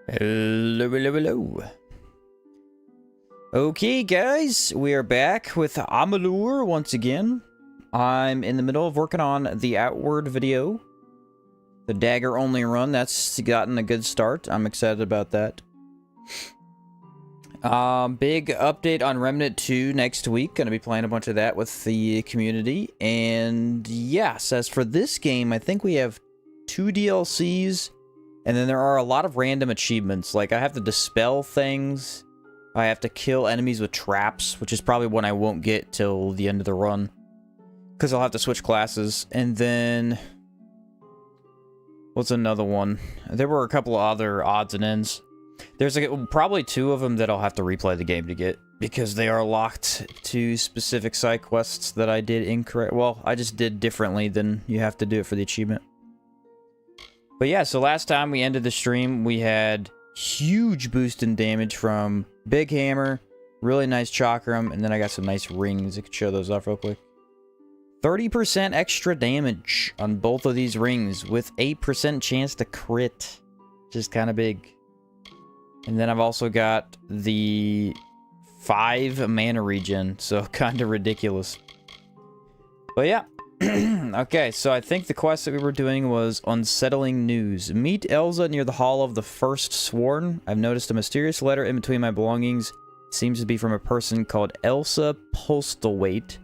Hello, hello, hello. Okay, guys, we are back with Amalur once again. I'm in the middle of working on the Outward video. The dagger-only run, that's gotten a good start. I'm excited about that. Big update on Remnant 2 next week. Gonna be playing a bunch of that with the community. And yes, as for this game, I think we have 2 DLCs. And then there are a lot of random achievements. Like, I have to dispel things. I have to kill enemies with traps, which is probably one I won't get till the end of the run. Because I'll have to switch classes. And then... what's another one? There were a couple of other odds and ends. There's probably 2 of them that I'll have to replay the game to get. Because they are locked to specific side quests that I did incorrect. Well, I just did differently than you have to do it for the achievement. But yeah, so last time we ended the stream, we had huge boost in damage from Big Hammer, really nice Chakram, and then I got some nice rings. I could show those off real quick. 30% extra damage on both of these rings with 8% chance to crit, which is kind of big. And then I've also got the 5 mana regen, so kind of ridiculous. But yeah. Okay, so I think the quest that we were doing was Unsettling News. Meet Elza near the Hall of the First Sworn. I've noticed a mysterious letter in between my belongings. It seems to be from a person called Elsa Postlethwaite.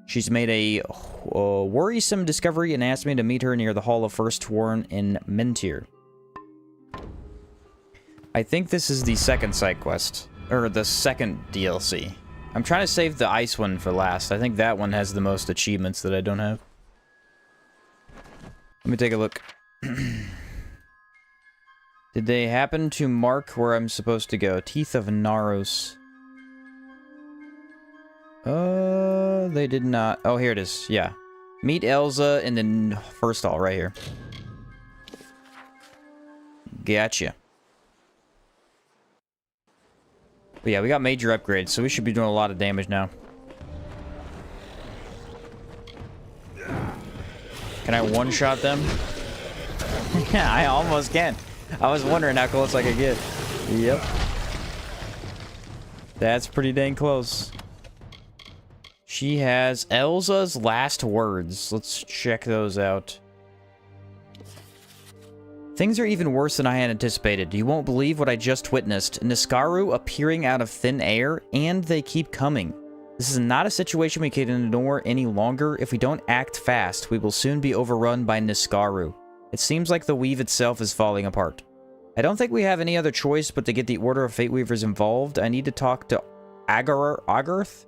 She's made a worrisome discovery and asked me to meet her near the Hall of First Sworn in Mentir. I think this is the second side quest, or the second DLC. I'm trying to save the ice one for last. I think that one has the most achievements that I don't have. Let me take a look. Did they happen to mark where I'm supposed to go? Teeth of Naros. They did not. Oh, here it is. Yeah. Meet Elza in the first hall right here. Gotcha. But yeah, we got major upgrades, so we should be doing a lot of damage now. Can I one-shot them? Yeah, I almost can. I was wondering how close I could get. Yep. That's pretty dang close. She has Elza's last words. Let's check those out. Things are even worse than I had anticipated. You won't believe what I just witnessed. Niskaru appearing out of thin air, and they keep coming. This is not a situation we can ignore any longer. If we don't act fast, we will soon be overrun by Niskaru. It seems like the weave itself is falling apart. I don't think we have any other choice but to get the Order of Fate Weavers involved. I need to talk to Agarth.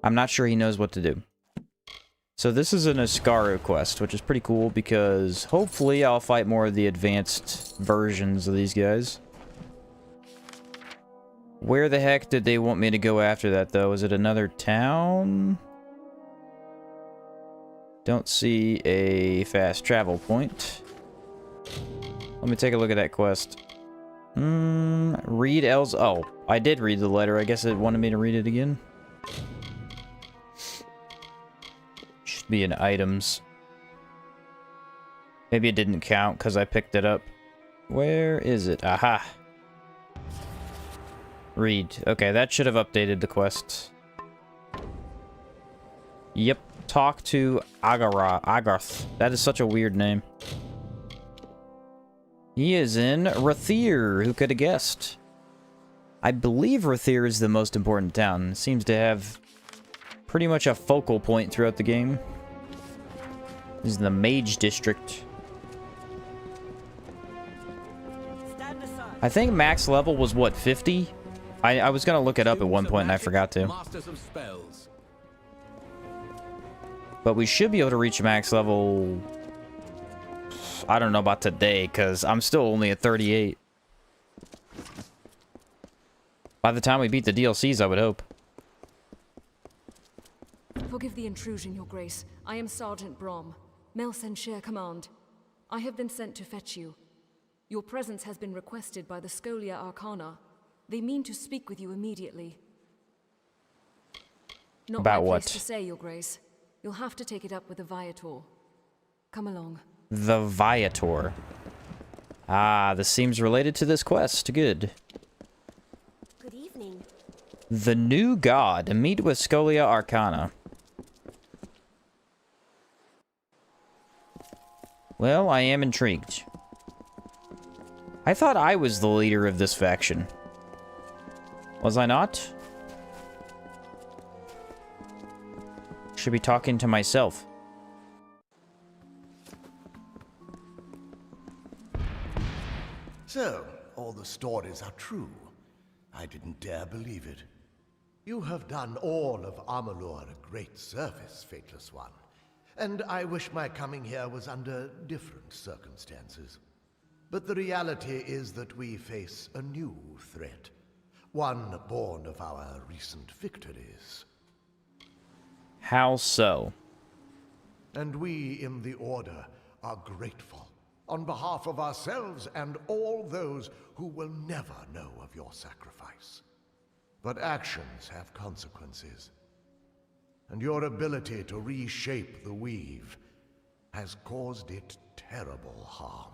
I'm not sure he knows what to do. So this is a Niskaru quest, which is pretty cool because hopefully I'll fight more of the advanced versions of these guys. Where the heck did they want me to go after that, though? Is it another town? Don't see a fast travel point. Let me take a look at that quest. Read Elza. Oh, I did read the letter. I guess it wanted me to read it again. Be in items. Maybe it didn't count because I picked it up. Where is it? Aha. Read. Okay, that should have updated the quest. Yep. Talk to Agarth. That is such a weird name. He is in Rathir. Who could have guessed? I believe Rathir is the most important town. It seems to have pretty much a focal point throughout the game. This is the Mage District. I think max level was, what, 50? I was going to look it up at one point and I forgot to. But we should be able to reach max level... I don't know about today, because I'm still only at 38. By the time we beat the DLCs, I would hope. Forgive the intrusion, Your Grace. I am Sergeant Brom, Melsenshire Command. I have been sent to fetch you. Your presence has been requested by the Scholia Arcana. They mean to speak with you immediately. Not about my what? place to say, Your Grace. You'll have to take it up with the Viator. Come along. The Viator. Ah, this seems related to this quest. Good. Good evening. The new god. Meet with Scholia Arcana. Well, I am intrigued. I thought I was the leader of this faction. Was I not? Should be talking to myself. So, all the stories are true. I didn't dare believe it. You have done all of Amalur a great service, Faithless One. And I wish my coming here was under different circumstances. But the reality is that we face a new threat. One born of our recent victories. How so? And we in the Order are grateful. On behalf of ourselves and all those who will never know of your sacrifice. But actions have consequences. And your ability to reshape the weave has caused it terrible harm.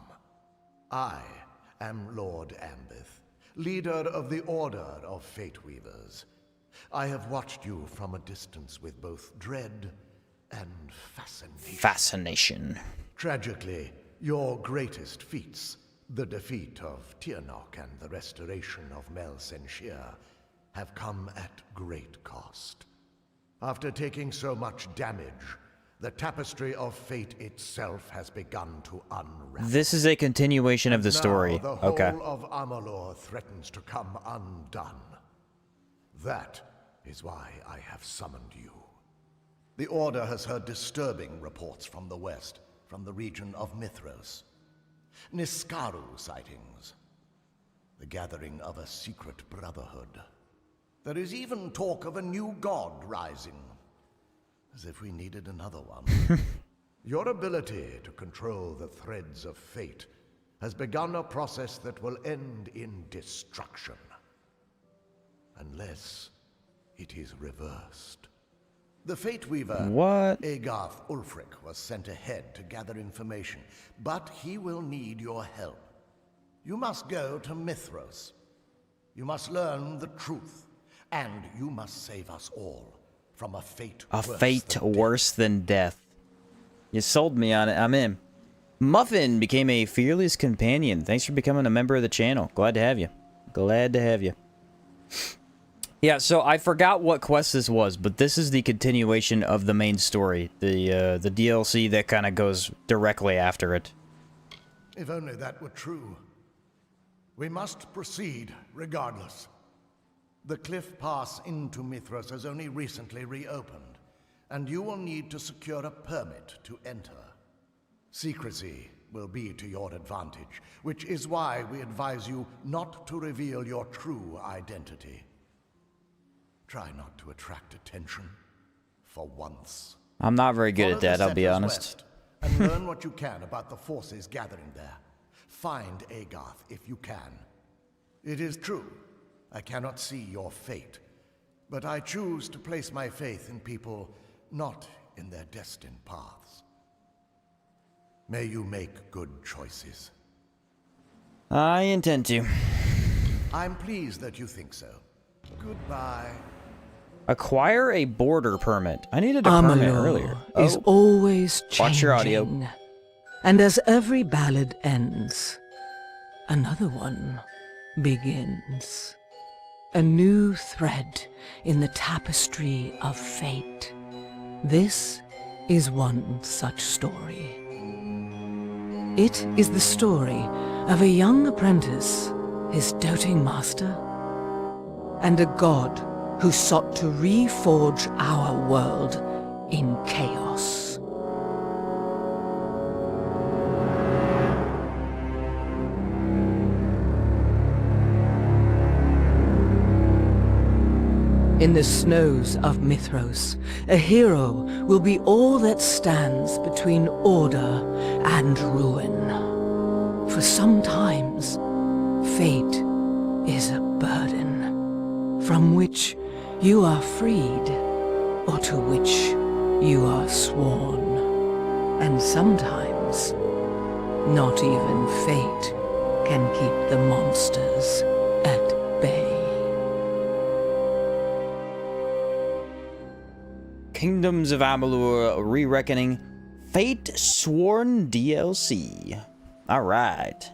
I am Lord Ambith, leader of the Order of Fate Weavers. I have watched you from a distance with both dread and fascination. Fascination. Tragically, your greatest feats, the defeat of Tirnoch and the restoration of Mel Senshir, have come at great cost. After taking so much damage, the tapestry of fate itself has begun to unravel. This is a continuation of the story. Now the Okay. whole of Amalur threatens to come undone. That is why I have summoned you. The Order has heard disturbing reports from the west, from the region of Mithros. Niskaru sightings. The gathering of a secret brotherhood. There is even talk of a new god rising. As if we needed another one. Your ability to control the threads of fate has begun a process that will end in destruction. Unless it is reversed. The Fate Weaver, What? Agarth Ulfric, was sent ahead to gather information, but he will need your help. You must go to Mithros. You must learn the truth, and you must save us all from a fate Worse than death. You sold me on it. I'm in. Muffin became a fearless companion. Thanks for becoming a member of the channel. Glad to have you. Glad to have you. Yeah, so I forgot what quest this was, but this is the continuation of the main story. The DLC that kind of goes directly after it. If only that were true. We must proceed regardless. The cliff pass into Mithros has only recently reopened, and you will need to secure a permit to enter. Secrecy will be to your advantage, which is why we advise you not to reveal your true identity. Try not to attract attention, for once. I'm not very good Follow at that, the I'll be settlers honest. west and learn what you can about the forces gathering there. Find Agarth if you can. It is true, I cannot see your fate, but I choose to place my faith in people not in their destined paths. May you make good choices. I intend to. I'm pleased that you think so. Goodbye. Acquire a border permit. I needed a permit earlier. Is always changing. Watch your audio. And as every ballad ends, another one begins. A new thread in the tapestry of fate. This is one such story. It is the story of a young apprentice, his doting master, and a god who sought to reforge our world in chaos. In the snows of Mithros, a hero will be all that stands between order and ruin. For sometimes, fate is a burden, from which you are freed, or to which you are sworn. And sometimes, not even fate can keep the monsters at bay. Kingdoms of Amalur Re-Reckoning Fate Sworn DLC. Alright.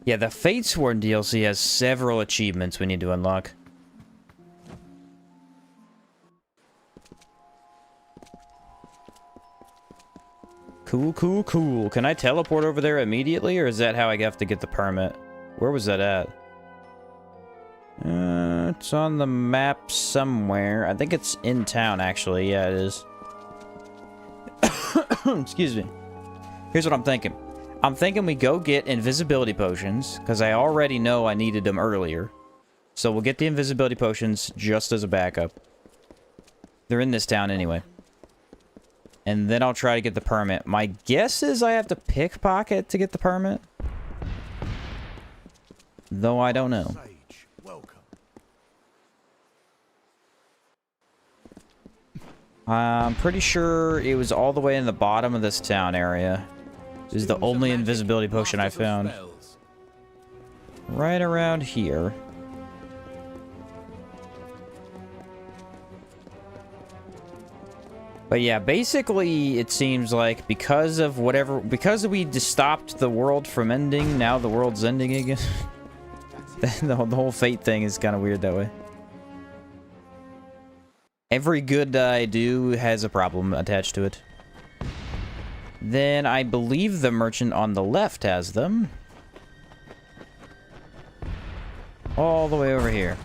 Yeah, the Fate Sworn DLC has several achievements we need to unlock. Cool, cool, cool. Can I teleport over there immediately, or is that how I have to get the permit? Where was that at? It's on the map somewhere. I think it's in town, actually. Yeah, it is. Excuse me. Here's what I'm thinking. I'm thinking we go get invisibility potions, because I already know I needed them earlier. So we'll get the invisibility potions just as a backup. They're in this town anyway. And then I'll try to get the permit. My guess is I have to pickpocket to get the permit. Though I don't know. Sage, welcome. I'm pretty sure it was all the way in the bottom of this town area. This is the only invisibility potion I found. Right around here. But yeah, basically, it seems like because we just stopped the world from ending, now the world's ending again. the whole fate thing is kind of weird that way. Every good I do has a problem attached to it. Then I believe the merchant on the left has them. All the way over here.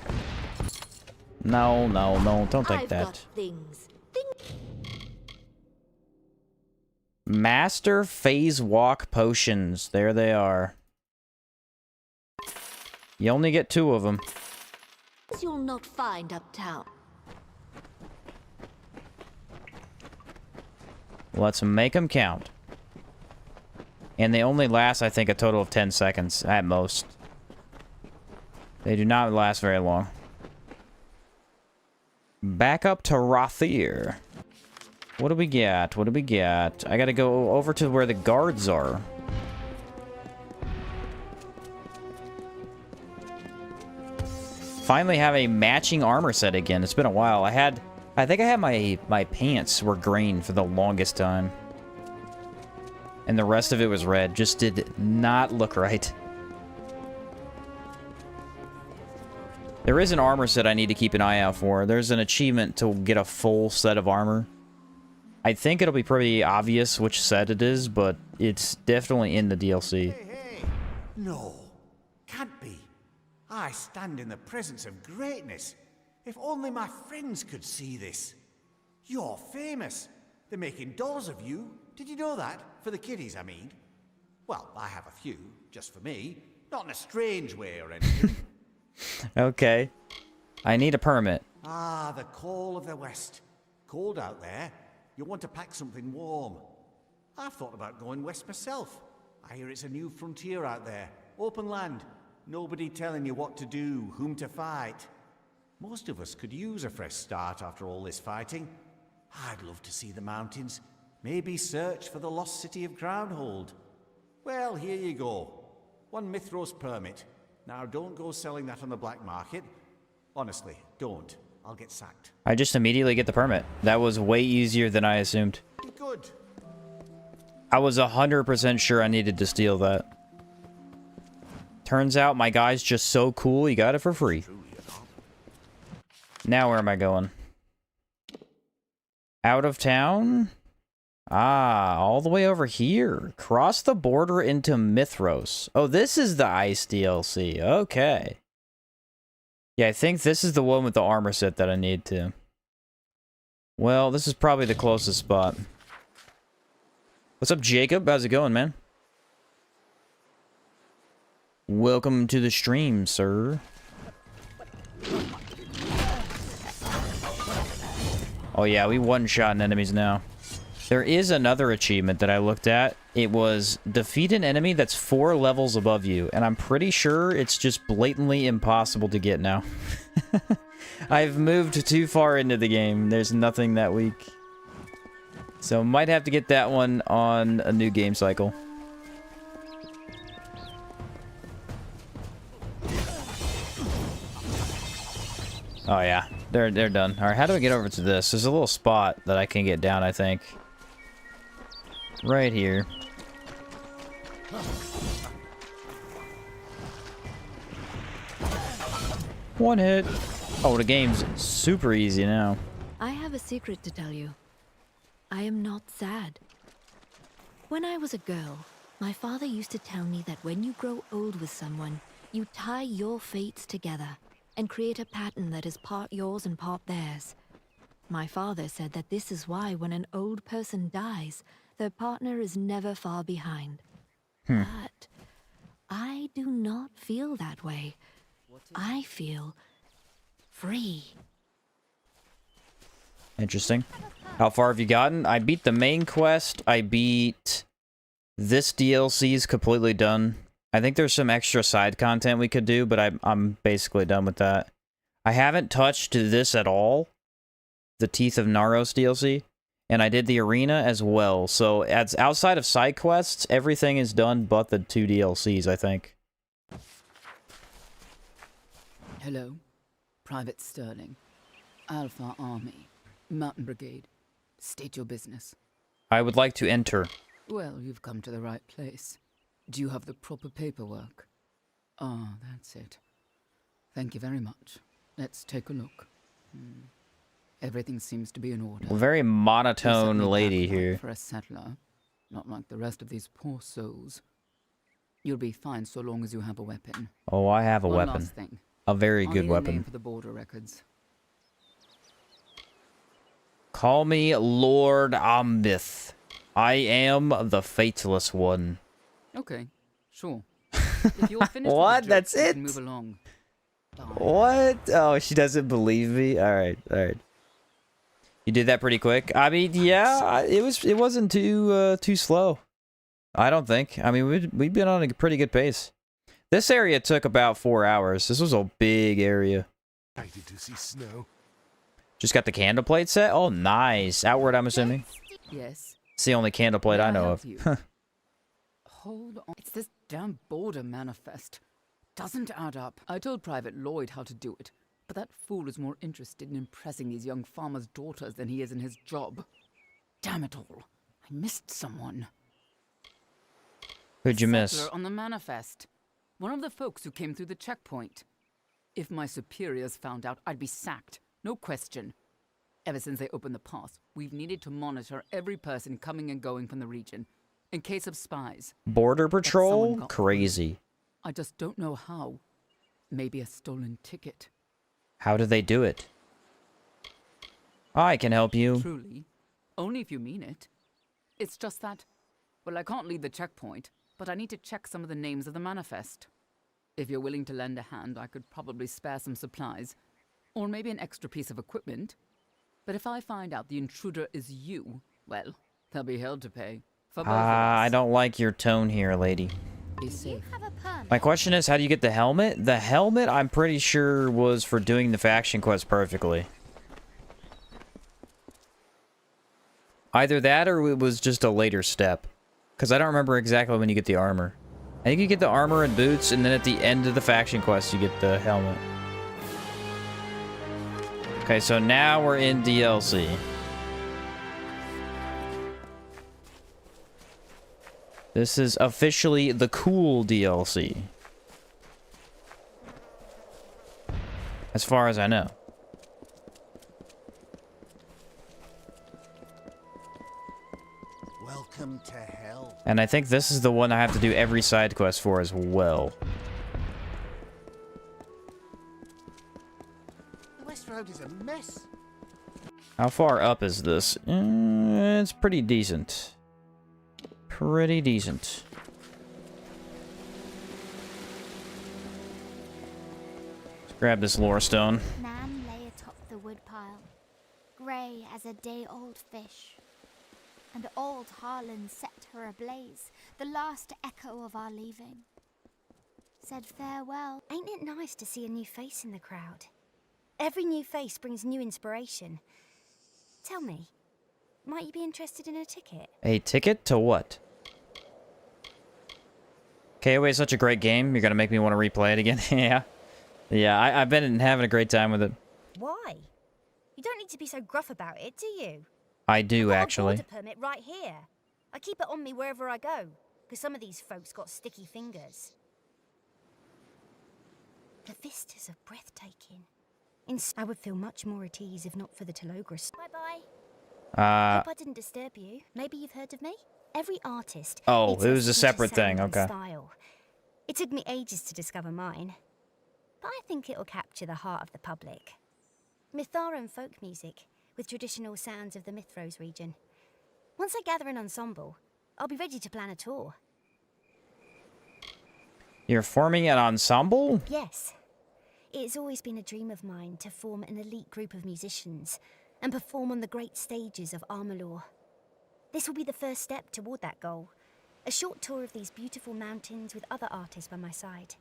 No, no, no, don't take that. Master Phase Walk Potions. There they are. You only get 2 of them. You'll not find uptown. Let's make them count. And they only last, I think, a total of 10 seconds at most. They do not last very long. Back up to Rathir. What do we get? What do we get? I gotta go over to where the guards are. Finally have a matching armor set again. It's been a while. I think I had my pants were green for the longest time. And the rest of it was red. Just did not look right. There is an armor set I need to keep an eye out for. There's an achievement to get a full set of armor. I think it'll be pretty obvious which set it is, but it's definitely in the DLC. Hey. No, can't be. I stand in the presence of greatness. If only my friends could see this. You're famous. They're making dolls of you. Did you know that? For the kiddies, I mean. Well, I have a few, just for me. Not in a strange way or anything. Okay. I need a permit. Ah, the call of the West. Cold out there. You'll want to pack something warm. I've thought about going west myself. I hear it's a new frontier out there. Open land. Nobody telling you what to do, whom to fight. Most of us could use a fresh start after all this fighting. I'd love to see the mountains. Maybe search for the lost city of Groundhold. Well, here you go. 1 Mithros permit. Now don't go selling that on the black market. Honestly, don't. I'll get sacked. I just immediately get the permit. That was way easier than I assumed. Good. I was 100% sure I needed to steal that. Turns out my guy's just so cool, he got it for free. Now where am I going? Out of town? Ah, all the way over here. Cross the border into Mithros. Oh, this is the ice DLC. Okay. Yeah, I think this is the one with the armor set that I need to. Well, this is probably the closest spot. What's up, Jacob? How's it going, man? Welcome to the stream, sir. Oh yeah, we one-shotting enemies now. There is another achievement that I looked at. It was defeat an enemy that's 4 levels above you, and I'm pretty sure it's just blatantly impossible to get now. I've moved too far into the game. There's nothing that weak. So might have to get that one on a new game cycle. Oh yeah, they're done. All right, how do I get over to this? There's a little spot that I can get down, I think. Right here. One hit. Oh, the game's super easy now. I have a secret to tell you. I am not sad. When I was a girl, my father used to tell me that when you grow old with someone, you tie your fates together and create a pattern that is part yours and part theirs. My father said that this is why when an old person dies, their partner is never far behind. But I do not feel that way. I feel free. Interesting. How far have you gotten? I beat the main quest. I beat... This DLC's completely done. I think there's some extra side content we could do, but I'm basically done with that. I haven't touched this at all. The Teeth of Naros DLC. And I did the arena as well. So, as outside of side quests, everything is done but the 2 DLCs, I think. Hello. Private Sterling. Alpha Army. Mountain Brigade. State your business. I would like to enter. Well, you've come to the right place. Do you have the proper paperwork? Ah, that's it. Thank you very much. Let's take a look. Everything seems to be in order. A very monotone You set me lady back here. For a settler, not like the rest of these poor souls. You'll be fine so long as you have a weapon. Oh, I have a One weapon. last thing. A very I'll good need a name weapon. for the border records. Call me Lord Ambith. I am the Fateless One. Okay, sure. If you're finished What? with the That's jokes, we it? can move along. Bye. What? Oh, she doesn't believe me? Alright, alright. You did that pretty quick. I mean, yeah, it wasn't too slow. I don't think. I mean, we've been on a pretty good pace. This area took about 4 hours. This was a big area. Excited to see snow. Just got the candle plate set? Oh, nice. Outward, I'm assuming. Yes. It's the only candle plate May I know help of. you? Hold on. It's this damn border manifest. Doesn't add up. I told Private Lloyd how to do it, but that fool is more interested in impressing these young farmers' daughters than he is in his job. Damn it all. I missed someone. Who'd you miss? Settler on the manifest. One of the folks who came through the checkpoint. If my superiors found out, I'd be sacked. No question. Ever since they opened the pass, we've needed to monitor every person coming and going from the region, in case of spies. Border someone Patrol? got Crazy. I just don't know how. Maybe a stolen ticket. How do they do it? I can help you. Truly. Only if you mean it. It's just that, well, I can't leave the checkpoint, but I need to check some of the names of the manifest. If you're willing to lend a hand, I could probably spare some supplies. Or maybe an extra piece of equipment. But if I find out the intruder is you, well, there'll be hell to pay. For both of us. I don't like your tone here, lady. Be safe. My question is, how do you get the helmet? The helmet, I'm pretty sure, was for doing the faction quest perfectly. Either that, or it was just a later step. Because I don't remember exactly when you get the armor. I think you get the armor and boots, and then at the end of the faction quest, you get the helmet. Okay, so now we're in DLC. This is officially the cool DLC. As far as I know. Welcome to hell. And I think this is the one I have to do every side quest for as well. The West Road is a mess. How far up is this? It's pretty decent. Pretty decent. Let's grab this lore stone. Nan lay atop the woodpile, grey as a day-old fish. And old Harlan set her ablaze, the last echo of our leaving. Said farewell. Ain't it nice to see a new face in the crowd? Every new face brings new inspiration. Tell me, might you be interested in a ticket? A ticket to what? KOA is such a great game, you're gonna make me want to replay it again. Yeah. Yeah, I've been having a great time with it. What Why? You don't need to be so gruff about it, do you? I do, I've got actually. a border permit right here. I keep it on me wherever I go, because some of these folks got sticky fingers. The vistas are breathtaking. I would feel much more at ease if not for the Telogris. Bye-bye. Hope I didn't disturb you. Maybe you've heard of me? Every artist. Oh, needs it was a specific separate thing, sound and okay. Style. It took me ages to discover mine, but I think it'll capture the heart of the public. Mitharan folk music, with traditional sounds of the Mithros region. Once I gather an ensemble, I'll be ready to plan a tour. You're forming an ensemble? Yes. It's always been a dream of mine to form an elite group of musicians and perform on the great stages of Amalur. This will be the first step toward that goal. A short tour of these beautiful mountains with other artists by my side.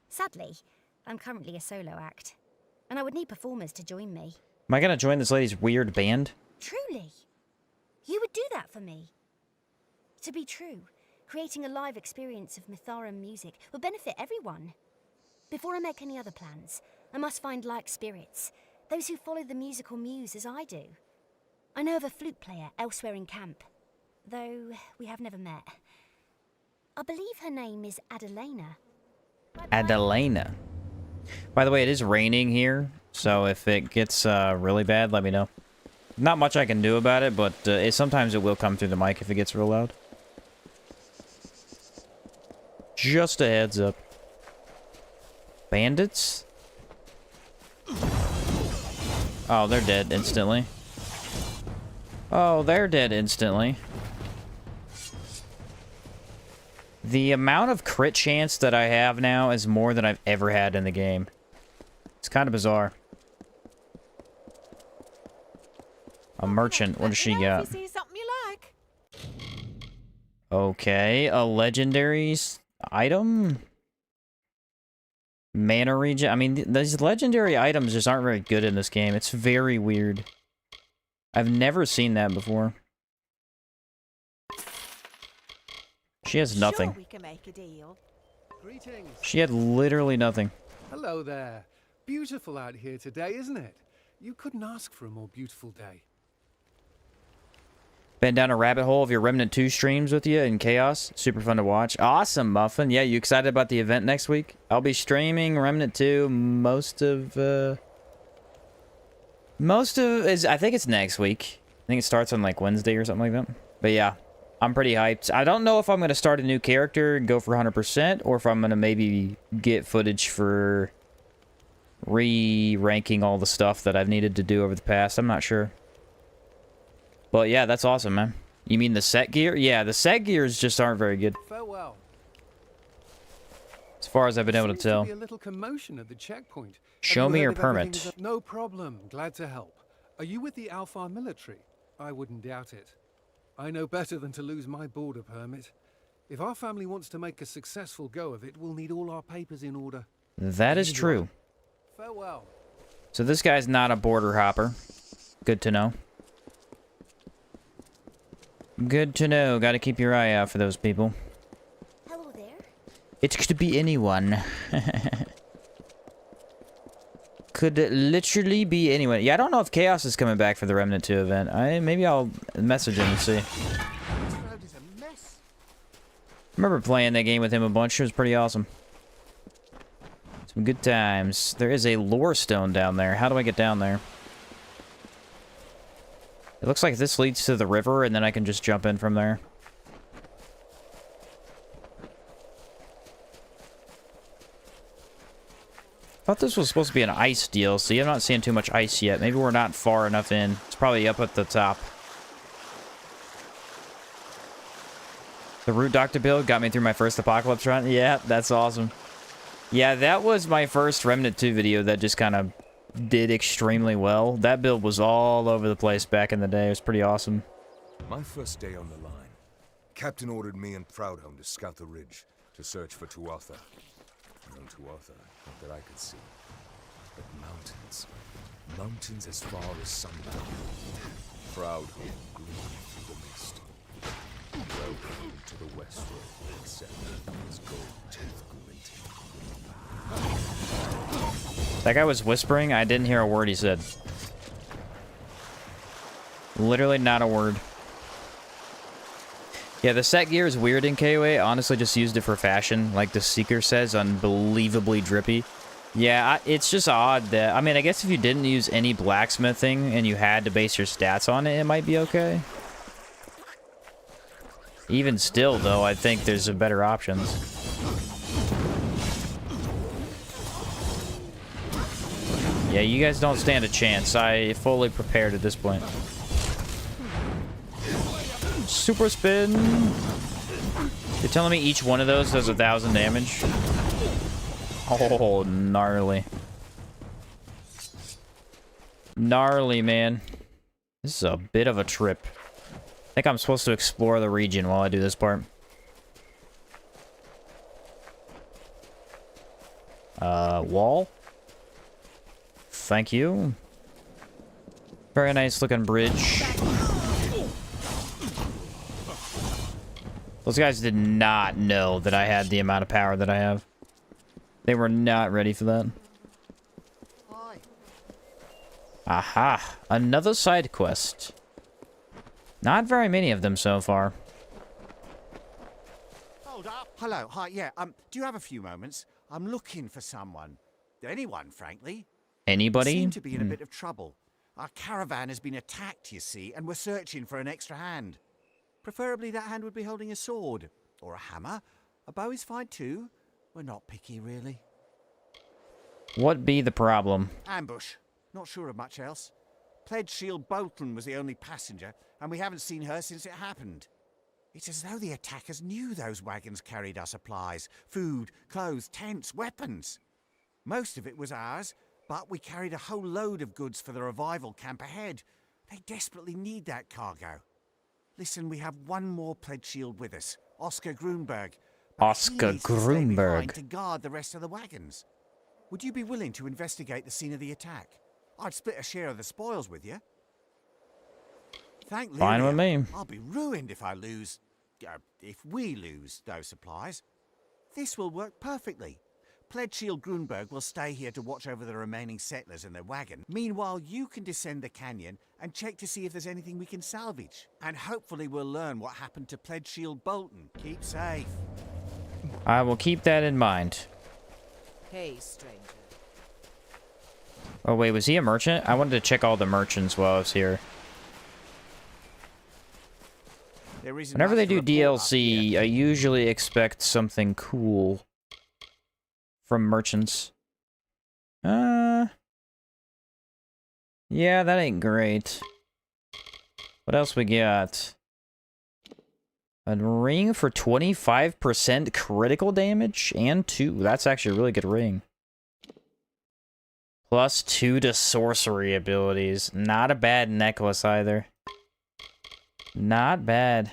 Sadly, I'm currently a solo act, and I would need performers to join me. Am I gonna join this lady's weird band? Truly? You would do that for me? To be true, creating a live experience of Mitharan music will benefit everyone. Before I make any other plans, I must find like spirits, those who follow the musical muse as I do. I know of a flute player elsewhere in camp, though we have never met. I believe her name is Adelena. Adelena. By the way, it is raining here, so if it gets really bad, let me know. Not much I can do about it, but sometimes it will come through the mic if it gets real loud. Just a heads up. Bandits? Oh, they're dead instantly. Oh, they're dead instantly. The amount of crit chance that I have now is more than I've ever had in the game. It's kind of bizarre. A merchant. What does she got? Okay, a legendary item? Mana regen. I mean, these legendary items just aren't very good in this game. It's very weird. I've never seen that before. She has nothing. Sure we can make a deal. Greetings. She had literally nothing. Hello there. Beautiful out here today, isn't it? You couldn't ask for a more beautiful day. Been down a rabbit hole of your Remnant 2 streams with you in Chaos. Super fun to watch. Awesome, Muffin. Yeah, you excited about the event next week? I'll be streaming Remnant 2 most of I think it's next week. I think it starts on like Wednesday or something like that. But yeah, I'm pretty hyped. I don't know if I'm going to start a new character and go for 100% or if I'm going to maybe get footage for re-ranking all the stuff that I've needed to do over the past. I'm not sure. But yeah, that's awesome, man. You mean the set gear? Yeah, the set gears just aren't very good. Farewell. As far as I've been able to tell. Be a little commotion at the checkpoint. Show me your permit. No problem. Glad to help. Are you with the Alpha military? I wouldn't doubt it. I know better than to lose my border permit. If our family wants to make a successful go of it, we'll need all our papers in order. That is true. Farewell. So this guy's not a border hopper. Good to know. Good to know. Got to keep your eye out for those people. Hello there. It could be anyone. Could literally be anyone. Yeah, I don't know if Chaos is coming back for the Remnant 2 event. Maybe I'll message him and see. Remember playing that game with him a bunch. It was pretty awesome. Some good times. There is a lore stone down there. How do I get down there? It looks like this leads to the river, and then I can just jump in from there. I thought this was supposed to be an ice DLC. I'm not seeing too much ice yet. Maybe we're not far enough in. It's probably up at the top. The Root Doctor build got me through my first Apocalypse run. Yeah, that's awesome. Yeah, that was my first Remnant 2 video that just kind of did extremely well. That build was all over the place back in the day. It was pretty awesome. My first day on the line. Captain ordered me and Proudhone to scout the ridge, to search for Tuatha. No Tuatha, not that I could see. But mountains. Mountains as far as sundown. Proudhone gleaming through the mist. Welcome to the west road, except his gold teeth glinting. That guy was whispering. I didn't hear a word he said. Literally not a word. Yeah, the set gear is weird in KOA. Honestly, just used it for fashion. Like the Seeker says, unbelievably drippy. Yeah, it's just odd that... I mean, I guess if you didn't use any blacksmithing and you had to base your stats on it, it might be okay. Even still, though, I think there's better options. Yeah, you guys don't stand a chance. I fully prepared at this point. Super spin. You're telling me each one of those does 1,000 damage? Oh, gnarly. Gnarly, man. This is a bit of a trip. I think I'm supposed to explore the region while I do this part. Wall? Thank you. Very nice looking bridge. Those guys did not know that I had the amount of power that I have. They were not ready for that. Aha! Another side quest. Not very many of them so far. Hold up. Hello. Hi. Yeah. Do you have a few moments? I'm looking for someone. Anyone, frankly. Anybody? We seem to be in a bit of trouble. Our caravan has been attacked, you see, and we're searching for an extra hand. Preferably that hand would be holding a sword. Or a hammer. A bow is fine too. We're not picky, really. What be the problem? Ambush. Not sure of much else. Pledge Shield Bolton was the only passenger, and we haven't seen her since it happened. It's as though the attackers knew those wagons carried our supplies. Food, clothes, tents, weapons. Most of it was ours, but we carried a whole load of goods for the revival camp ahead. They desperately need that cargo. Listen, we have one more Pledge Shield with us, Oscar Grunberg. Oscar Grunberg. To guard the rest of the wagons. Would you be willing to investigate the scene of the attack? I'd split a share of the spoils with you. Thank Fine with me. I'll be ruined if I lose... if we lose those supplies. This will work perfectly. Pledge Shield Grunberg will stay here to watch over the remaining settlers and their wagon. Meanwhile, you can descend the canyon and check to see if there's anything we can salvage. And hopefully we'll learn what happened to Pledge Shield Bolton. Keep safe. I will keep that in mind. Hey, stranger. Oh, wait, was he a merchant? I wanted to check all the merchants while I was here. Whenever they do DLC, I usually expect something cool from merchants. Yeah, that ain't great. What else we got? A ring for 25% critical damage and 2. That's actually a really good ring. Plus 2 to sorcery abilities. Not a bad necklace either. Not bad.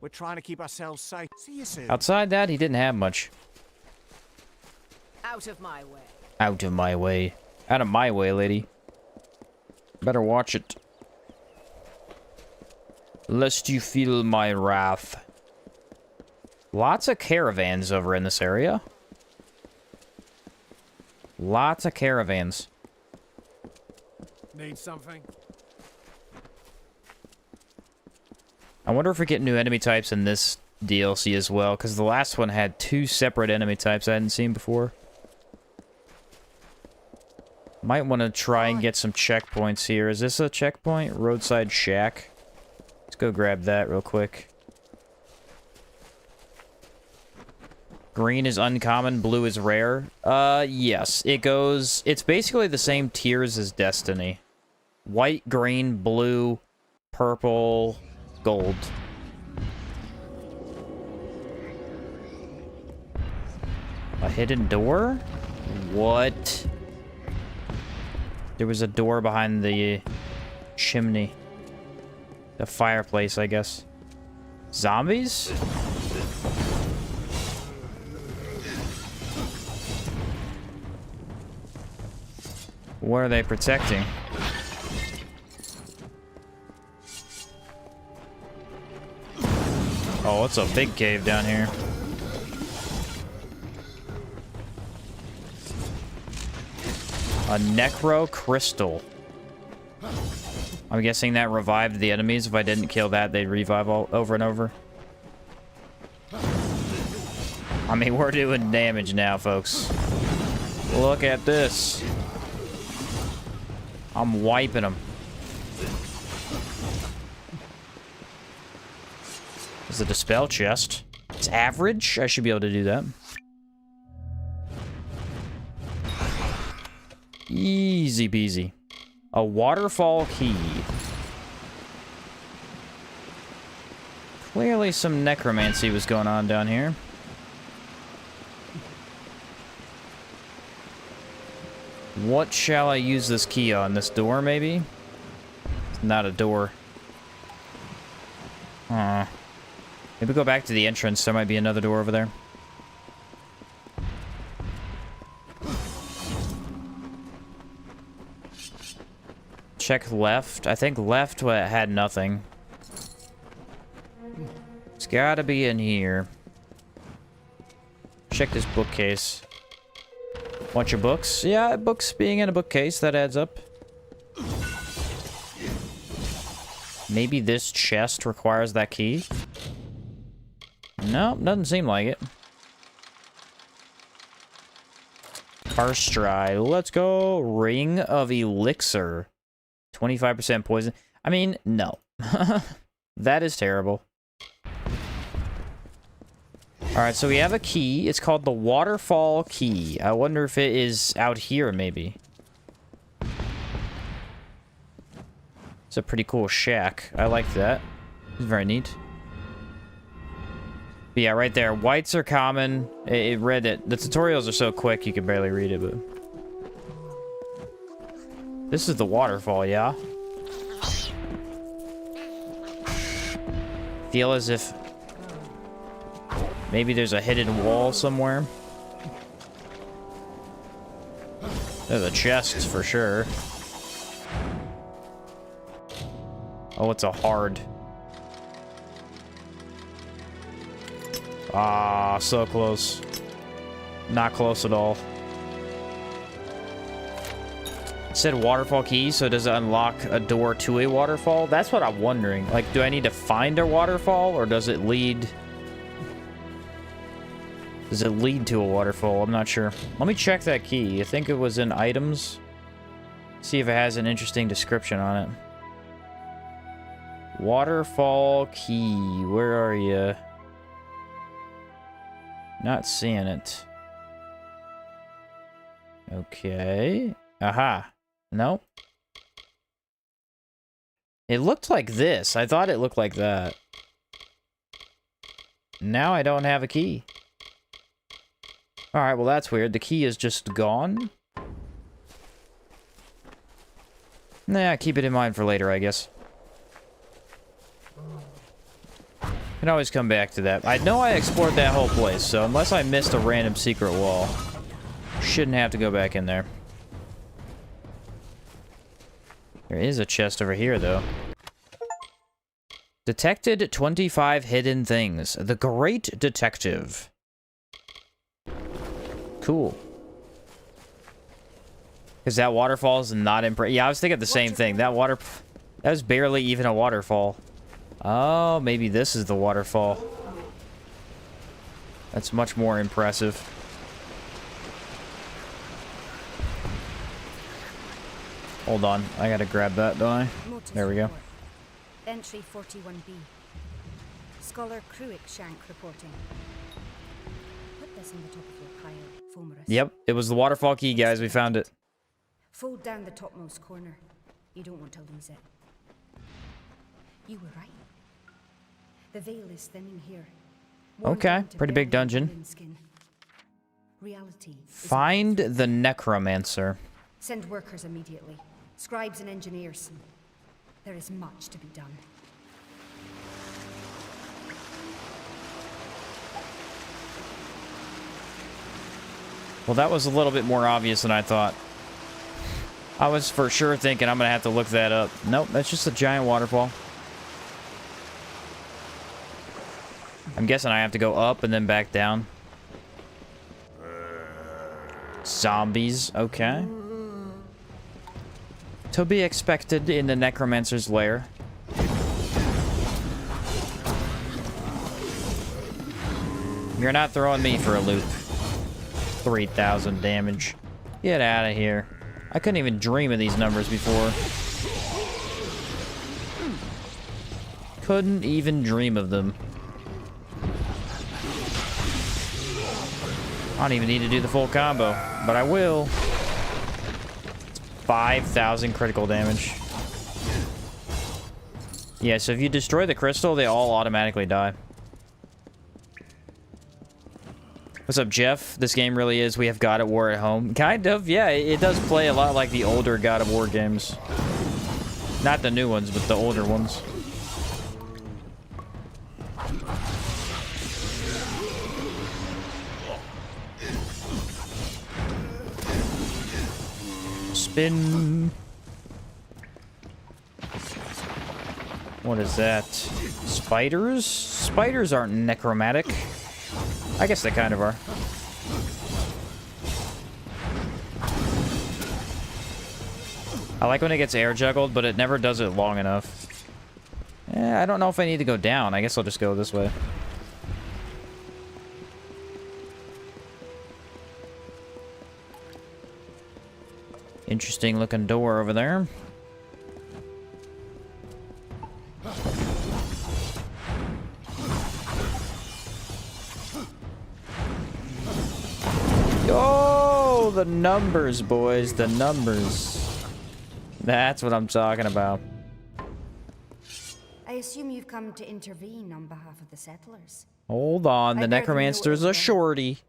We're trying to keep ourselves safe. See you soon. Outside that, he didn't have much. Out of my way. Out of my way. Out of my way, lady. Better watch it. Lest you feel my wrath. Lots of caravans over in this area. Lots of caravans. Need something? I wonder if we get new enemy types in this DLC as well, because the last one had 2 separate enemy types I hadn't seen before. Might want to try and get some checkpoints here. Is this a checkpoint? Roadside Shack. Let's go grab that real quick. Green is uncommon, blue is rare. Yes. It goes... It's basically the same tiers as Destiny. White, green, blue, purple, gold. A hidden door? What? There was a door behind the chimney. The fireplace, I guess. Zombies? What are they protecting? Oh, it's a big cave down here. A necro crystal. I'm guessing that revived the enemies. If I didn't kill that, they'd revive all over and over. I mean, we're doing damage now, folks. Look at this. I'm wiping them. Is it a spell chest? It's average? I should be able to do that. Easy peasy. A waterfall key. Clearly some necromancy was going on down here. What shall I use this key on? This door, maybe? It's not a door. Maybe go back to the entrance. There might be another door over there. Check left. I think left had nothing. It's gotta be in here. Check this bookcase. Want your books? Yeah, books being in a bookcase, that adds up. Maybe this chest requires that key? No, doesn't seem like it. Karstry, let's go. Ring of Elixir. 25% poison. I mean, no. That is terrible. Alright, so we have a key. It's called the Waterfall Key. I wonder if it is out here, maybe. It's a pretty cool shack. I like that. It's very neat. But yeah, right there. Whites are common. It read it. The tutorials are so quick you can barely read it, but... This is the waterfall, yeah? Feel as if... maybe there's a hidden wall somewhere. There's a chest for sure. Oh, it's a hard. Ah, so close. Not close at all. It said waterfall key, so does it unlock a door to a waterfall? That's what I'm wondering. Like, do I need to find a waterfall, or does it lead... does it lead to a waterfall? I'm not sure. Let me check that key. I think it was in items. See if it has an interesting description on it. Waterfall key. Where are you? Not seeing it. Okay. Aha. Nope. It looked like this. I thought it looked like that. Now I don't have a key. Alright, well that's weird. The key is just gone. Nah, keep it in mind for later, I guess. Can always come back to that. I know I explored that whole place, so unless I missed a random secret wall, shouldn't have to go back in there. There is a chest over here, though. Detected 25 hidden things. The Great Detective. Cool. Because that waterfall is not impressive. Yeah, I was thinking the same thing. That was barely even a waterfall. Oh, maybe this is the waterfall. That's much more impressive. Hold on. I gotta grab that, don't I? There we go. Entry 41B. Scholar Cruikshank reporting. Put this on the top of your pile, Fomorus. Yep, it was the waterfall key, guys. We found it. Fold down the topmost corner. You don't want to lose it. You were right. The veil is thinning here. Okay, pretty big dungeon. Reality. Find the necromancer. Send workers immediately. Scribes and engineers. There is much to be done. Well, that was a little bit more obvious than I thought. I was for sure thinking I'm gonna have to look that up. Nope, that's just a giant waterfall. I'm guessing I have to go up and then back down. Zombies, okay. To be expected in the Necromancer's lair. You're not throwing me for a loop. 3,000 damage. Get out of here. I couldn't even dream of these numbers before. Couldn't even dream of them. I don't even need to do the full combo, but I will. 5,000 critical damage. Yeah, so if you destroy the crystal, they all automatically die. What's up, Jeff? This game really is We Have God of War at Home. Kind of, yeah, it does play a lot like the older God of War games. Not the new ones, but the older ones. Spin. What is that? Spiders? Spiders aren't necromantic. I guess they kind of are. I like when it gets air juggled, but it never does it long enough. I don't know if I need to go down. I guess I'll just go this way. Interesting looking door over there. Oh, the numbers, boys. The numbers. That's what I'm talking about. I assume you've come to intervene on behalf of the settlers. Hold on. The necromancer's a shorty.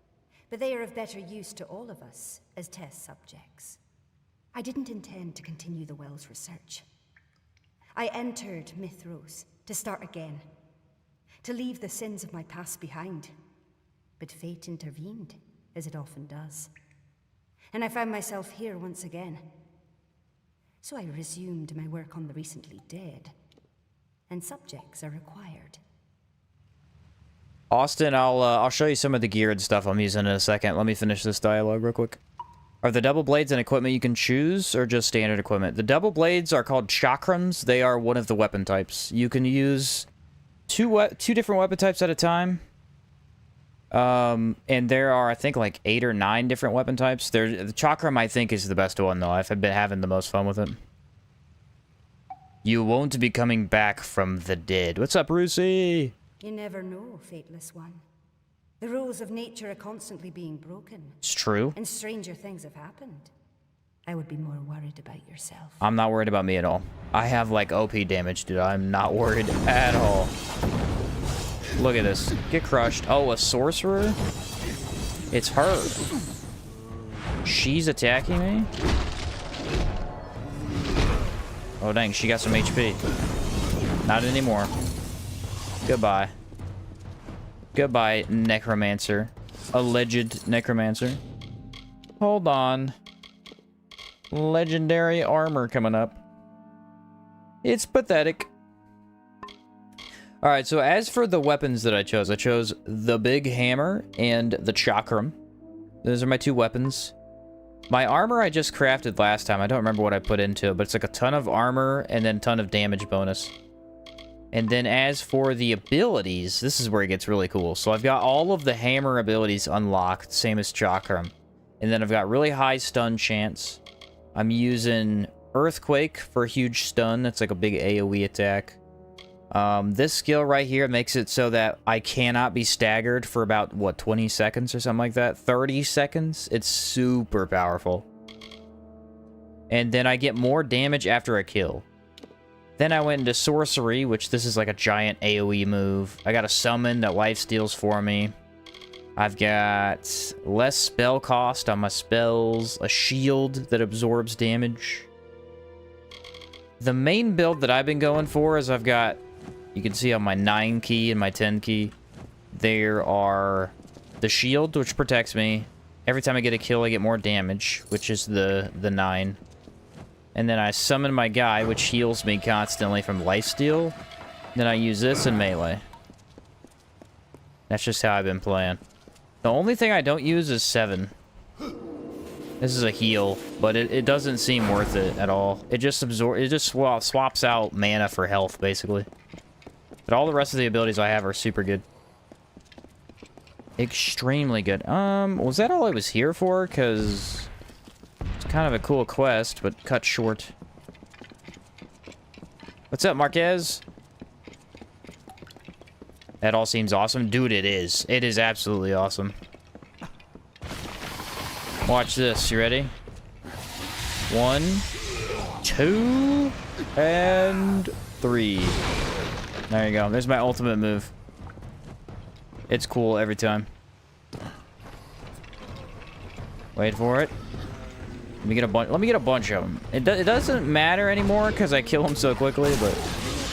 But they are of better use to all of us as test subjects. I didn't intend to continue the Well's research. I entered Mithros to start again, to leave the sins of my past behind. But fate intervened, as it often does. And I found myself here once again. So I resumed my work on the recently dead. And subjects are required. Austin, I'll show you some of the gear and stuff I'm using in a second. Let me finish this dialogue real quick. Are the double blades an equipment you can choose, or just standard equipment? The double blades are called chakrams. They are one of the weapon types. You can use two different weapon types at a time. And there are, I think, like 8 or 9 different weapon types. The chakram, I think, is the best one, though. I've been having the most fun with it. You won't be coming back from the dead. What's up, Rusi? You never know, Fateless One. The rules of nature are constantly being broken. It's true. And stranger things have happened. I would be more worried about yourself. I'm not worried about me at all. I have, like, OP damage, dude. I'm not worried at all. Look at this. Get crushed. Oh, a sorcerer? It's her. She's attacking me? Oh, dang. She got some HP. Not anymore. Goodbye. Goodbye, necromancer. Alleged necromancer. Hold on. Legendary armor coming up. It's pathetic. Alright, so as for the weapons that I chose the big hammer and the chakram. Those are my 2 weapons. My armor I just crafted last time. I don't remember what I put into it, but it's like a ton of armor and then a ton of damage bonus. And then as for the abilities, this is where it gets really cool. So I've got all of the hammer abilities unlocked, same as chakram. And then I've got really high stun chance. I'm using Earthquake for huge stun. That's like a big AoE attack. This skill right here makes it so that I cannot be staggered for about, what, 20 seconds or something like that? 30 seconds? It's super powerful. And then I get more damage after a kill. Then I went into Sorcery, which this is like a giant AoE move. I got a Summon that lifesteals for me. I've got less spell cost on my spells, a shield that absorbs damage. The main build that I've been going for is I've got, you can see on my 9 key and my 10 key, there are the shield, which protects me. Every time I get a kill, I get more damage, which is the 9. And then I summon my guy, which heals me constantly from lifesteal. Then I use this in melee. That's just how I've been playing. The only thing I don't use is 7. This is a heal, but it doesn't seem worth it at all. It just swaps out mana for health, basically. But all the rest of the abilities I have are super good. Extremely good. Was that all I was here for? Because it's kind of a cool quest, but cut short. What's up, Marquez? That all seems awesome. Dude, it is. It is absolutely awesome. Watch this. You ready? 1, 2, and 3. There you go. There's my ultimate move. It's cool every time. Wait for it. Let me get a bunch. Let me get a bunch of them. It doesn't matter anymore because I kill them so quickly. But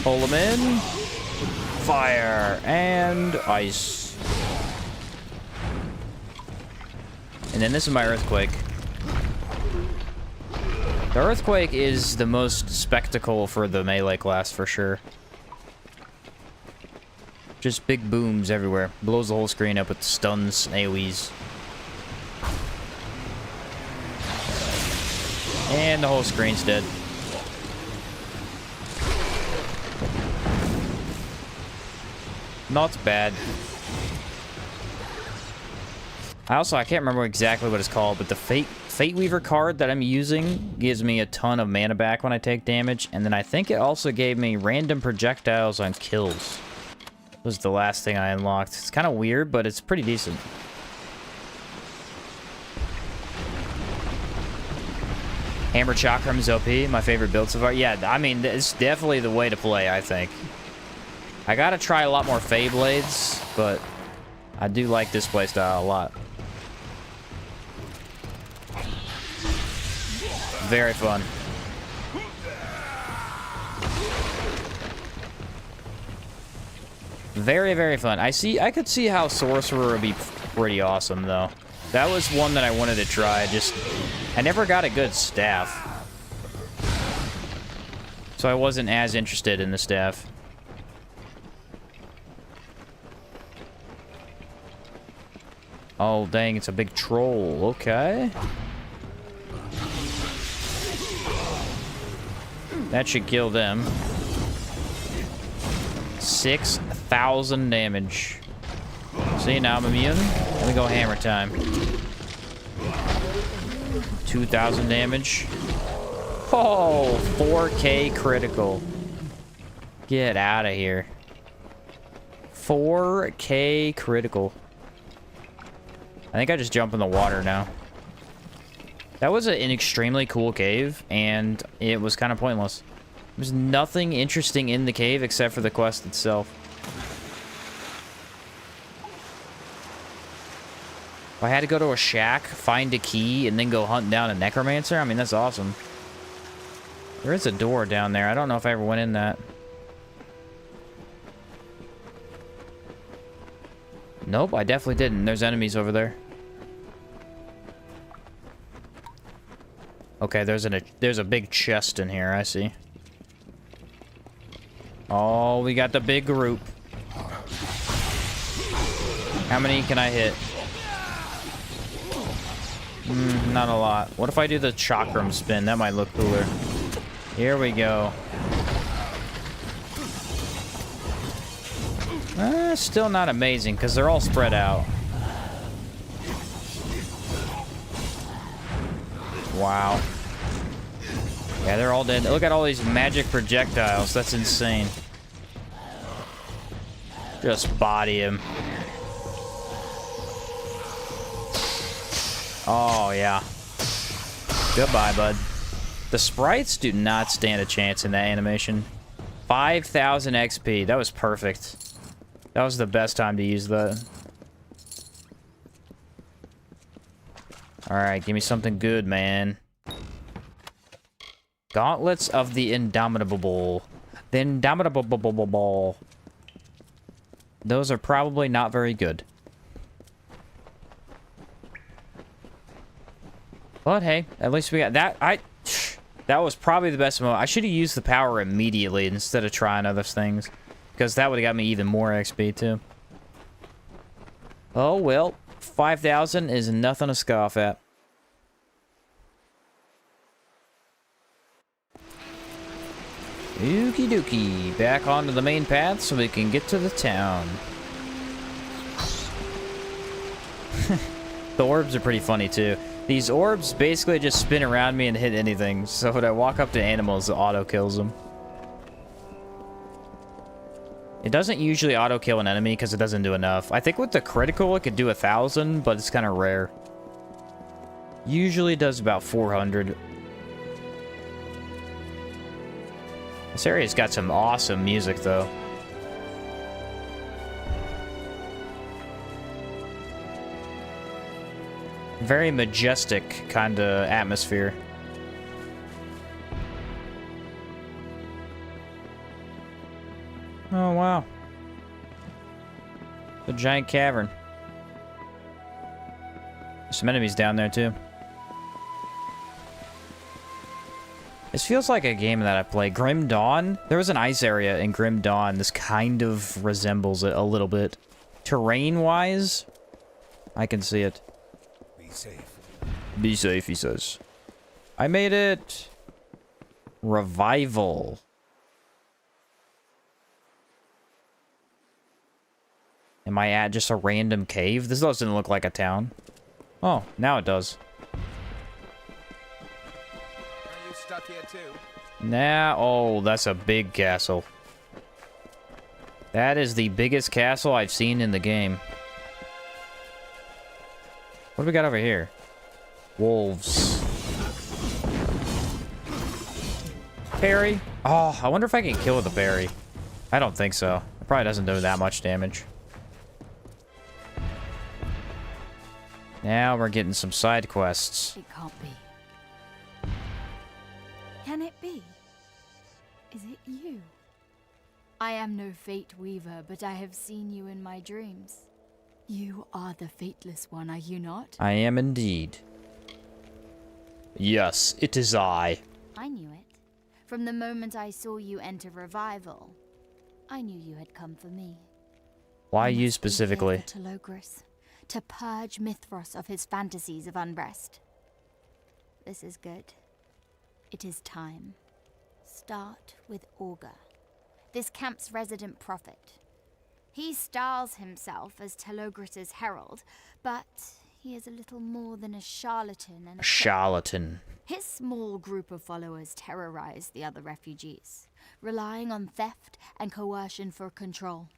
pull them in. Fire and ice. And then this is my earthquake. The earthquake is the most spectacle for the melee class for sure. Just big booms everywhere. Blows the whole screen up with stuns, AoEs. And the whole screen's dead. Not bad. I can't remember exactly what it's called, but the Fate Weaver card that I'm using gives me a ton of mana back when I take damage, and then I think it also gave me random projectiles on kills. Was the last thing I unlocked. It's kind of weird, but it's pretty decent. Hammer Chakram's OP, my favorite build so far. Yeah, I mean, it's definitely the way to play, I think. I gotta try a lot more Fey Blades, but I do like this playstyle a lot. Very fun. Very, very fun. I could see how Sorcerer would be pretty awesome, though. That was one that I wanted to try. I never got a good staff. So I wasn't as interested in the staff. Oh, dang, it's a big troll. Okay. That should kill them. 6,000 damage. See, now I'm immune. Let me go hammer time. 2,000 damage. Oh, 4K critical. Get out of here. 4K critical. I think I just jump in the water now. That was an extremely cool cave, and it was kind of pointless. There's nothing interesting in the cave except for the quest itself. If I had to go to a shack, find a key, and then go hunt down a necromancer, I mean, that's awesome. There is a door down there. I don't know if I ever went in that. Nope, I definitely didn't. There's enemies over there. Okay, there's a big chest in here, I see. Oh, we got the big group. How many can I hit? Not a lot. What if I do the chakram spin? That might look cooler. Here we go. Still not amazing, because they're all spread out. Wow. Yeah, they're all dead. Look at all these magic projectiles. That's insane. Just body him. Oh, yeah. Goodbye, bud. The sprites do not stand a chance in that animation. 5,000 XP. That was perfect. That was the best time to use that. Alright, give me something good, man. Gauntlets of the Indomitable. The Indomitable. Those are probably not very good. But hey, at least we got that. That was probably the best moment. I should have used the power immediately instead of trying other things. Because that would have got me even more XP too. Oh well, 5,000 is nothing to scoff at. Okie dokie. Back onto the main path so we can get to the town. The orbs are pretty funny too. These orbs basically just spin around me and hit anything. So when I walk up to animals, it auto kills them. It doesn't usually auto kill an enemy because it doesn't do enough. I think with the critical, it could do 1,000, but it's kind of rare. Usually does about 400. This area's got some awesome music, though. Very majestic kind of atmosphere. Oh, wow. The giant cavern. There's some enemies down there, too. This feels like a game that I played. Grim Dawn? There was an ice area in Grim Dawn. This kind of resembles it a little bit. Terrain-wise, I can see it. Be safe. Be safe, he says. I made it. Revival. Am I at just a random cave? This doesn't look like a town. Oh, now it does. Are you stuck here too? Nah, oh, that's a big castle. That is the biggest castle I've seen in the game. What do we got over here? Wolves. Parry? Oh, I wonder if I can kill with a parry. I don't think so. It probably doesn't do that much damage. Now we're getting some side quests. It can't be. Can it be? Is it you? I am no fate weaver, but I have seen you in my dreams. You are the fateless one, are you not? I am indeed. Yes, it is I. I knew it. From the moment I saw you enter revival, I knew you had come for me. Why You you must be here specifically? for Telogris, to purge Mithros of his fantasies of unrest. This is good. It is time. Start with Augur, this camp's resident prophet. He styles himself as Telogris' herald, but he is a little more than a charlatan and A charlatan. his small group of followers terrorize the other refugees, relying on theft and coercion for control.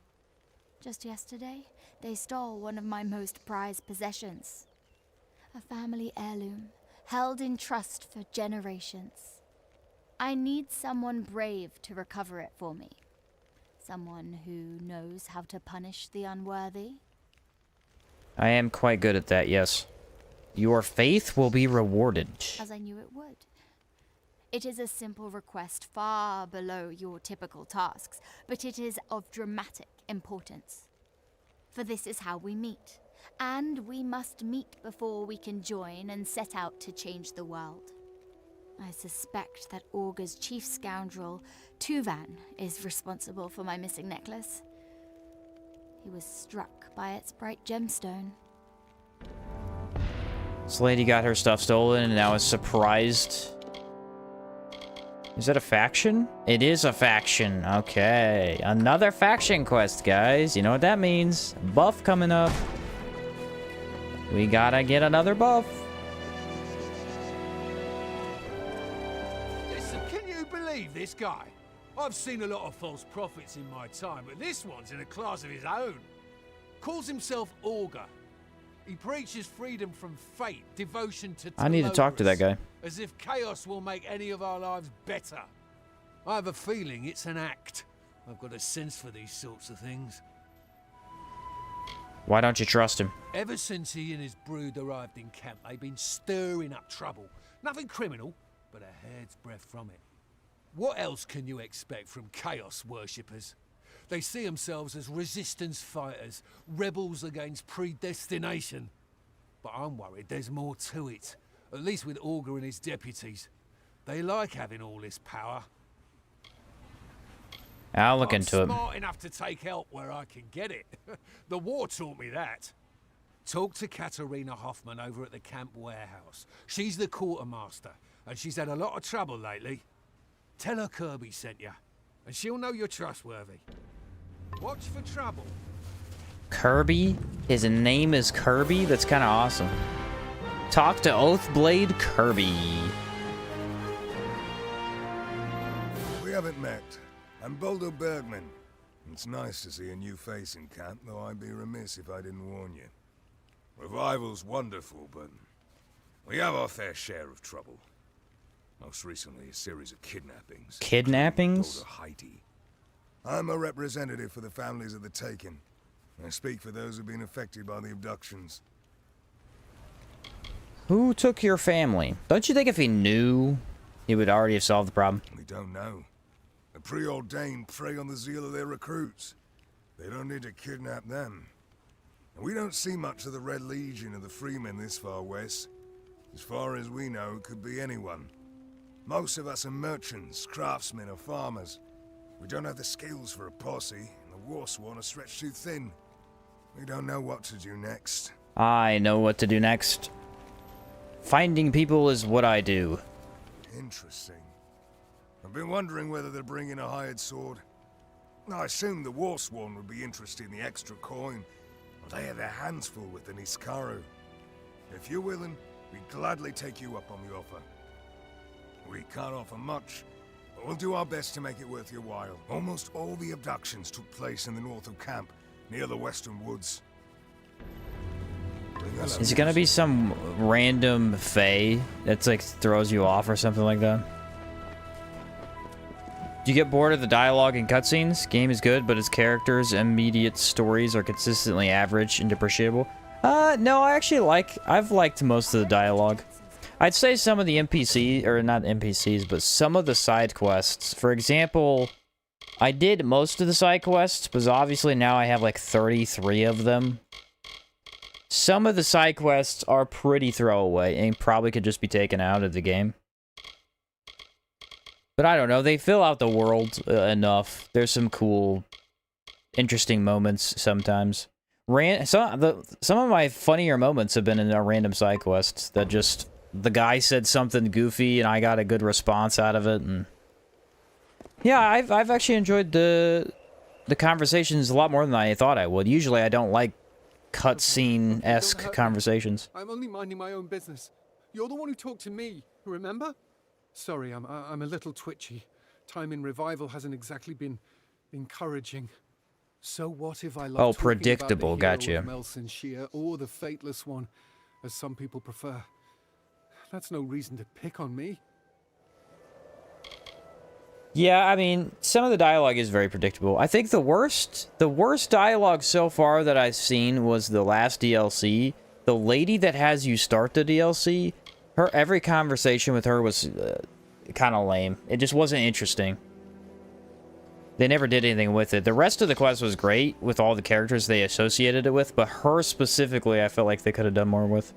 Just yesterday, they stole one of my most prized possessions. A family heirloom, held in trust for generations. I need someone brave to recover it for me. Someone who knows how to punish the unworthy. I am quite good at that, yes. Your faith will be rewarded. As I knew it would. It is a simple request far below your typical tasks, but it is of dramatic importance. For this is how we meet, and we must meet before we can join and set out to change the world. I suspect that Augur's chief scoundrel, Tuvan, is responsible for my missing necklace. He was struck by its bright gemstone. This lady got her stuff stolen and now is surprised. Is that a faction? It is a faction. Okay. Another faction quest, guys. You know what that means. Buff coming up. We gotta get another buff. Listen, can you believe this guy? I've seen a lot of false prophets in my time, but this one's in a class of his own. Calls himself Augur. He preaches freedom from fate, devotion to I need to talk to that guy. as if chaos will make any of our lives better. I have a feeling it's an act. I've got a sense for these sorts of things. Why don't you trust him? Ever since he and his brood arrived in camp, they've been stirring up trouble. Nothing criminal, but a hair's breadth from it. What else can you expect from chaos worshippers? They see themselves as resistance fighters, rebels against predestination. But I'm worried there's more to it, at least with Augur and his deputies. They like having all this power. I'll look I'm into it. smart enough to take help where I can get it. The war taught me that. Talk to Katerina Hoffman over at the camp warehouse. She's the quartermaster, and she's had a lot of trouble lately. Tell her Kirby sent you. and she'll know you're trustworthy. Watch for trouble. Kirby? His name is Kirby? That's kind of awesome. Talk to Oathblade Kirby. We haven't met. I'm Boldo Bergman. It's nice to see a new face in camp, though I'd be remiss if I didn't warn you. Revival's wonderful, but we have our fair share of trouble. Most recently, a series of kidnappings. Kidnappings? Daughter Heidi. I'm a representative for the families of the taken. I speak for those who've been affected by the abductions. Who took your family? Don't you think if he knew, he would already have solved the problem? We don't know. The preordained prey on the zeal of their recruits. They don't need to kidnap them. And we don't see much of the Red Legion of the Freemen this far west. As far as we know, it could be anyone. Most of us are merchants, craftsmen, or farmers. We don't have the skills for a posse, and the Warsworn are stretched too thin. We don't know what to do next. I know what to do next. Finding people is what I do. Interesting. I've been wondering whether they're bringing a hired sword. I assume the Warsworn would be interested in the extra coin. But they have their hands full with the Niskaru. If you're willing, we'd gladly take you up on the offer. We can't offer much, but we'll do our best to make it worth your while. Almost all the abductions took place in the north of camp, near the western woods. Is it gonna be some random fae that's like throws you off or something like that? Do you get bored of the dialogue and cutscenes? Game is good, but its characters' immediate stories are consistently average and depreciable. No, I've liked most of the dialogue. I'd say some of the NPC, or not NPCs, but some of the side quests. For example, I did most of the side quests, but obviously now I have like 33 of them. Some of the side quests are pretty throwaway and probably could just be taken out of the game. But I don't know, they fill out the world enough. There's some cool, interesting moments sometimes. Some of my funnier moments have been in a random side quest that just the guy said something goofy and I got a good response out of it. And yeah, I've actually enjoyed the conversations a lot more than I thought I would. Usually I don't like cutscene-esque conversations. I'm only minding my own business. You're the one who talked to me, remember? Sorry, I'm a little twitchy. Time in Revival hasn't exactly been encouraging. So what if I love predictable, gotcha. Melson Shear or the Fateless One, as some people prefer? That's no reason to pick on me. Yeah, I mean, some of the dialogue is very predictable. I think the worst dialogue so far that I've seen was the last DLC. The lady that has you start the DLC, every conversation with her was kind of lame. It just wasn't interesting. They never did anything with it. The rest of the quest was great with all the characters they associated it with, but her specifically, I felt like they could have done more with.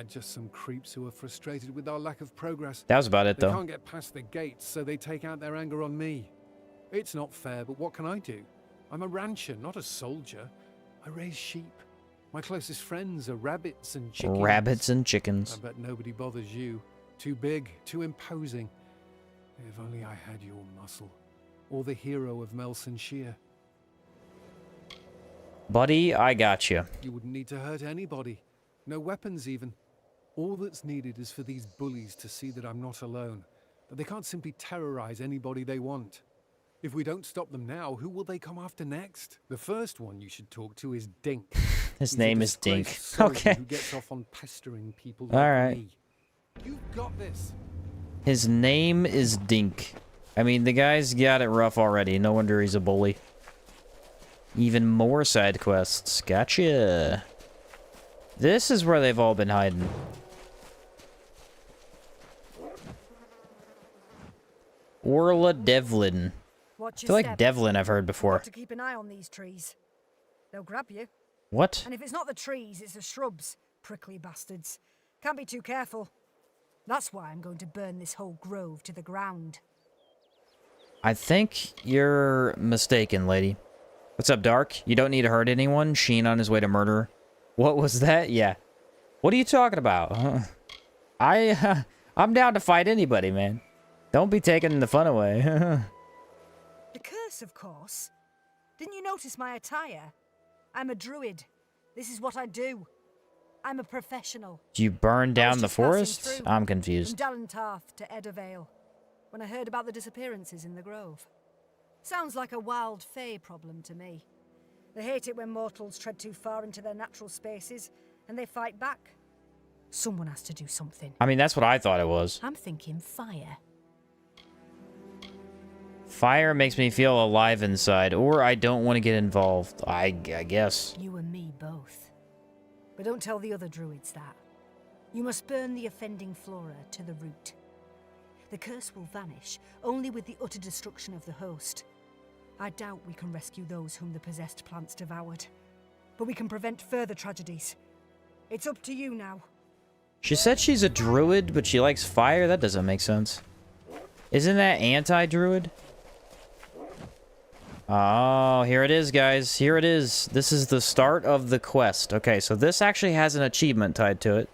Just some creeps who are frustrated with our lack of progress. That was about it, though. They can't get past the gates, so they take out their anger on me. It's not fair, but what can I do? I'm a rancher, not a soldier. I raise sheep. My closest friends are rabbits and chickens. Rabbits and chickens. I bet nobody bothers you. Too big, too imposing. If only I had your muscle. Or the hero of Melson Shear. Buddy, I got you. You wouldn't need to hurt anybody. No weapons, even. All that's needed is for these bullies to see that I'm not alone. That they can't simply terrorize anybody they want. If we don't stop them now, who will they come after next? The first one you should talk to is Dink. His name is Dink. Okay. Okay. Who gets off on pestering people All like right. me. You've got this. His name is Dink. I mean, the guy's got it rough already. No wonder he's a bully. Even more side quests. Gotcha. This is where they've all been hiding. Orla Devlin. I feel like Devlin I've heard before. To keep an eye on these trees. They'll grab you. What? And if it's not the trees, it's the shrubs. Prickly bastards. Can't be too careful. That's why I'm going to burn this whole grove to the ground. I think you're mistaken, lady. What's up, Dark? You don't need to hurt anyone? Sheen on his way to murder. What was that? Yeah. What are you talking about? I'm down to fight anybody, man. Don't be taking the fun away. Yes, of course. Didn't you notice my attire? I'm a druid. This is what I do. I'm a professional. Do you burn down the just passing forest? through I'm From confused. Dalentarth to Eddervale, when I heard about the disappearances in the grove. Sounds like a wild fae problem to me. They hate it when mortals tread too far into their natural spaces, and they fight back. Someone has to do something. I mean, that's what I thought it was. I'm thinking fire. Fire makes me feel alive inside, or I don't want to get involved. I guess. You and me both. But don't tell the other druids that. You must burn the offending flora to the root. The curse will vanish, only with the utter destruction of the host. I doubt we can rescue those whom the possessed plants devoured. But we can prevent further tragedies. It's up to you now. She said she's a druid, but she likes fire? That doesn't make sense. Isn't that anti-druid? Oh, here it is, guys. Here it is. This is the start of the quest. Okay, so this actually has an achievement tied to it.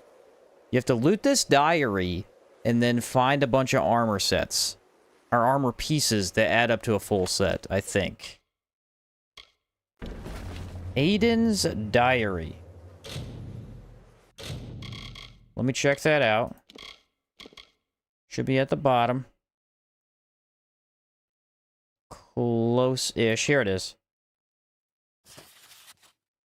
You have to loot this diary and then find a bunch of armor sets. Or armor pieces that add up to a full set, I think. Aiden's diary. Let me check that out. Should be at the bottom. Close-ish. Here it is.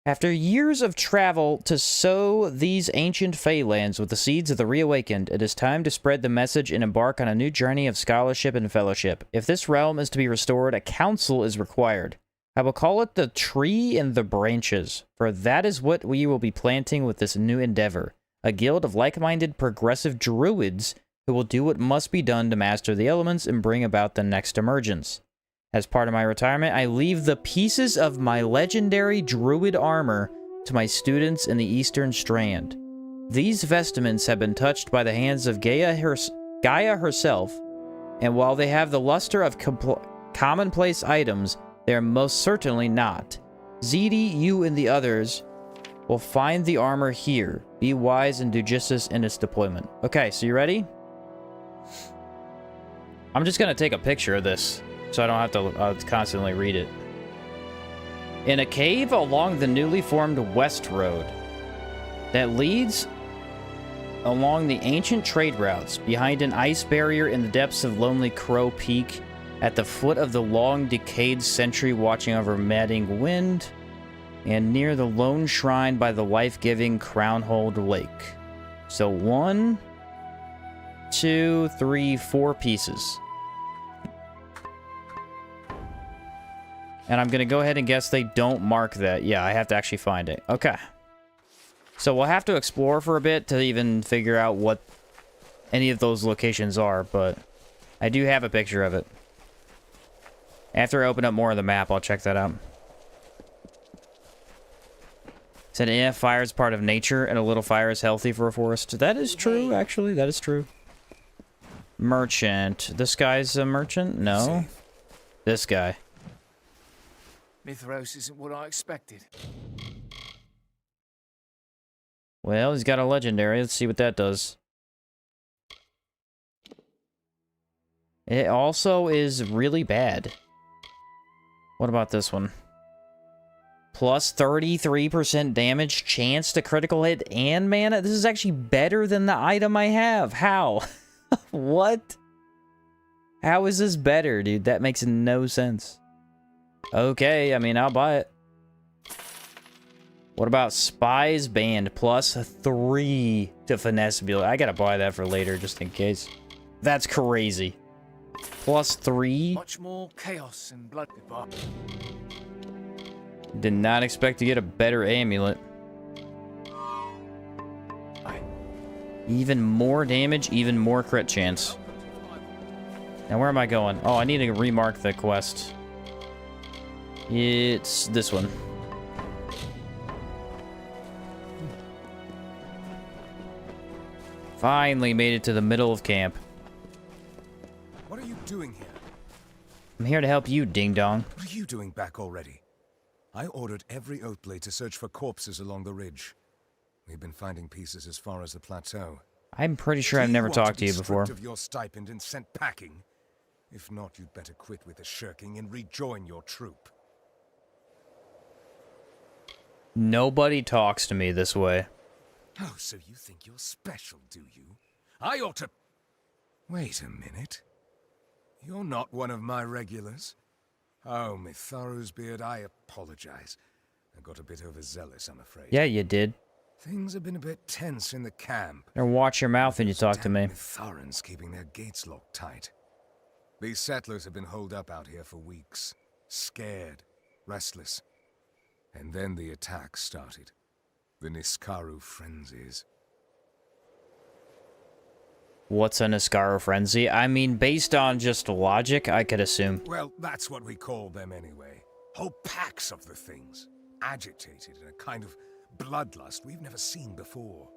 After years of travel to sow these ancient Feylands with the seeds of the reawakened, it is time to spread the message and embark on a new journey of scholarship and fellowship. If this realm is to be restored, a council is required. I will call it the Tree and the Branches, for that is what we will be planting with this new endeavor. A guild of like-minded progressive druids who will do what must be done to master the elements and bring about the next emergence. As part of my retirement, I leave the pieces of my legendary druid armor to my students in the Eastern Strand. These vestments have been touched by the hands of Gaia herself, and while they have the luster of commonplace items, they are most certainly not. Zedi, you and the others will find the armor here. Be wise and do justice in its deployment. Okay, so you ready? I'm just gonna take a picture of this, so I don't have to constantly read it. In a cave along the newly formed West Road that leads along the ancient trade routes, behind an ice barrier in the depths of Lonely Crow Peak, at the foot of the long decayed sentry watching over Madding Wind, and near the lone shrine by the life-giving Crownhold Lake. So 1, 2, 3, 4 pieces. And I'm going to go ahead and guess they don't mark that. Yeah, I have to actually find it. Okay. So we'll have to explore for a bit to even figure out what any of those locations are, but I do have a picture of it. After I open up more of the map, I'll check that out. Said, yeah, fire is part of nature, and a little fire is healthy for a forest. That is true, actually. That is true. Merchant. This guy's a merchant? No. This guy. Mithros isn't what I expected. Well, he's got a legendary. Let's see what that does. It also is really bad. What about this one? Plus 33% damage, chance to critical hit, and mana? This is actually better than the item I have. How? What? How is this better, dude? That makes no sense. Okay, I mean, I'll buy it. What about Spy's Band? Plus 3 to finesse ability. I gotta buy that for later, just in case. That's crazy. Plus 3? Much more chaos and blood. Did not expect to get a better amulet. Even more damage, even more crit chance. Now where am I going? Oh, I need to remark the quest. It's this one. Finally made it to the middle of camp. What are you doing here? I'm here to help you, Ding Dong. What are you doing back already? I ordered every Oatblade to search for corpses along the ridge. We've been finding pieces as far as the plateau. I'm pretty sure I've never talked to you before. Of your stipend and sent packing? If not, you'd better quit with the shirking and rejoin your troop. Nobody talks to me this way. Oh, so you think you're special, do you? I ought to... Wait a minute. You're not one of my regulars? Oh, Mitharu's beard, I apologize. I got a bit overzealous, I'm afraid. Yeah, you did. Things have been a bit tense in the camp. And watch your mouth when you talk to me. Mitharans keeping their gates locked tight. These settlers have been holed up out here for weeks. Scared, restless. And then the attack started. The Niskaru frenzies. What's a Niskaro frenzy? I mean, based on just logic, I could assume. Well, that's what we call them anyway. Whole packs of the things. Agitated in a kind of bloodlust we've never seen before.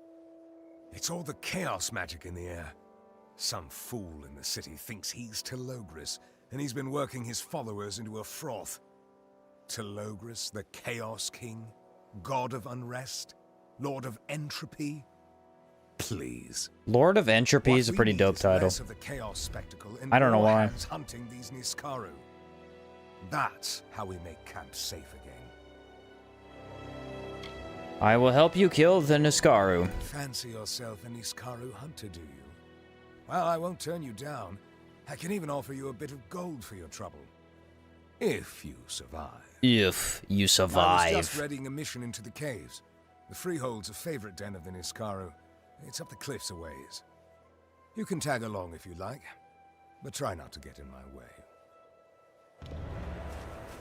It's all the chaos magic in the air. Some fool in the city thinks he's Telogris, and he's been working his followers into a froth. Telogris, the Chaos King? God of Unrest? Lord of Entropy? Please. Lord of Entropy is a pretty dope title. Of the chaos spectacle and I don't know why. Hunting these Niskaru. That's how we make camp safe again. I will help you kill the Niskaru. Fancy yourself a Niskaru hunter, do you? Well, I won't turn you down. I can even offer you a bit of gold for your trouble. If you survive. If you survive. I was just readying a mission into the caves. The Freehold's a favorite den of the Niskaru. It's up the cliffs a ways. You can tag along if you like, but try not to get in my way.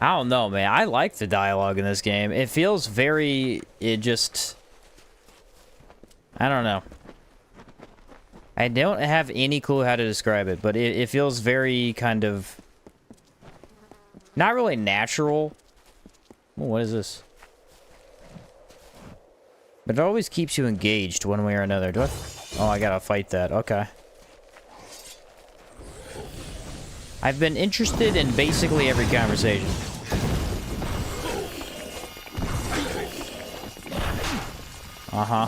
I don't know, man. I like the dialogue in this game. It feels very... I don't know. I don't have any clue how to describe it, but it feels very kind of... Not really natural. Oh, what is this? But it always keeps you engaged one way or another. Do I... Oh, I gotta fight that. Okay. I've been interested in basically every conversation. Uh-huh.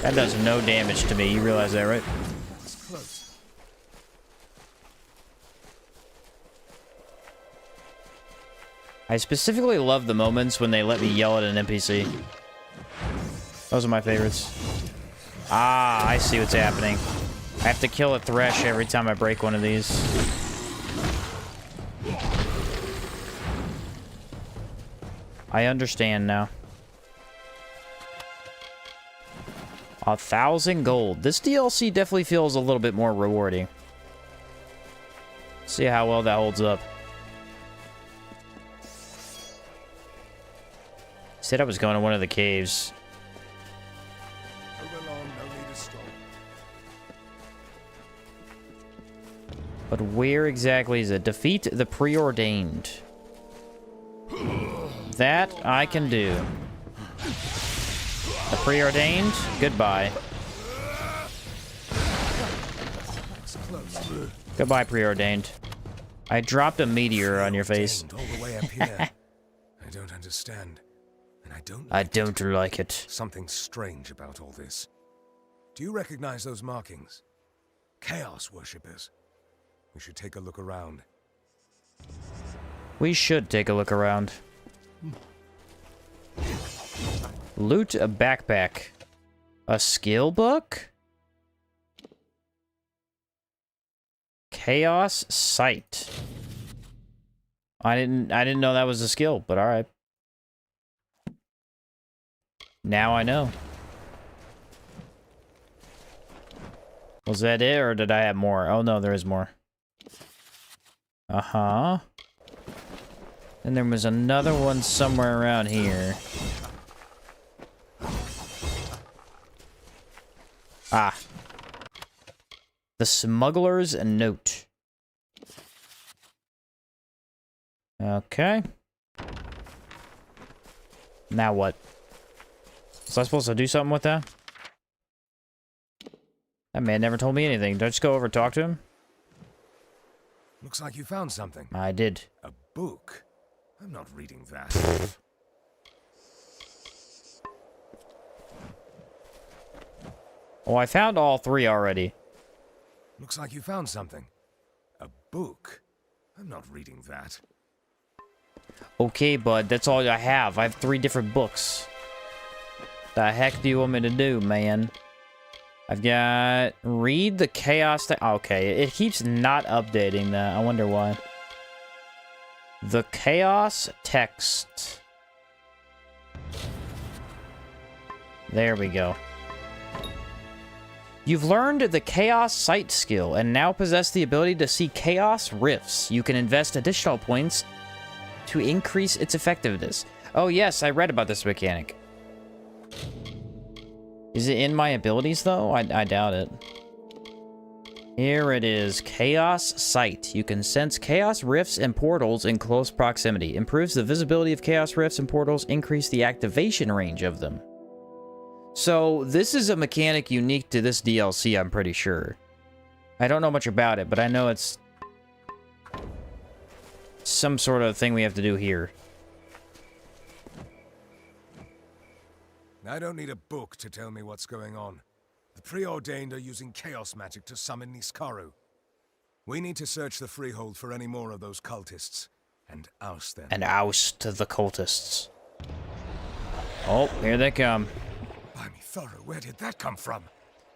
That does no damage to me. You realize that, right? I specifically love the moments when they let me yell at an NPC. Those are my favorites. Ah, I see what's happening. I have to kill a thresh every time I break one of these. I understand now. 1,000 gold. This DLC definitely feels a little bit more rewarding. See how well that holds up. Said I was going to one of the caves. But where exactly is it? Defeat the preordained. That I can do. The preordained? Goodbye. Goodbye, preordained. I dropped a meteor on your face. All the way up here. I don't understand. And I don't like it. Something strange about all this. Do you recognize those markings? Chaos worshippers. We should take a look around. We should take a look around. Loot a backpack. A skill book? Chaos Sight. I didn't know that was a skill, but alright. Now I know. Was that it, or did I have more? Oh no, there is more. Uh-huh. And there was another one somewhere around here. Ah. The Smuggler's Note. Okay. Now what? Was I supposed to do something with that? That man never told me anything. Did I just go over and talk to him? Looks like you found something. I did. A book? I'm not reading that. Oh, I found all three already. Looks like you found something. book. I'm not reading that. Okay, bud, that's all I have. I have 3 different books. The heck do you want me to do, man? I've got... Read the chaos... Okay, it keeps not updating that. I wonder why. The chaos text. There we go. You've learned the Chaos Sight skill, and now possess the ability to see Chaos Rifts. You can invest additional points to increase its effectiveness. Oh yes, I read about this mechanic. Is it in my abilities, though? I doubt it. Here it is. Chaos Sight. You can sense Chaos Rifts and Portals in close proximity. Improves the visibility of Chaos Rifts and Portals. Increase the activation range of them. So, this is a mechanic unique to this DLC, I'm pretty sure. I don't know much about it, but I know it's some sort of thing we have to do here. I don't need a book to tell me what's going on. The Preordained are using chaos magic to summon Niskaru. We need to search the Freehold for any more of those cultists, and oust them. And oust the cultists. Oh, here they come. By me, Thorough, where did that come from?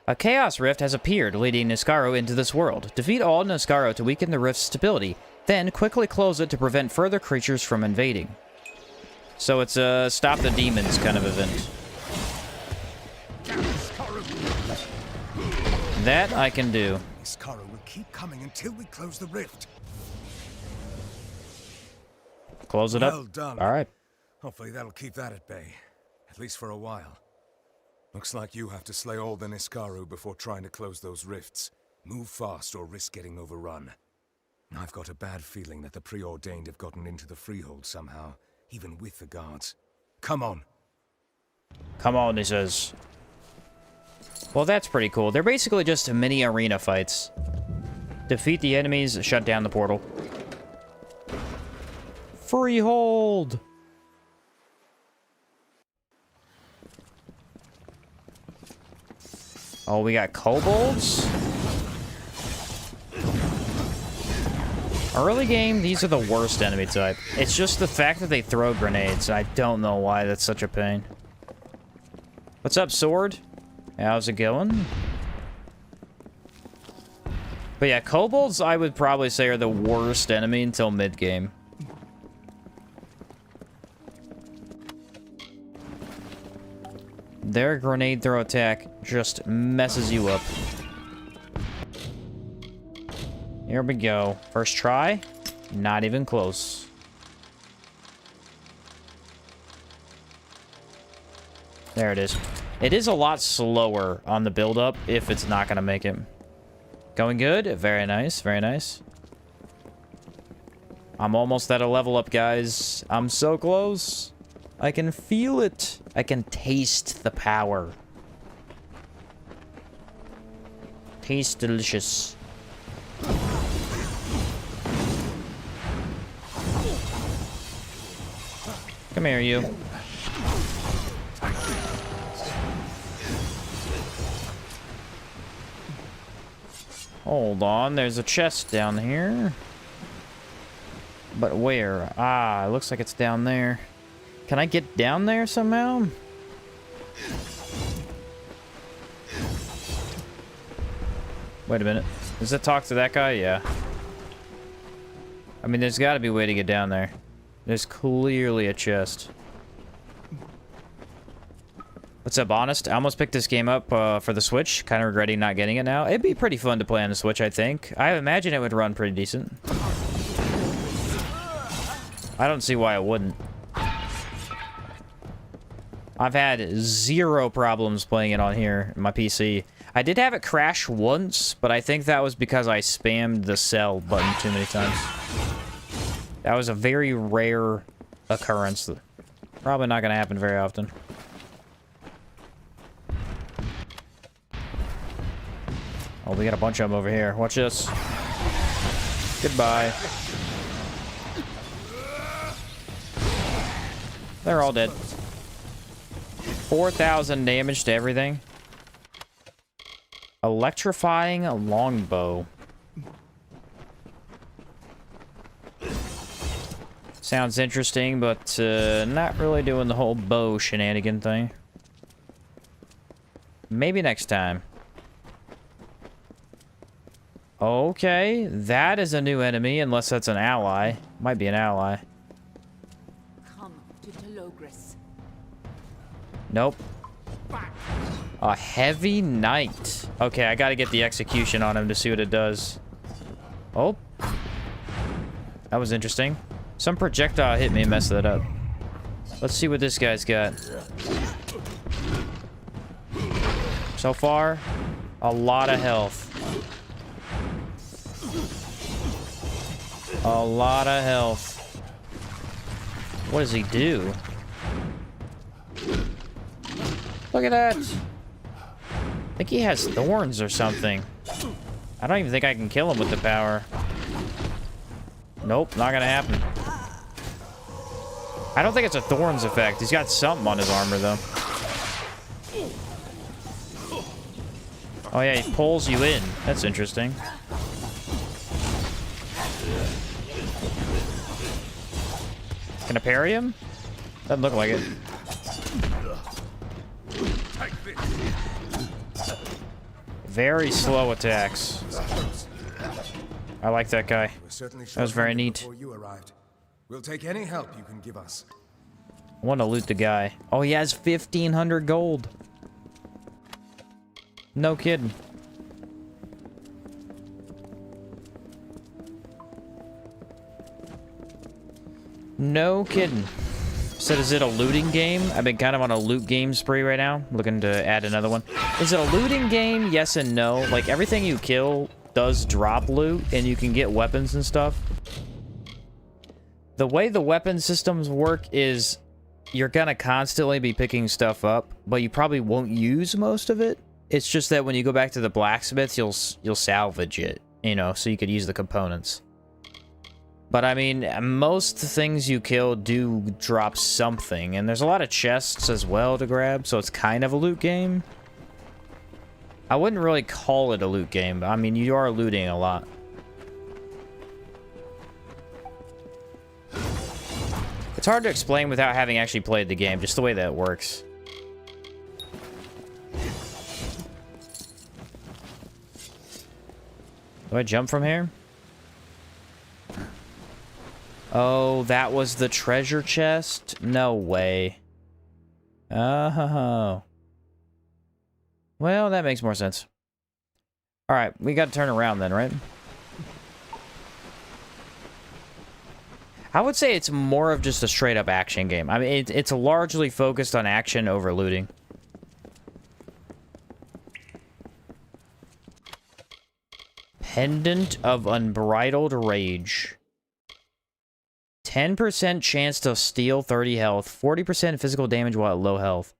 A Chaos Rift has appeared, leading Niskaru into this world. Defeat all Niskaru to weaken the rift's stability, then quickly close it to prevent further creatures from invading. So it's a stop the demons kind of event. That I can do. Niskaru will keep coming until we close the rift. Close it up. Well done. All right. Hopefully that'll keep that at bay, at least for a while. Looks like you have to slay all the Niskaru before trying to close those rifts. Move fast or risk getting overrun. I've got a bad feeling that the Preordained have gotten into the Freehold somehow, even with the guards. Come on. Come on, he says. Well, that's pretty cool. They're basically just mini arena fights. Defeat the enemies, shut down the portal. Freehold! Oh, we got kobolds? Early game, these are the worst enemy type. It's just the fact that they throw grenades. I don't know why that's such a pain. What's up, sword? How's it going? But yeah, kobolds, I would probably say, are the worst enemy until mid-game. Their grenade throw attack just messes you up. Here we go. First try. Not even close. There it is. It is a lot slower on the build-up if it's not going to make it. Going good. Very nice. Very nice. I'm almost at a level up, guys. I'm so close. I can feel it. I can taste the power. Tastes delicious. Come here, you. Hold on, there's a chest down here. But where? Ah, it looks like it's down there. Can I get down there somehow? Wait a minute. Does it talk to that guy? Yeah. I mean, there's got to be a way to get down there. There's clearly a chest. What's up, Honest? I almost picked this game up for the Switch. Kind of regretting not getting it now. It'd be pretty fun to play on the Switch, I think. I imagine it would run pretty decent. I don't see why it wouldn't. I've had 0 problems playing it on here, my PC. I did have it crash once, but I think that was because I spammed the sell button too many times. That was a very rare occurrence. Probably not going to happen very often. Oh, we got a bunch of them over here. Watch this. Goodbye. They're all dead. 4,000 damage to everything. Electrifying longbow. Sounds interesting, but not really doing the whole bow shenanigan thing. Maybe next time. Okay, that is a new enemy, unless that's an ally. Might be an ally. Come to Telogris. Nope. A heavy knight. Okay, I gotta get the execution on him to see what it does. Oh. That was interesting. Some projectile hit me and messed that up. Let's see what this guy's got. So far, a lot of health. A lot of health. What does he do? Look at that. I think he has thorns or something. I don't even think I can kill him with the power. Nope, not gonna happen. I don't think it's a thorns effect. He's got something on his armor, though. Oh, yeah, he pulls you in. That's interesting. Can I parry him? Doesn't look like it. Very slow attacks. I like that guy. That was very neat. We'll take any help you can give us. I want to loot the guy. Oh, he has 1,500 gold. No kidding. No kidding. So is it a looting game? I've been kind of on a loot game spree right now. Looking to add another one. Is it a looting game? Yes and no. Like, everything you kill does drop loot, and you can get weapons and stuff. The way the weapon systems work is you're gonna constantly be picking stuff up, but you probably won't use most of it. It's just that when you go back to the blacksmiths, you'll salvage it, you know, so you could use the components. But I mean, most things you kill do drop something, and there's a lot of chests as well to grab, so it's kind of a loot game. I wouldn't really call it a loot game, but I mean, you are looting a lot. It's hard to explain without having actually played the game, just the way that it works. Do I jump from here? Oh, that was the treasure chest? No way. Oh. Well, that makes more sense. Alright, we gotta turn around then, right? I would say it's more of just a straight-up action game. I mean, it's largely focused on action over looting. Pendant of Unbridled Rage. 10% chance to steal 30 health. 40% physical damage while at low health.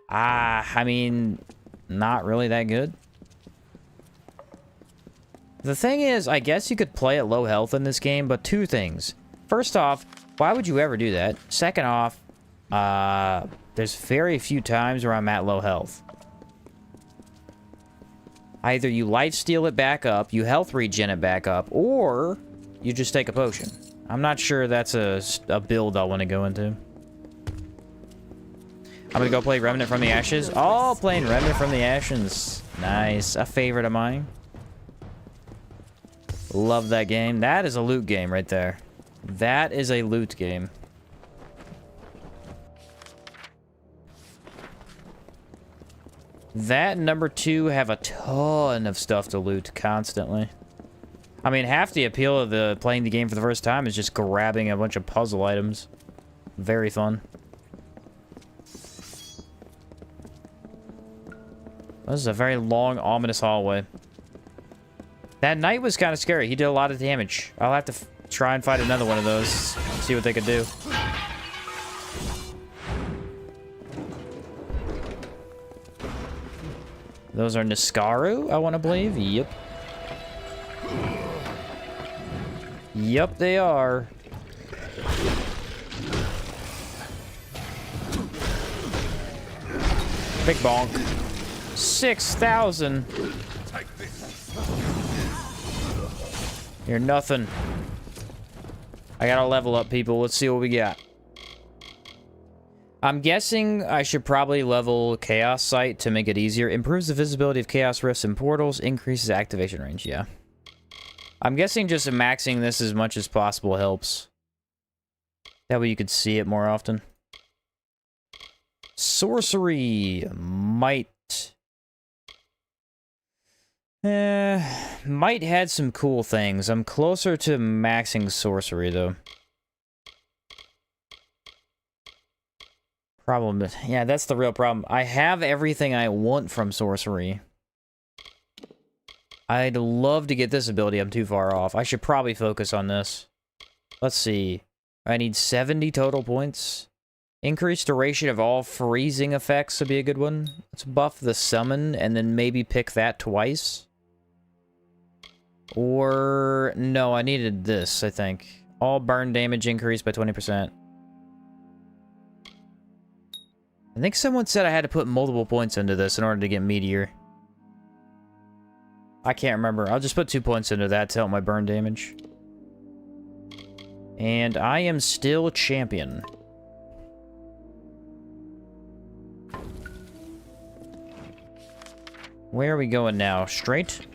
I mean, not really that good. The thing is, I guess you could play at low health in this game, but two things. First off, why would you ever do that? Second off, there's very few times where I'm at low health. Either you lifesteal it back up, you health regen it back up, or you just take a potion. I'm not sure that's a build I want to go into. I'm gonna go play Remnant from the Ashes. Oh, playing Remnant from the Ashes. Nice. A favorite of mine. Love that game. That is a loot game right there. That is a loot game. That and number 2 have a ton of stuff to loot constantly. I mean, half the appeal of playing the game for the first time is just grabbing a bunch of puzzle items. Very fun. This is a very long, ominous hallway. That knight was kind of scary. He did a lot of damage. I'll have to try and find another one of those. See what they could do. Those are Niskaru, I want to believe. Yep. Yep, they are. Big bonk. 6,000. You're nothing. I gotta level up, people. Let's see what we got. I'm guessing I should probably level Chaos Sight to make it easier. Improves the visibility of Chaos Rifts and portals. Increases activation range, yeah. I'm guessing just maxing this as much as possible helps. That way you could see it more often. Sorcery. Might. Might had some cool things. I'm closer to maxing sorcery, though. Problem. Yeah, that's the real problem. I have everything I want from sorcery. I'd love to get this ability. I'm too far off. I should probably focus on this. Let's see. I need 70 total points. Increased duration of all freezing effects would be a good one. Let's buff the summon and then maybe pick that twice. Or... no, I needed this, I think. All burn damage increased by 20%. I think someone said I had to put multiple points into this in order to get Meteor. I can't remember. I'll just put 2 points into that to help my burn damage. And I am still champion. Where are we going now? Straight?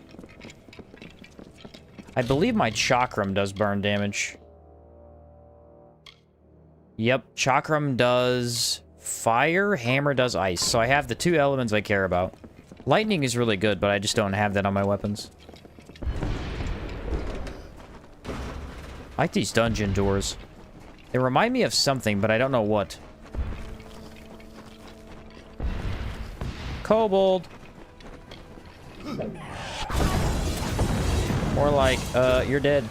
I believe my Chakram does burn damage. Yep, Chakram does fire, hammer does ice. So I have the 2 elements I care about. Lightning is really good, but I just don't have that on my weapons. I like these dungeon doors. They remind me of something, but I don't know what. Kobold! More like, you're dead.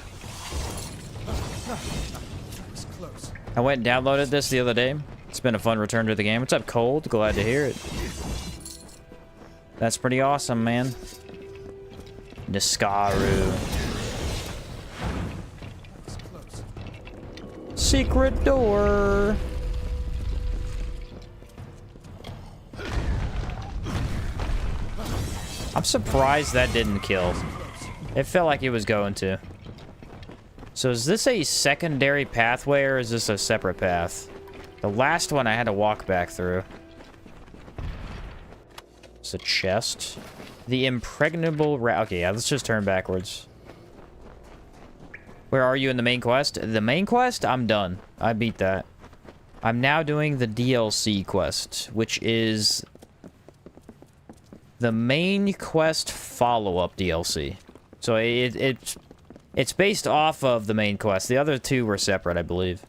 I went and downloaded this the other day. It's been a fun return to the game. What's up, Cold? Glad to hear it. That's pretty awesome, man. Niskaru. Secret door. I'm surprised that didn't kill. It felt like it was going to. So is this a secondary pathway or is this a separate path? The last one I had to walk back through. It's a chest. The impregnable okay, yeah, let's just turn backwards. Where are you in the main quest? The main quest? I'm done. I beat that. I'm now doing the DLC quest, which is the main quest follow-up DLC. So it's based off of the main quest. The other 2 were separate, I believe.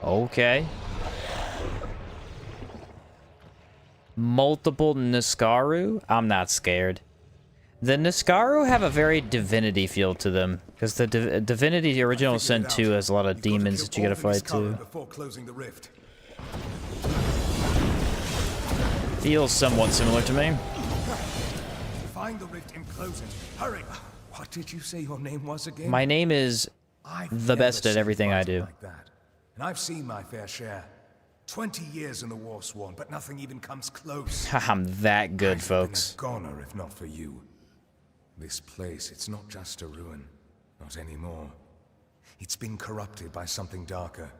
Okay. Multiple Niskaru? I'm not scared. The Niskaru have a very divinity feel to them. Because the Divinity Original Sin 2 has a lot of demons that you gotta fight too. Feels somewhat similar to me. Find the rift and close it. Hurry! What did you say your name was again? My name is the best at everything I do. Like that. And I've seen my fair share. 20 years in the Warsworn, but nothing even comes close. I'm that good, folks. I've been a goner if not for you. This place, it's not just a ruin. Not anymore. It's been corrupted by something darker.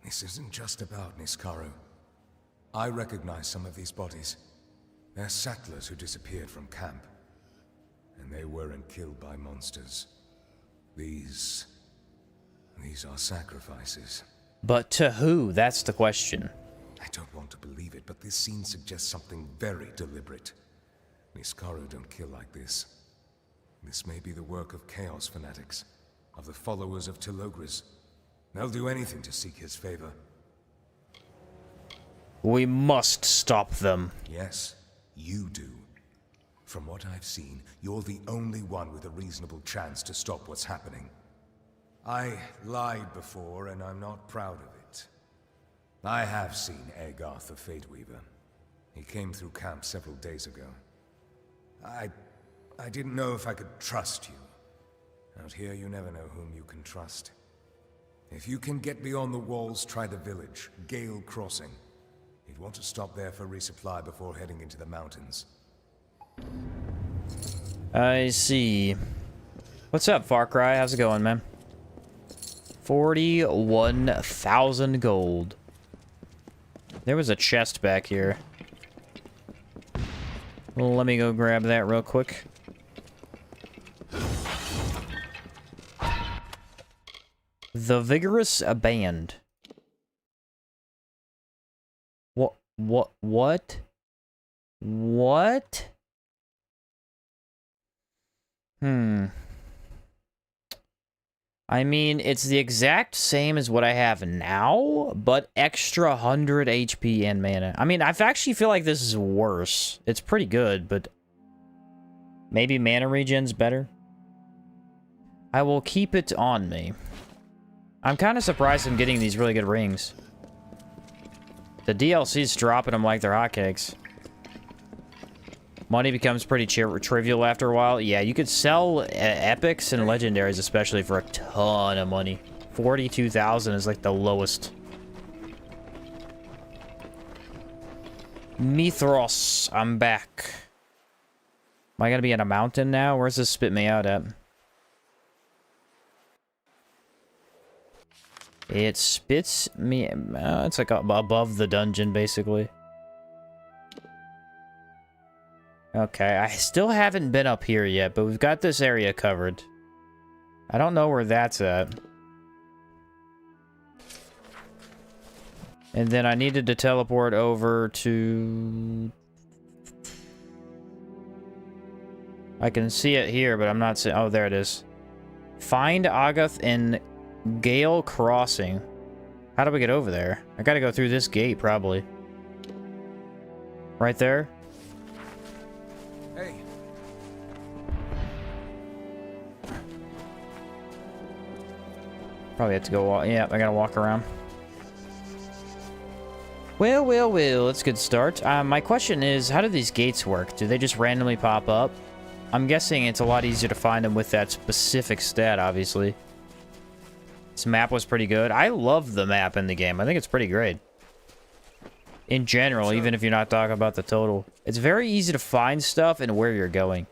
This isn't just about Niskaru. I recognize some of these bodies. They're settlers who disappeared from camp. And they weren't killed by monsters. These are sacrifices. But to who? That's the question. I don't want to believe it, but this scene suggests something very deliberate. Niskaru don't kill like this. This may be the work of Chaos fanatics, of the followers of Telogris. They'll do anything to seek his favor. We must stop them. Yes, you do. From what I've seen, you're the only one with a reasonable chance to stop what's happening. I lied before, and I'm not proud of it. I have seen Agarth the Fate Weaver. He came through camp several days ago. I didn't know if I could trust you. Out here, you never know whom you can trust. If you can get beyond the walls, try the village, Gale Crossing. You'd want to stop there for resupply before heading into the mountains. I see. What's up, Far Cry? How's it going, man? 41,000 gold. There was a chest back here. Well, let me go grab that real quick. The Vigorous Band. What? What? I mean, it's the exact same as what I have now, but extra 100 HP and mana. I mean, I actually feel like this is worse. It's pretty good, but maybe mana regen's better. I will keep it on me. I'm kind of surprised I'm getting these really good rings. The DLC's dropping them like they're hotcakes. Money becomes pretty trivial after a while. Yeah, you could sell epics and legendaries especially for a ton of money. 42,000 is like the lowest. Mithros, I'm back. Am I gonna be in a mountain now? Where's this spit me out at? It spits me... it's like above the dungeon, basically. Okay, I still haven't been up here yet, but we've got this area covered. I don't know where that's at. And then I needed to teleport over to... I can see it here, but I'm not seeing... Oh, there it is. Find Agath in Gale Crossing. How do we get over there? I gotta go through this gate, probably. Right there? Hey. Probably have to go walk. Yeah, I gotta walk around. Well, it's a good start. My question is, how do these gates work? Do they just randomly pop up? I'm guessing it's a lot easier to find them with that specific stat, obviously. This map was pretty good. I love the map in the game. I think it's pretty great. In general, even if you're not talking about the total. It's very easy to find stuff and where you're going.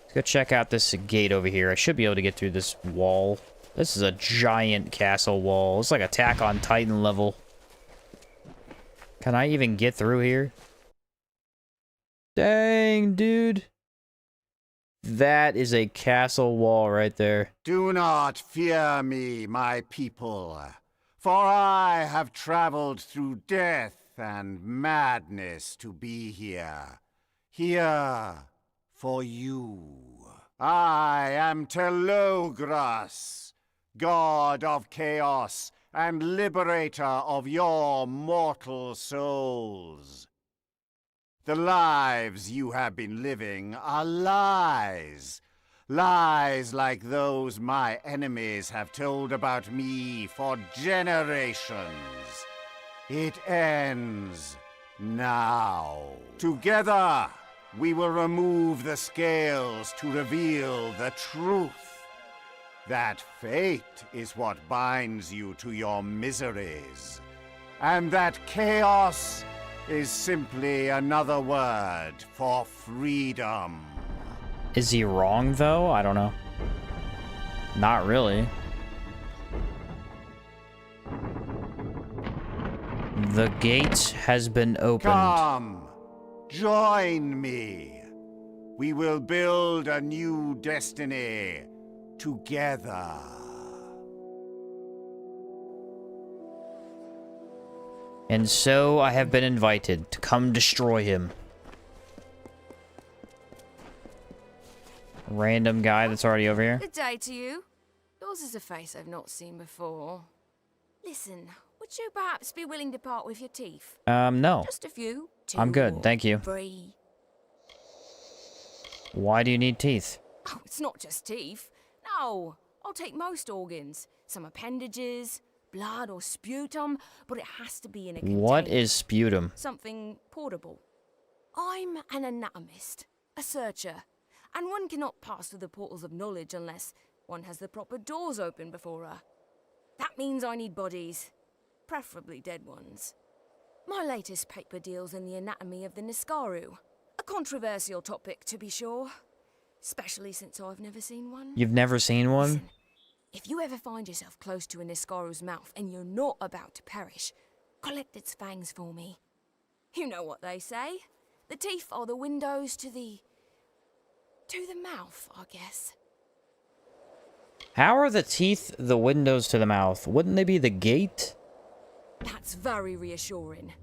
Let's go check out this gate over here. I should be able to get through this wall. This is a giant castle wall. It's like Attack on Titan level. Can I even get through here? Dang, dude. That is a castle wall right there. Do not fear me, my people, for I have traveled through death and madness to be here. Here for you. I am Telogras, god of chaos and liberator of your mortal souls. The lives you have been living are lies. Lies like those my enemies have told about me for generations. It ends now. Together, we will remove the scales to reveal the truth. That fate is what binds you to your miseries. And that chaos is simply another word for freedom. Is he wrong, though? I don't know. Not really. The gate has been opened. Come, join me. We will build a new destiny together. And so I have been invited to come destroy him. Random guy that's already over here. Good day to you. Yours is a face I've not seen before. Listen, would you perhaps be willing to part with your teeth? No. Just a few. I'm good, thank you. 3. Why do you need teeth? Oh, it's not just teeth. No, I'll take most organs. Some appendages, blood or sputum, but it has to be in a container. What is sputum? Something portable. I'm an anatomist, a searcher, and one cannot pass through the portals of knowledge unless one has the proper doors open before her. That means I need bodies, preferably dead ones. My latest paper deals in the anatomy of the Niskaru, a controversial topic, to be sure. Especially since I've never seen one. You've never seen one? Listen, if you ever find yourself close to an Iskaru's mouth and you're not about to perish, collect its fangs for me. You know what they say. The teeth are the windows to the mouth, I guess. How are the teeth the windows to the mouth? Wouldn't they be the gate? That's very reassuring.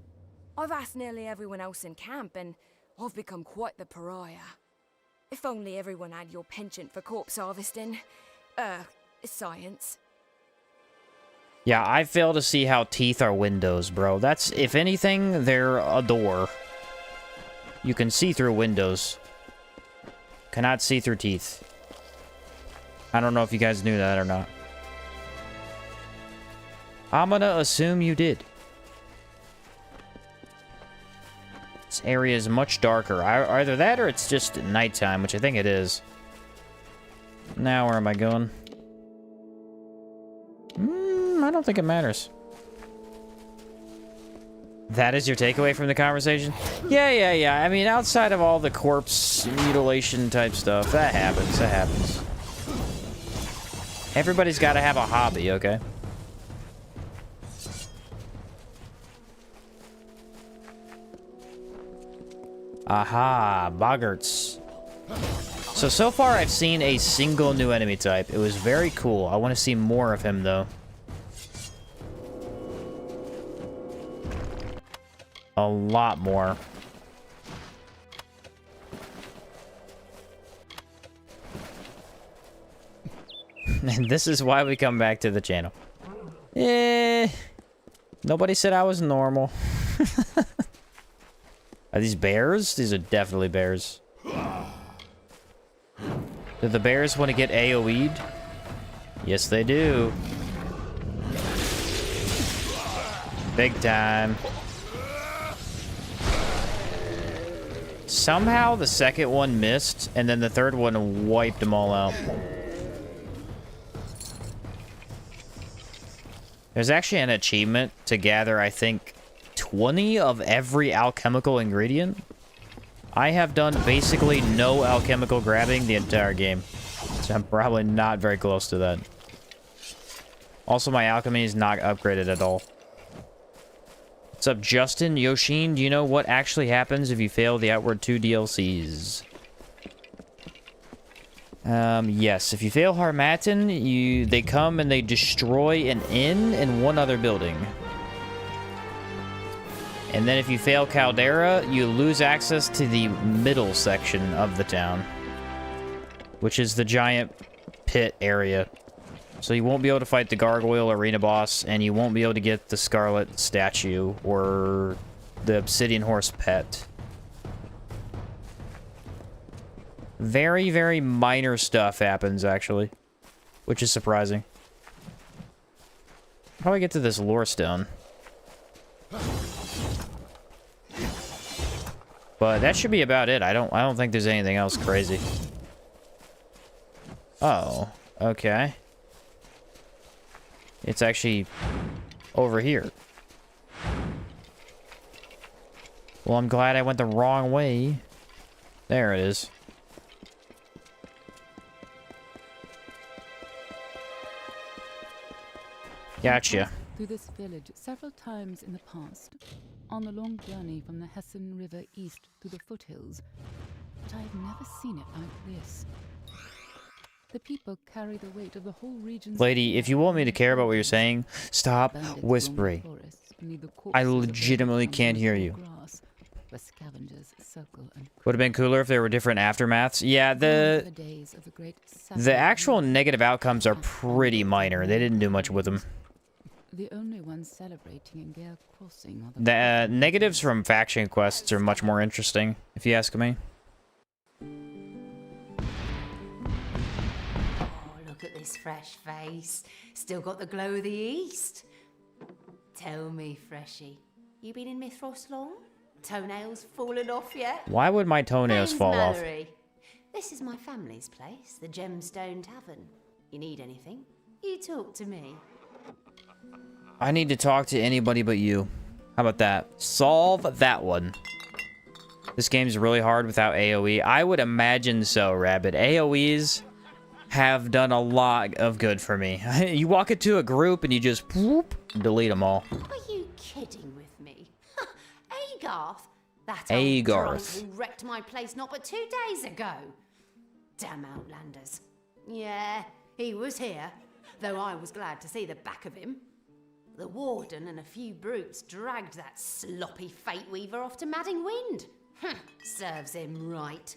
I've asked nearly everyone else in camp, and I've become quite the pariah. If only everyone had your penchant for corpse harvesting. Science. Yeah, I fail to see how teeth are windows, bro. That's, if anything, they're a door. You can see through windows. Cannot see through teeth. I don't know if you guys knew that or not. I'm gonna assume you did. This area is much darker. Either that or it's just nighttime, which I think it is. Now, where am I going? I don't think it matters. That is your takeaway from the conversation? Yeah. I mean, outside of all the corpse mutilation type stuff, that happens. Everybody's got to have a hobby, okay? Aha, boggarts. So far I've seen a single new enemy type. It was very cool. I want to see more of him, though. A lot more. And this is why we come back to the channel. Nobody said I was normal. Are these bears? These are definitely bears. Do the bears want to get AoE'd? Yes, they do. Big time. Somehow the second one missed, and then the third one wiped them all out. There's actually an achievement to gather, I think, 20 of every alchemical ingredient. I have done basically no alchemical grabbing the entire game. So I'm probably not very close to that. Also, my alchemy is not upgraded at all. What's up, Justin? Yoshin, do you know what actually happens if you fail the Outward 2 DLCs? Yes. If you fail Harmattan, they come and they destroy an inn and one other building. And then if you fail Caldera, you lose access to the middle section of the town, which is the giant pit area. So you won't be able to fight the Gargoyle Arena boss, and you won't be able to get the Scarlet Statue or the Obsidian Horse pet. Very, very minor stuff happens, actually, which is surprising. Probably get to this lore stone. But that should be about it. I don't think there's anything else crazy. Oh, okay. It's actually over here. Well, I'm glad I went the wrong way. There it is. Gotcha. Through this village several times in the past, on the long journey from the Hessen River east to the foothills, but I've never seen it like this. The people carry the weight of the whole region's... Lady, if you want me to care about what you're saying, stop whispering. I legitimately can't hear you. Would have been cooler if there were different aftermaths. Yeah, the actual negative outcomes are pretty minor. They didn't do much with them. The only ones celebrating in Gale Crossing are the negatives from faction quests are much more interesting, if you ask me. Look at this fresh face. Still got the glow of the East. Tell me, Freshie, you been in Mithros long? Toenails fallen off yet? Why would my toenails Name's fall off? Mallory. This is my family's place, the Gemstone Tavern. You need anything? You talk to me. I need to talk to anybody but you. How about that? Solve that one. This game's really hard without AoE. I would imagine so, Rabbit. AoEs have done a lot of good for me. You walk into a group and you just whoop, delete them all. Are you kidding with me? Agarth? That Agarth. old drunk who wrecked my place not but 2 days ago. Damn Outlanders. Yeah, he was here, though I was glad to see the back of him. The warden and a few brutes dragged that sloppy fate weaver off to Madding Wind. Serves him right.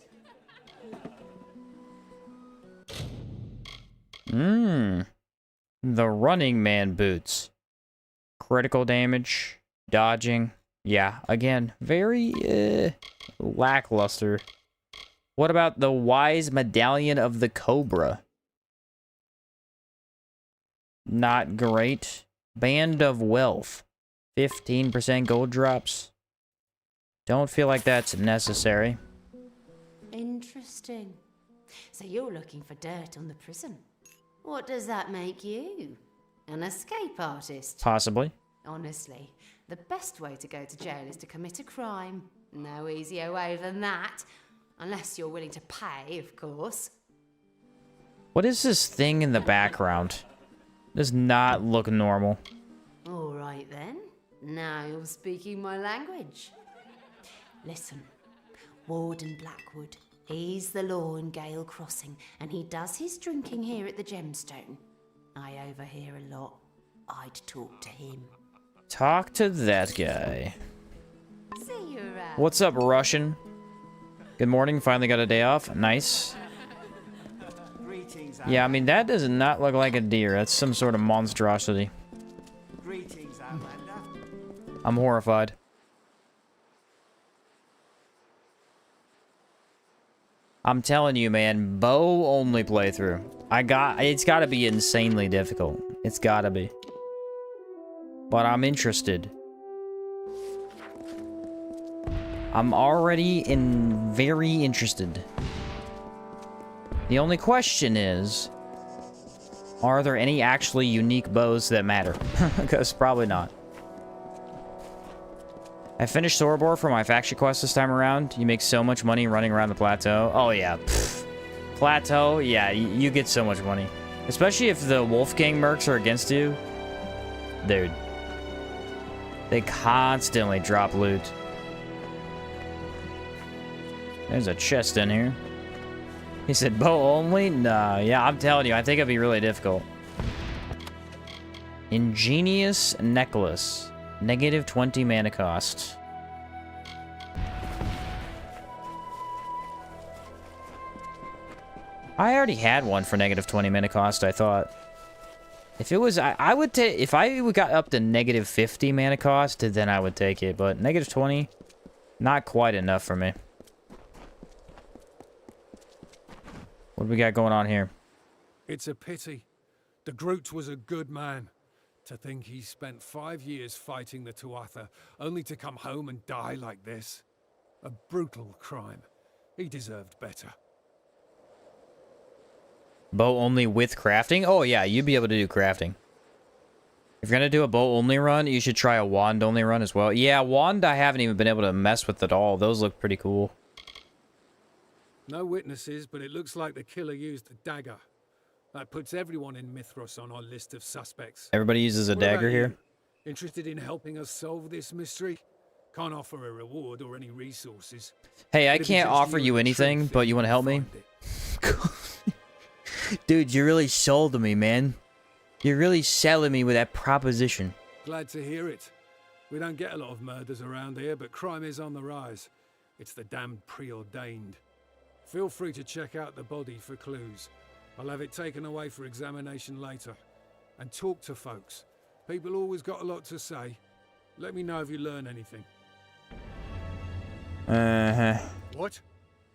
The Running Man boots. Critical damage, dodging. Yeah, again, very lackluster. What about the Wise Medallion of the Cobra? Not great. Band of Wealth. 15% gold drops. Don't feel like that's necessary. Interesting. So you're looking for dirt on the prison. What does that make you? An escape artist? Possibly. Honestly, the best way to go to jail is to commit a crime. No easier way than that. Unless you're willing to pay, of course. What is this thing in the background? Does not look normal. All right then. Now you're speaking my language. Listen, Warden Blackwood, he's the law in Gale Crossing, and he does his drinking here at the Gemstone. I overhear a lot. I'd talk to him. Talk to that guy. See you around. What's up, Russian? Good morning, finally got a day off. Nice. Yeah, I mean, that does not look like a deer. That's some sort of monstrosity. Greetings, Outlander. I'm horrified. I'm telling you, man, bow only playthrough. It's gotta be insanely difficult. It's gotta be. But I'm interested. I'm already very interested. The only question is, are there any actually unique bows that matter? Because probably not. I finished Sorobor for my faction quest this time around. You make so much money running around the plateau. Oh yeah, pfft. Plateau, yeah, you get so much money. Especially if the Wolfgang mercs are against you. Dude. They constantly drop loot. There's a chest in here. He said bow only? Nah, yeah, I'm telling you, I think it'd be really difficult. Ingenious necklace. Negative 20 mana cost. I already had one for negative 20 mana cost, I thought. If it was, I would take, if I got up to negative 50 mana cost, then I would take it, but negative 20, not quite enough for me. What do we got going on here? It's a pity. The Groot was a good man. To think he spent 5 years fighting the Tuatha, only to come home and die like this. A brutal crime. He deserved better. Bow only with crafting? Oh yeah, you'd be able to do crafting. If you're gonna do a bow only run, you should try a wand only run as well. Yeah, wand I haven't even been able to mess with at all. Those look pretty cool. No witnesses, but it looks like the killer used a dagger. That puts everyone in Mithros on our list of suspects. Everybody uses a What dagger about here. you? Interested in helping us solve this mystery? Can't offer a reward or any resources. Hey, I It'd be can't just offer you you and the anything, truth but if you want to help me? find it. Dude, you really sold me, man. You're really selling me with that proposition. Glad to hear it. We don't get a lot of murders around here, but crime is on the rise. It's the damned preordained. Feel free to check out the body for clues. I'll have it taken away for examination later. And talk to folks. People always got a lot to say. Let me know if you learn anything. Uh-huh. What?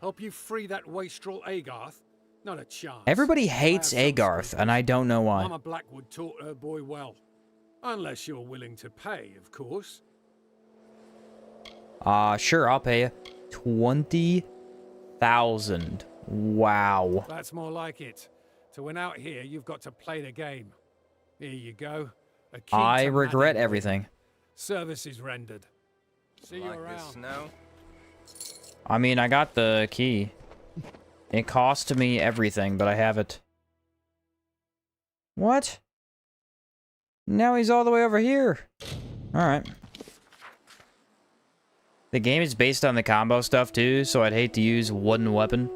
Help you free that wastrel Agarth? Not a chance. Everybody hates Agarth, and I don't know why. Mama Blackwood taught her boy well. Unless you're willing to pay, of course. Sure, I'll pay you. 20,000. Wow. That's more like it. To win out here, you've got to play the game. Here you go. A key I to regret Madding. everything. Service is rendered. See you Like around. this snow? I mean, I got the key. It cost me everything, but I have it. What? Now he's all the way over here. Alright. The game is based on the combo stuff too, so I'd hate to use one weapon.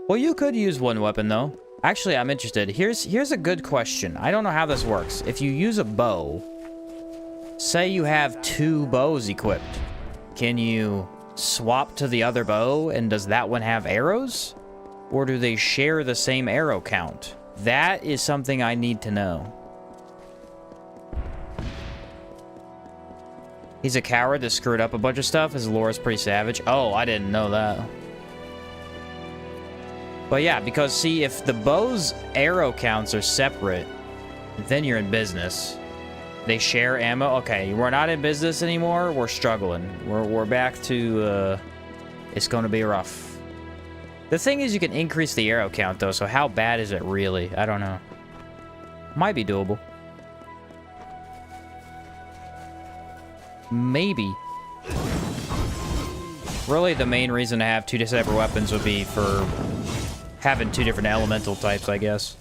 Well, you could use one weapon though. Actually, I'm interested. Here's a good question. I don't know how this works. If you use a bow, say you have 2 bows equipped, can you swap to the other bow, and does that one have arrows? Or do they share the same arrow count? That is something I need to know. He's a coward that screwed up a bunch of stuff. His lore is pretty savage. Oh, I didn't know that. But yeah, because see, if the bow's arrow counts are separate, then you're in business. They share ammo. Okay, we're not in business anymore. We're struggling. We're back to, it's going to be rough. The thing is, you can increase the arrow count, though, so how bad is it really? I don't know. Might be doable. Maybe. Really, the main reason to have 2 separate weapons would be for having 2 different elemental types, I guess.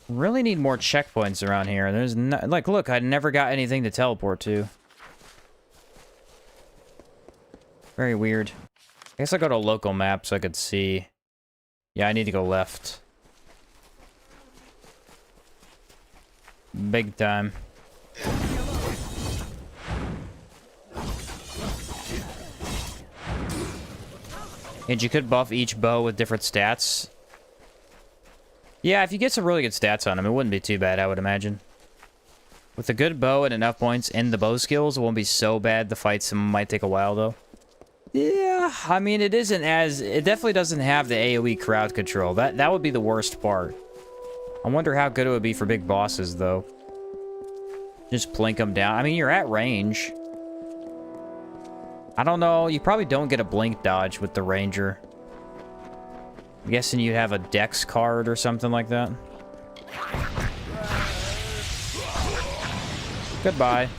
Really need more checkpoints around here. There's no, like, look, I never got anything to teleport to. Very weird. I guess I'll go to local map so I could see. Yeah, I need to go left. Big time. And you could buff each bow with different stats. Yeah, if you get some really good stats on them, it wouldn't be too bad, I would imagine. With a good bow and enough points in the bow skills, it won't be so bad. The fights might take a while, though. Yeah, I mean, it isn't as... It definitely doesn't have the AoE crowd control. That would be the worst part. I wonder how good it would be for big bosses, though. Just plink them down. I mean, you're at range. I don't know. You probably don't get a blink dodge with the ranger. I'm guessing you'd have a dex card or something like that. Goodbye.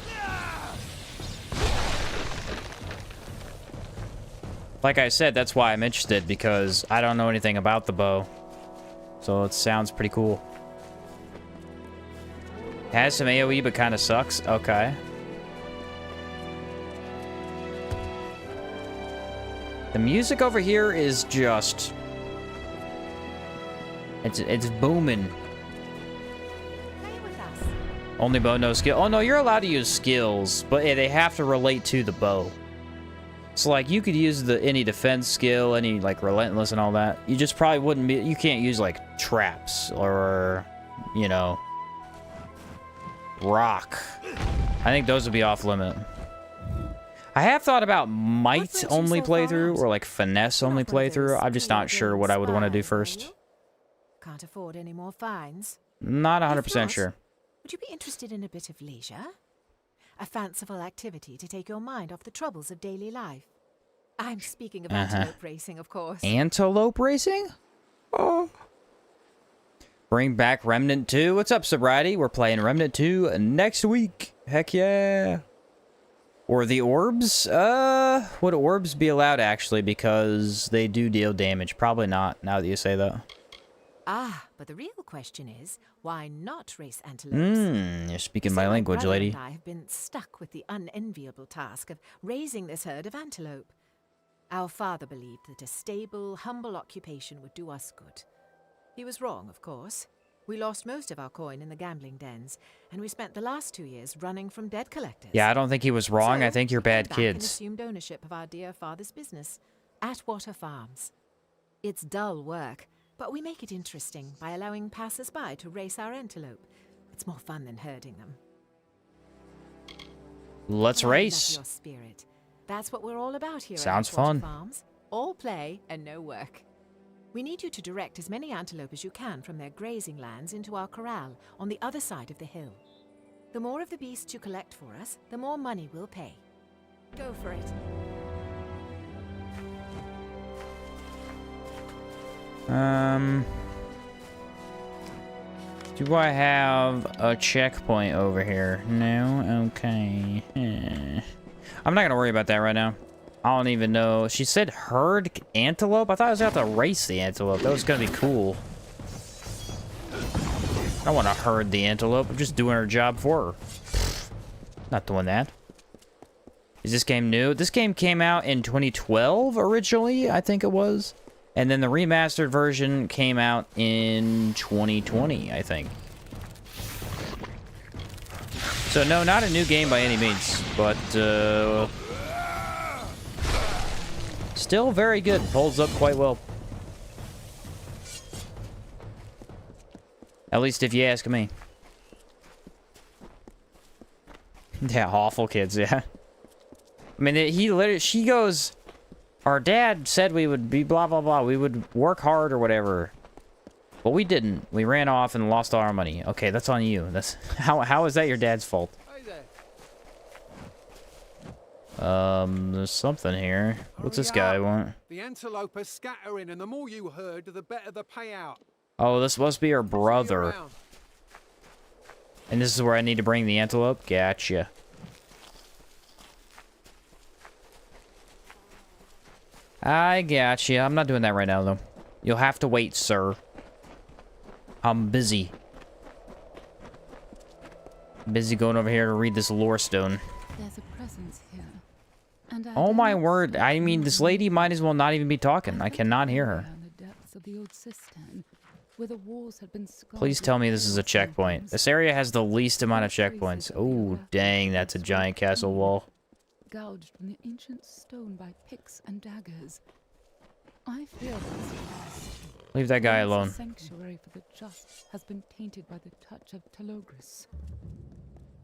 Like I said, that's why I'm interested, because I don't know anything about the bow. So it sounds pretty cool. Has some AoE, but kind of sucks. Okay. The music over here is just... It's booming. Only bow, no skill. Oh, no, you're allowed to use skills, but they have to relate to the bow. So, like, you could use any defense skill, any, like, relentless and all that. You just probably wouldn't be... You can't use, like, traps or, you know... rock. I think those would be off limit. I have thought about might only playthrough or like finesse only playthrough. I'm just not sure what I would want to do first. Can't afford any more fines. Not 100% sure. Would you be interested in a bit of leisure? A fanciful activity to take your mind off the troubles of daily life. I'm speaking of antelope racing, of course. Antelope racing? Oh. Bring back Remnant 2. What's up, sobriety? We're playing Remnant 2 next week. Heck yeah. Or the orbs? Would orbs be allowed, actually, because they do deal damage? Probably not, now that you say that. Ah, but the real question is, why not race antelopes? You're speaking my language, lady. And I have been stuck with the unenviable task of raising this herd of antelope. Our father believed that a stable, humble occupation would do us good. He was wrong, of course. We lost most of our coin in the gambling dens, and we spent the last 2 years running from debt collectors. Yeah, I don't think he was wrong. So, I think you're bad back kids. And assumed ownership of our dear father's business, Atwater Farms. It's dull work, but we make it interesting by allowing passers-by to race our antelope. It's more fun than herding them. Let's race. I love your spirit. That's what we're all about here. Sounds at Atwater fun. Farms. All play and no work. We need you to direct as many antelope as you can from their grazing lands into our corral on the other side of the hill. The more of the beasts you collect for us, the more money we'll pay. Go for it. Do I have a checkpoint over here? No? Okay. I'm not gonna worry about that right now. I don't even know. She said herd antelope? I thought I was about to race the antelope. That was gonna be cool. I don't want to herd the antelope. I'm just doing her job for her. Not doing that. Is this game new? This game came out in 2012 originally, I think it was. And then the remastered version came out in 2020, I think. So no, not a new game by any means, but still very good. Holds up quite well. At least if you ask me. Yeah, awful kids, yeah. I mean, she goes, our dad said we would be blah, blah, blah. We would work hard or whatever. But we didn't. We ran off and lost all our money. Okay, that's on you. That's how is that your dad's fault? There's something here. What's this guy want? The antelope are scattering, and the more you herd, the better the payout. Oh, this must be her brother. And this is where I need to bring the antelope? Gotcha. I gotcha. I'm not doing that right now, though. You'll have to wait, sir. I'm busy. Busy going over here to read this lore stone. There's a presence here. And Oh my word. I mean, this lady might as well not even be talking. I cannot hear her. The depths of the old cistern, where the walls had been Please tell me this is a checkpoint. This area has the least amount of checkpoints. Oh, dang, that's a giant castle wall. Gouged from the ancient stone by picks and daggers. I feel this. Leave that guy alone. The sanctuary for the just has been tainted by the touch of Talogris.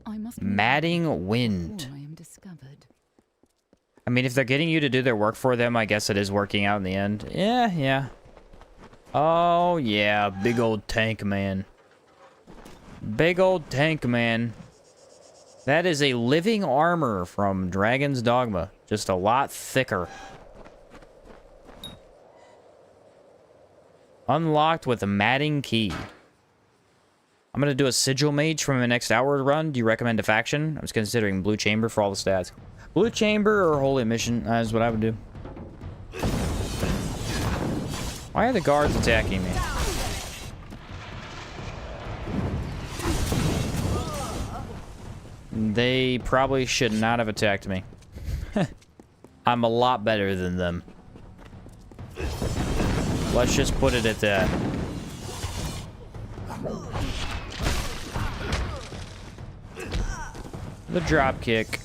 I must Matting wind. I am discovered. I mean, if they're getting you to do their work for them, I guess it is working out in the end. Yeah. Oh, yeah. Big old tank man. Big old tank man. That is a living armor from Dragon's Dogma. Just a lot thicker. Unlocked with a matting key. I'm going to do a sigil mage from the next outward run. Do you recommend a faction? I was considering Blue Chamber for all the stats. Blue Chamber or Holy Mission is what I would do. Why are the guards attacking me? They probably should not have attacked me. I'm a lot better than them. Let's just put it at that. The drop kick.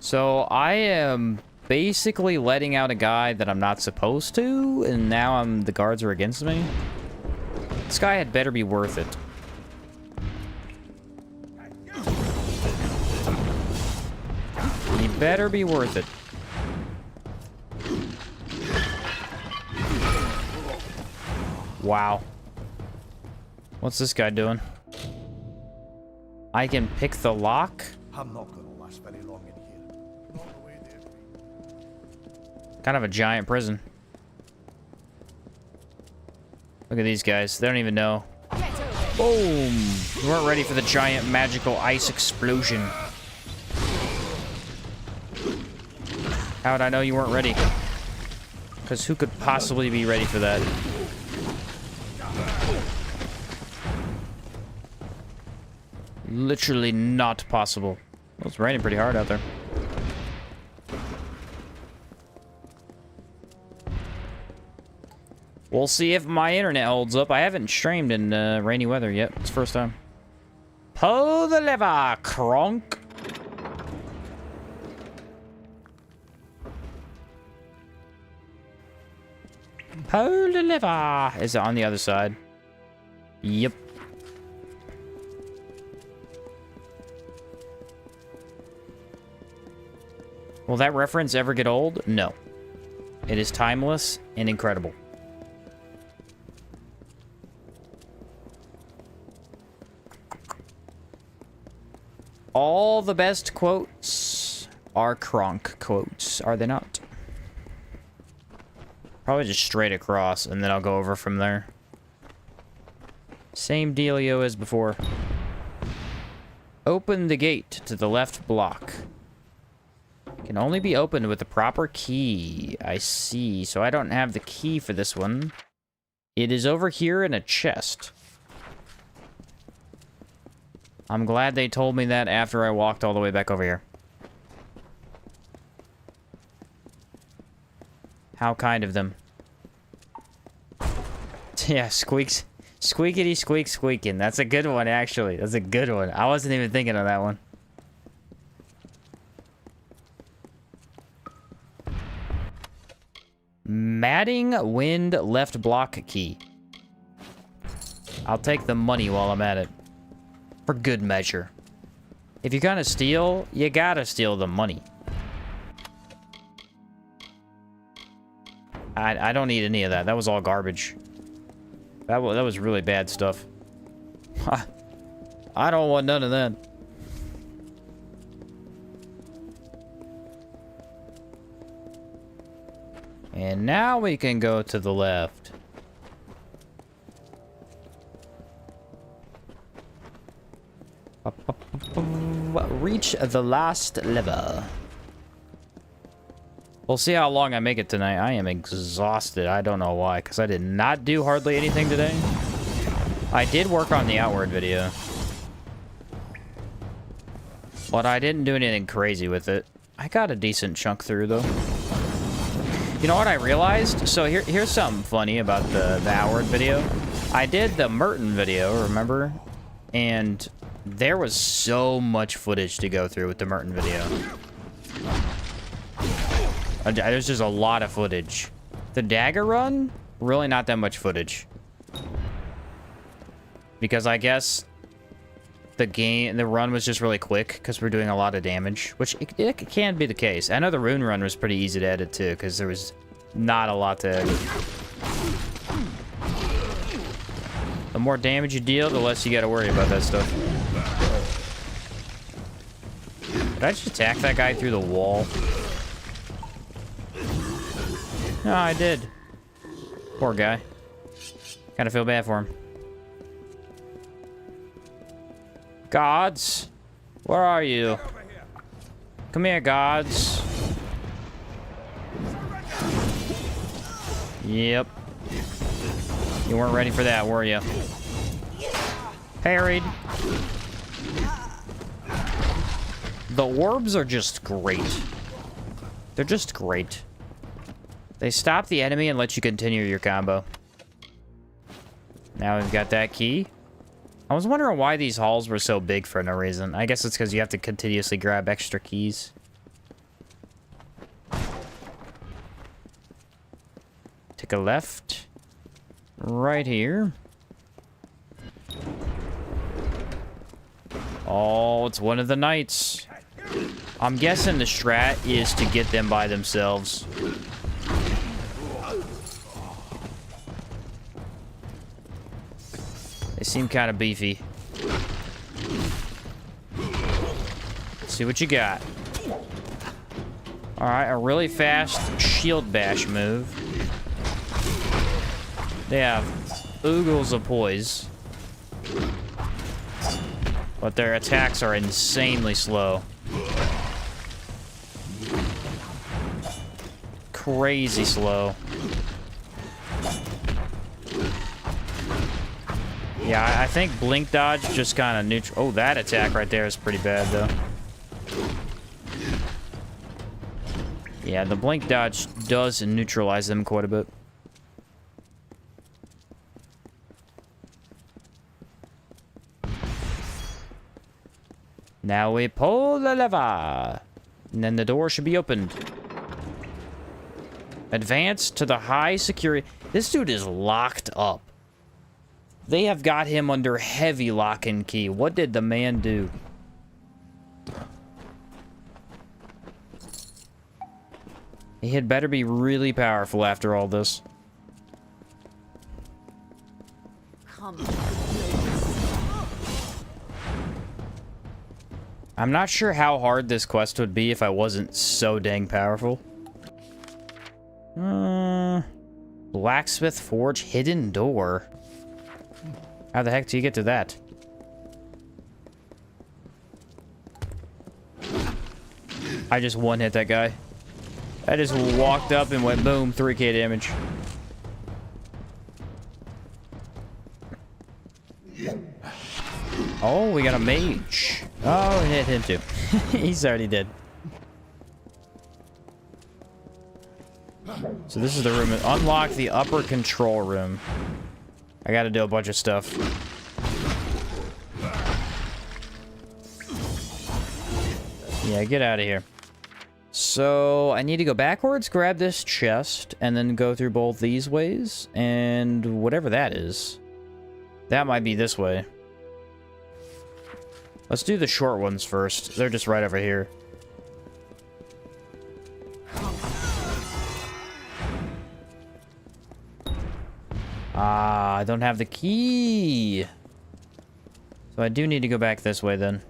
So I am basically letting out a guy that I'm not supposed to, and now the guards are against me. This guy had better be worth it. He better be worth it. Wow. What's this guy doing? I can pick the lock? I'm not gonna last very long in here. Kind of a giant prison. Look at these guys. They don't even know. Boom! You weren't ready for the giant magical ice explosion. How would I know you weren't ready? Because who could possibly be ready for that? Literally not possible. Well, it's raining pretty hard out there. We'll see if my internet holds up. I haven't streamed in rainy weather yet. It's the first time. Pull the lever, Kronk. Pull the lever. Is it on the other side? Yep. Will that reference ever get old? No. It is timeless and incredible. All the best quotes are Kronk quotes, are they not? Probably just straight across, and then I'll go over from there. Same dealio as before. Open the gate to the left block. Can only be opened with the proper key. I see. So I don't have the key for this one. It is over here in a chest. I'm glad they told me that after I walked all the way back over here. How kind of them. Yeah, squeaks. Squeakity squeak squeaking. That's a good one, actually. That's a good one. I wasn't even thinking of that one. Matting wind left block key. I'll take the money while I'm at it. For good measure. If you're gonna steal, you gotta steal the money. I don't need any of that. That was all garbage. That was really bad stuff. I don't want none of that. And now we can go to the left. Reach the last level. We'll see how long I make it tonight. I am exhausted. I don't know why, because I did not do hardly anything today. I did work on the outward video. But I didn't do anything crazy with it. I got a decent chunk through, though. You know what I realized? So here's something funny about the outward video. I did the Merton video, remember? And there was so much footage to go through with the Merton video. There's just a lot of footage. The dagger run, really not that much footage. Because I guess the run was just really quick because we're doing a lot of damage, which it can be the case. I know the rune run was pretty easy to edit too because there was not a lot to edit. The more damage you deal, the less you got to worry about that stuff. Did I just attack that guy through the wall? No, I did. Poor guy. Kind of feel bad for him. Gods? Where are you? Come here, gods. Yep. You weren't ready for that, were you? Parried. The orbs are just great. They're just great. They stop the enemy and let you continue your combo. Now we've got that key. I was wondering why these halls were so big for no reason. I guess it's because you have to continuously grab extra keys. Take a left. Right here. Oh, it's one of the knights. I'm guessing the strat is to get them by themselves. They seem kind of beefy. Let's see what you got. Alright, a really fast shield bash move. They have oogles of poise. But their attacks are insanely slow. Crazy slow. Yeah, I think blink dodge just kind of neutral. Oh, that attack right there is pretty bad, though. Yeah, the blink dodge does neutralize them quite a bit. Now we pull the lever. And then the door should be opened. Advance to the high security. This dude is locked up. They have got him under heavy lock and key. What did the man do? He had better be really powerful after all this. I'm not sure how hard this quest would be if I wasn't so dang powerful. Blacksmith Forge hidden door. How the heck do you get to that? I just one-hit that guy. I just walked up and went boom, 3k damage. Oh, we got a mage. Oh, hit him too. He's already dead. So this is the room. Unlock the upper control room. I gotta do a bunch of stuff. Yeah, get out of here. So I need to go backwards, grab this chest, and then go through both these ways, and whatever that is. That might be this way. Let's do the short ones first. They're just right over here. Ah, I don't have the key. So I do need to go back this way then.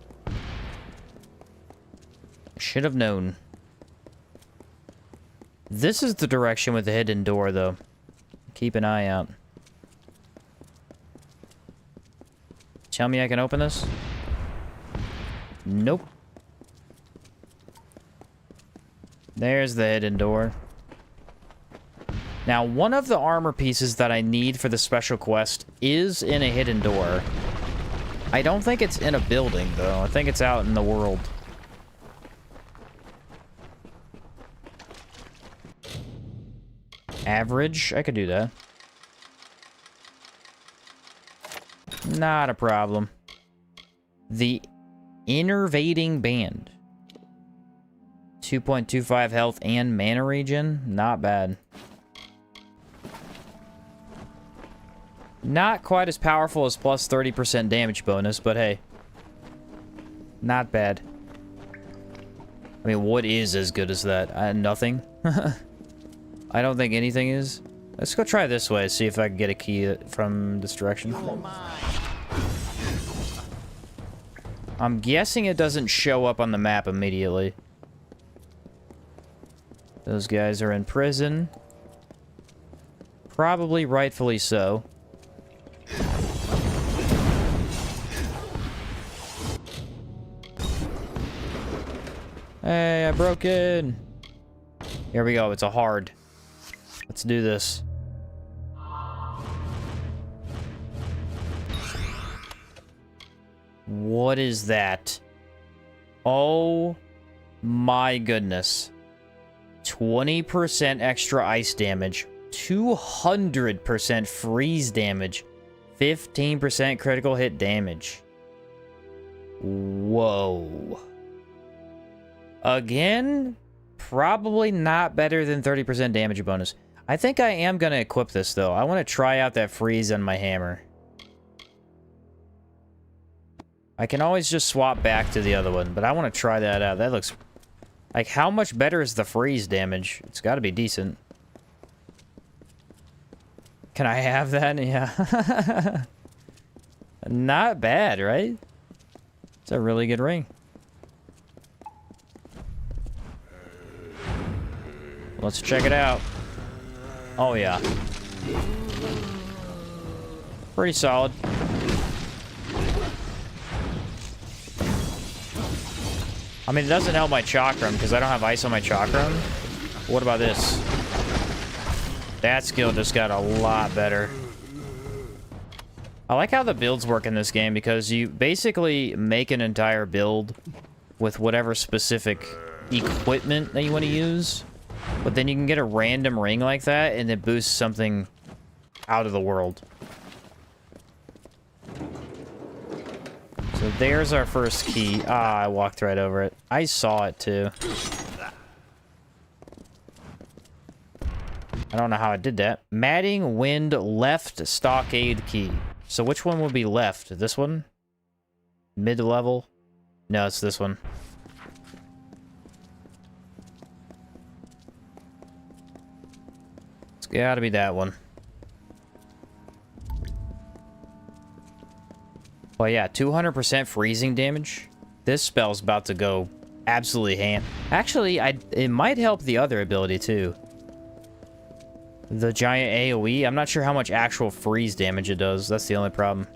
Should have known. This is the direction with the hidden door, though. Keep an eye out. Tell me I can open this? Nope. There's the hidden door. Now, one of the armor pieces that I need for the special quest is in a hidden door. I don't think it's in a building, though. I think it's out in the world. Average? I could do that. Not a problem. The Innervating Band. 2.25 health and mana regen. Not bad. Not quite as powerful as plus 30% damage bonus, but hey. Not bad. I mean, what is as good as that? Nothing? I don't think anything is. Let's go try this way, see if I can get a key from this direction. I'm guessing it doesn't show up on the map immediately. Those guys are in prison. Probably rightfully so. Hey, I broke in. Here we go. It's a hard. Let's do this. What is that? Oh my goodness. 20% extra ice damage. 200% freeze damage. 15% critical hit damage. Whoa. Again, probably not better than 30% damage bonus. I think I am going to equip this, though. I want to try out that freeze on my hammer. I can always just swap back to the other one, but I want to try that out. That looks... Like, how much better is the freeze damage? It's got to be decent. Can I have that? Yeah. Not bad, right? It's a really good ring. Let's check it out. Oh, yeah. Pretty solid. I mean, it doesn't help my chakram because I don't have ice on my chakram. What about this? That skill just got a lot better. I like how the builds work in this game because you basically make an entire build with whatever specific equipment that you want to use. But then you can get a random ring like that and it boosts something out of the world. So there's our first key. Ah, I walked right over it. I saw it too. I don't know how I did that. Matting Wind left stockade key. So which one would be left? This one? Mid-level? No, it's this one. It's gotta be that one. Well, yeah, 200% freezing damage. This spell's about to go absolutely ham. Actually, it might help the other ability, too. The giant AoE. I'm not sure how much actual freeze damage it does. That's the only problem.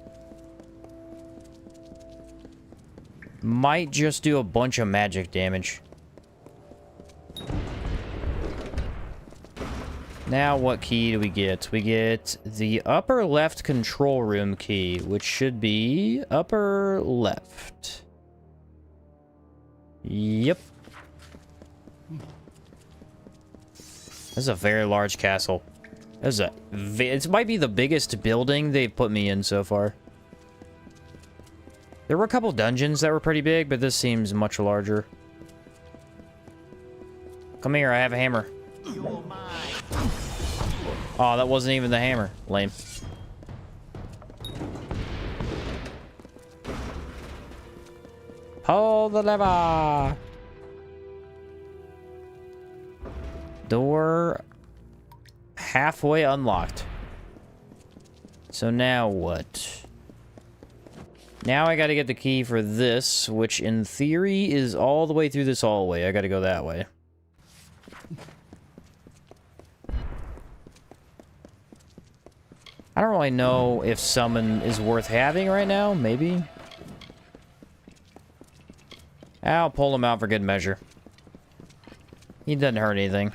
Might just do a bunch of magic damage. Now what key do we get? We get the upper left control room key, which should be upper left. Yep. This is a very large castle. It might be the biggest building they've put me in so far. There were a couple dungeons that were pretty big, but this seems much larger. Come here, I have a hammer. Oh, that wasn't even the hammer. Lame. Pull the lever. Door halfway unlocked. So now what? Now I gotta get the key for this, which in theory is all the way through this hallway. I gotta go that way. I don't really know if summon is worth having right now. Maybe. I'll pull him out for good measure. He doesn't hurt anything.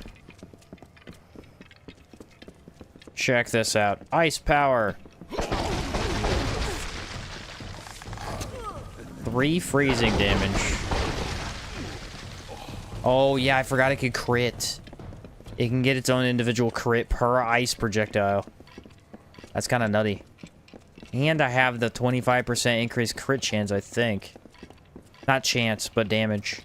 Check this out. Ice power. 3 freezing damage. Oh, yeah, I forgot it could crit. It can get its own individual crit per ice projectile. That's kind of nutty. And I have the 25% increased crit chance, I think. Not chance, but damage.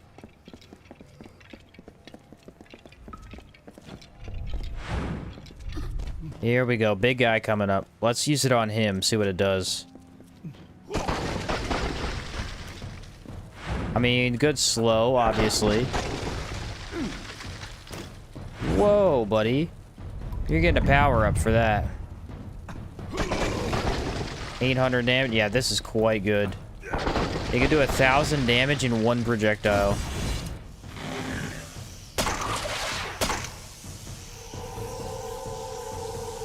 Here we go. Big guy coming up. Let's use it on him, see what it does. I mean, good slow, obviously. Whoa, buddy. You're getting a power up for that. 800 damage. Yeah, this is quite good. It can do 1,000 damage in 1 projectile.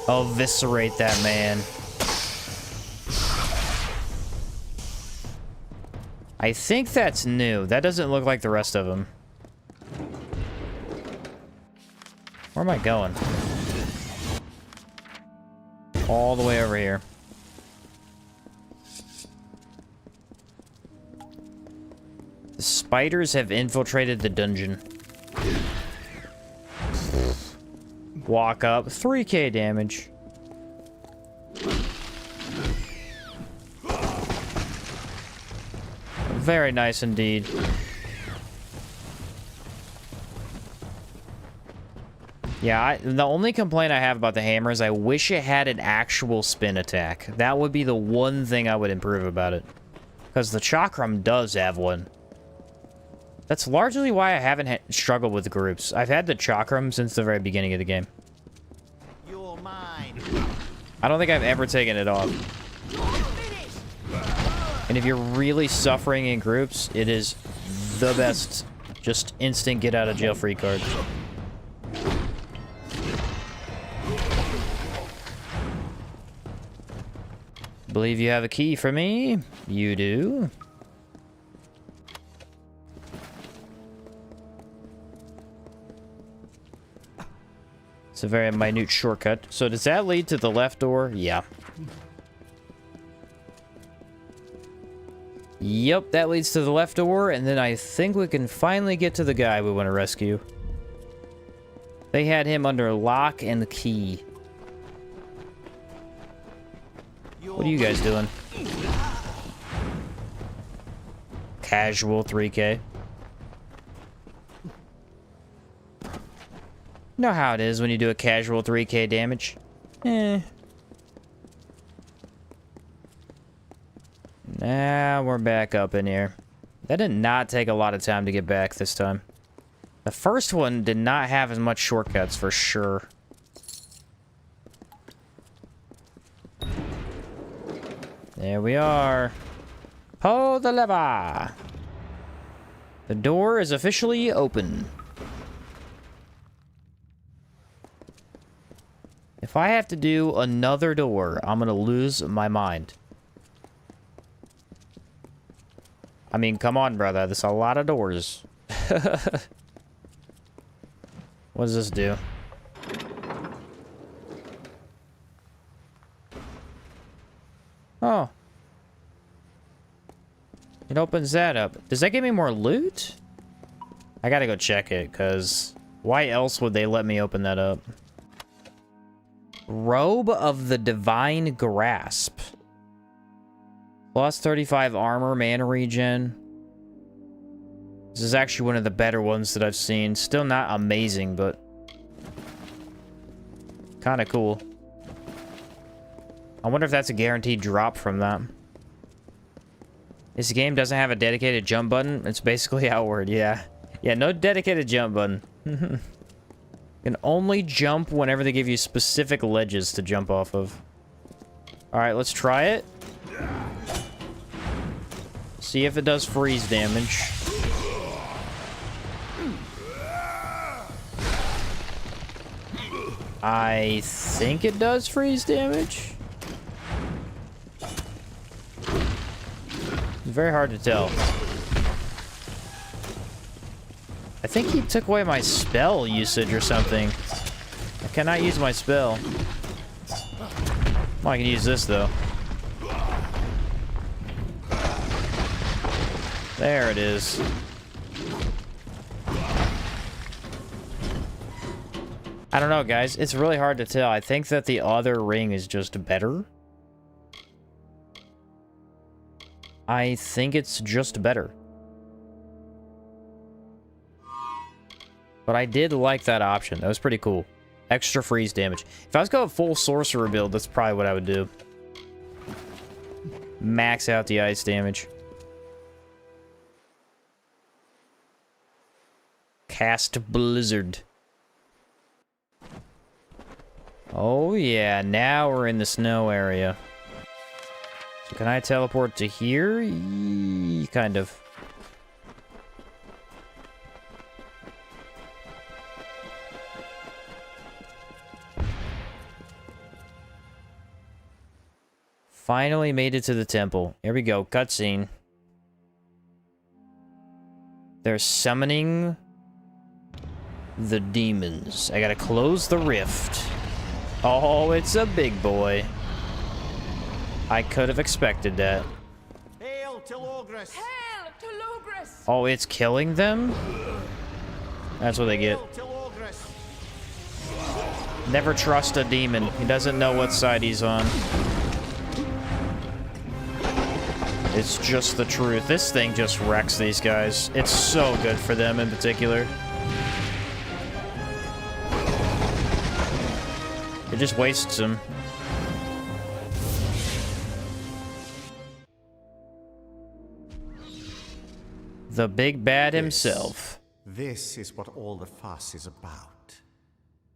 Eviscerate that man. I think that's new. That doesn't look like the rest of them. Where am I going? All the way over here. The spiders have infiltrated the dungeon. Walk up. 3k damage. Very nice indeed. Yeah, the only complaint I have about the hammer is I wish it had an actual spin attack. That would be the one thing I would improve about it. Because the chakram does have one. That's largely why I haven't struggled with groups. I've had the chakram since the very beginning of the game. You're mine. I don't think I've ever taken it off. And if you're really suffering in groups, it is the best. Just instant get out of jail free card. Believe you have a key for me? You do. It's a very minute shortcut. So does that lead to the left door? Yeah. Yep, that leads to the left door, and then I think we can finally get to the guy we want to rescue. They had him under lock and key. What are you guys doing? Casual 3k. You know how it is when you do a casual 3k damage. Now we're back up in here. That did not take a lot of time to get back this time. The first one did not have as much shortcuts for sure. There we are. Pull the lever. The door is officially open. If I have to do another door, I'm gonna lose my mind. I mean, come on, brother. There's a lot of doors. What does this do? Oh. It opens that up. Does that give me more loot? I gotta go check it, because why else would they let me open that up? Robe of the Divine Grasp. Plus 35 armor, mana regen. This is actually one of the better ones that I've seen. Still not amazing, but kind of cool. I wonder if that's a guaranteed drop from that. This game doesn't have a dedicated jump button. It's basically outward, yeah. Yeah, no dedicated jump button. You can only jump whenever they give you specific ledges to jump off of. Alright, let's try it. See if it does freeze damage. I think it does freeze damage. It's very hard to tell. I think he took away my spell usage or something. I cannot use my spell. Well, I can use this though. There it is. I don't know, guys. It's really hard to tell. I think that the other ring is just better. I think it's just better. But I did like that option. That was pretty cool. Extra freeze damage. If I was going full sorcerer build, that's probably what I would do. Max out the ice damage. Cast Blizzard. Oh yeah, now we're in the snow area. So can I teleport to here? Kind of. Finally made it to the temple. Here we go, cutscene. They're summoning the demons. I gotta close the rift. Oh, it's a big boy. I could have expected that. Hail to Logris! Hail to Logris! Oh, it's killing them? That's what they get. Never trust a demon. He doesn't know what side he's on. It's just the truth. This thing just wrecks these guys. It's so good for them in particular. It just wastes them. The big bad himself. This is what all the fuss is about.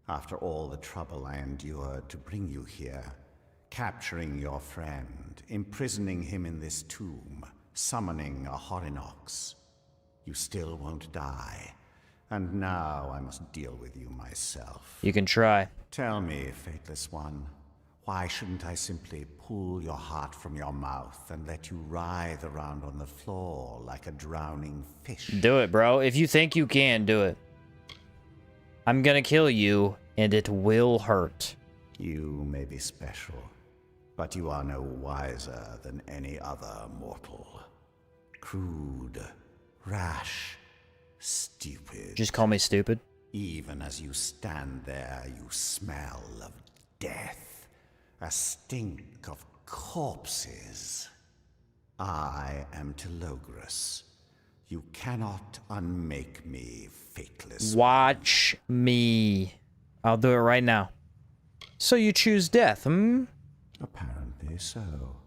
After all the trouble I endured to bring you here, capturing your friend, imprisoning him in this tomb, summoning a Horinox, you still won't die. And now I must deal with you myself. You can try. Tell me, Fateless One, why shouldn't I simply pull your heart from your mouth and let you writhe around on the floor like a drowning fish? Do it, bro. If you think you can, do it. I'm gonna kill you, and it will hurt. You may be special, but you are no wiser than any other mortal. Crude, rash, stupid. Just call me stupid. Even as you stand there, you smell of death, a stink of corpses. I am Telogris. You cannot unmake me, Fateless. Watch me. I'll do it right now. So you choose death, hmm? Apparently so.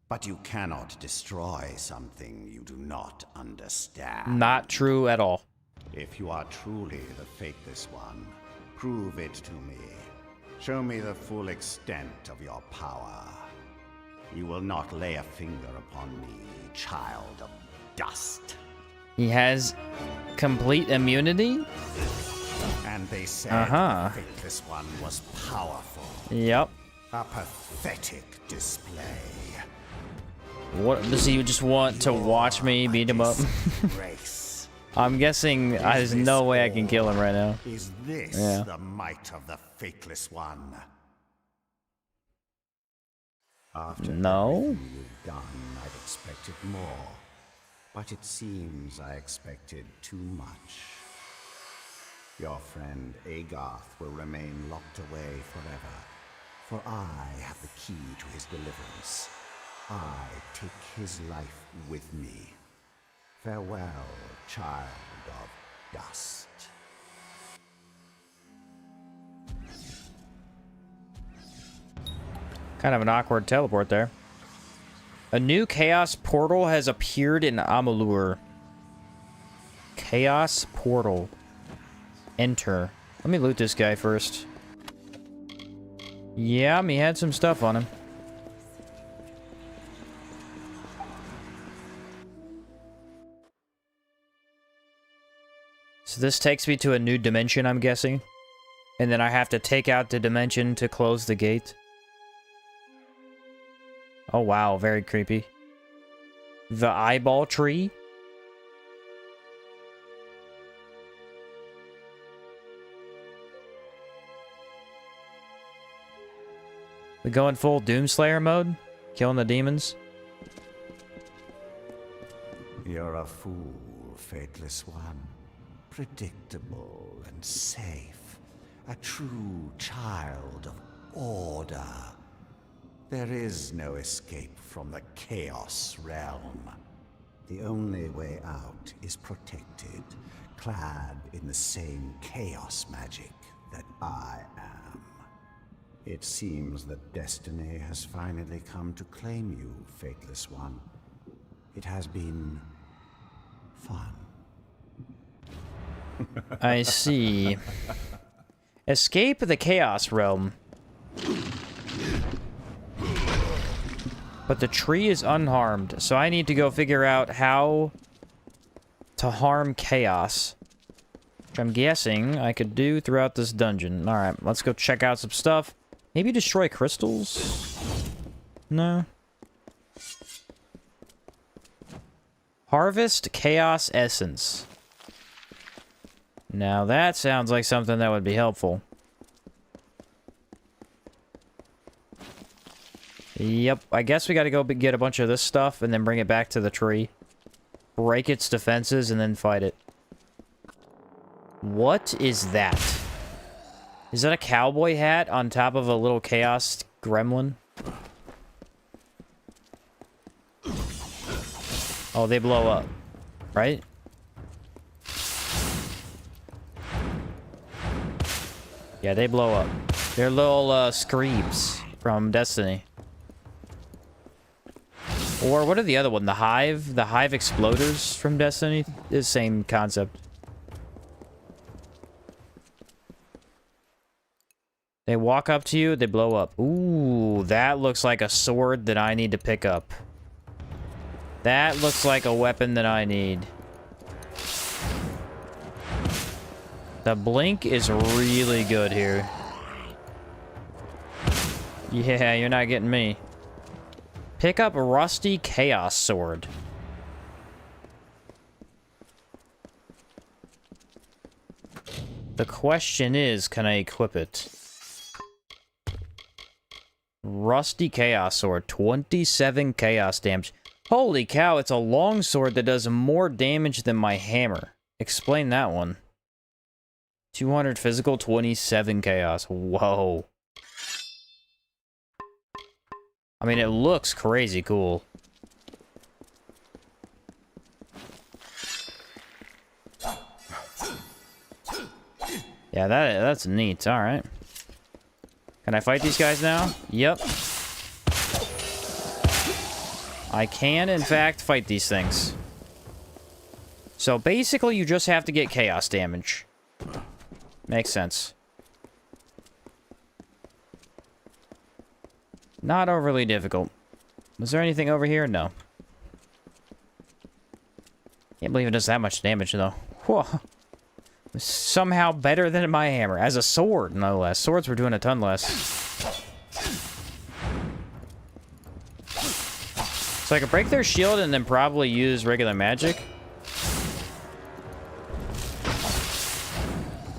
But you cannot destroy something you do not understand. Not true at all. If you are truly the Fateless One, prove it to me. Show me the full extent of your power. You will not lay a finger upon me, child of dust. He has complete immunity? And they said the Fateless One was powerful. Yep. A pathetic display. What does he just want to watch me beat him up? I'm guessing there's no way I can kill him right now. Is this the might of the Fateless One? After No. everything you've done, I'd expected more. But it seems I expected too much. Your friend Agarth will remain locked away forever, for I have the key to his deliverance. I take his life with me. Farewell, child of dust. Kind of an awkward teleport there. A new chaos portal has appeared in Amalur. Chaos portal. Enter. Let me loot this guy first. Yeah, he had some stuff on him. So this takes me to a new dimension, I'm guessing. And then I have to take out the dimension to close the gate. Oh wow, very creepy. The eyeball tree? We going full Doomslayer mode? Killing the demons? You're a fool, faithless one. Predictable and safe. A true child of order. There is no escape from the Chaos Realm. The only way out is protected, clad in the same chaos magic that I am. It seems that destiny has finally come to claim you, faithless one. It has been fun. I see. Escape the Chaos Realm. But the tree is unharmed, so I need to go figure out how to harm chaos. Which I'm guessing I could do throughout this dungeon. Alright, let's go check out some stuff. Maybe destroy crystals? No. Harvest Chaos Essence. Now that sounds like something that would be helpful. Yep, I guess we gotta go get a bunch of this stuff and then bring it back to the tree. Break its defenses and then fight it. What is that? Is that a cowboy hat on top of a little chaos gremlin? Oh, they blow up, right? Yeah, they blow up. They're little screams from Destiny. Or what are the other one? The Hive? The Hive Exploders from Destiny? The same concept. They walk up to you, they blow up. Ooh, that looks like a sword that I need to pick up. That looks like a weapon that I need. The blink is really good here. Yeah, you're not getting me. Pick up a rusty chaos sword. The question is, can I equip it? Rusty chaos sword, 27 chaos damage. Holy cow, it's a long sword that does more damage than my hammer. Explain that one. 200 physical, 27 chaos. Whoa. I mean, it looks crazy cool. Yeah, that's neat. All right. Can I fight these guys now? Yep. I can, in fact, fight these things. So basically, you just have to get chaos damage. Makes sense. Not overly difficult. Was there anything over here? No. Can't believe it does that much damage, though. Whoa. Somehow better than my hammer. As a sword, no less. Swords were doing a ton less. So I could break their shield and then probably use regular magic.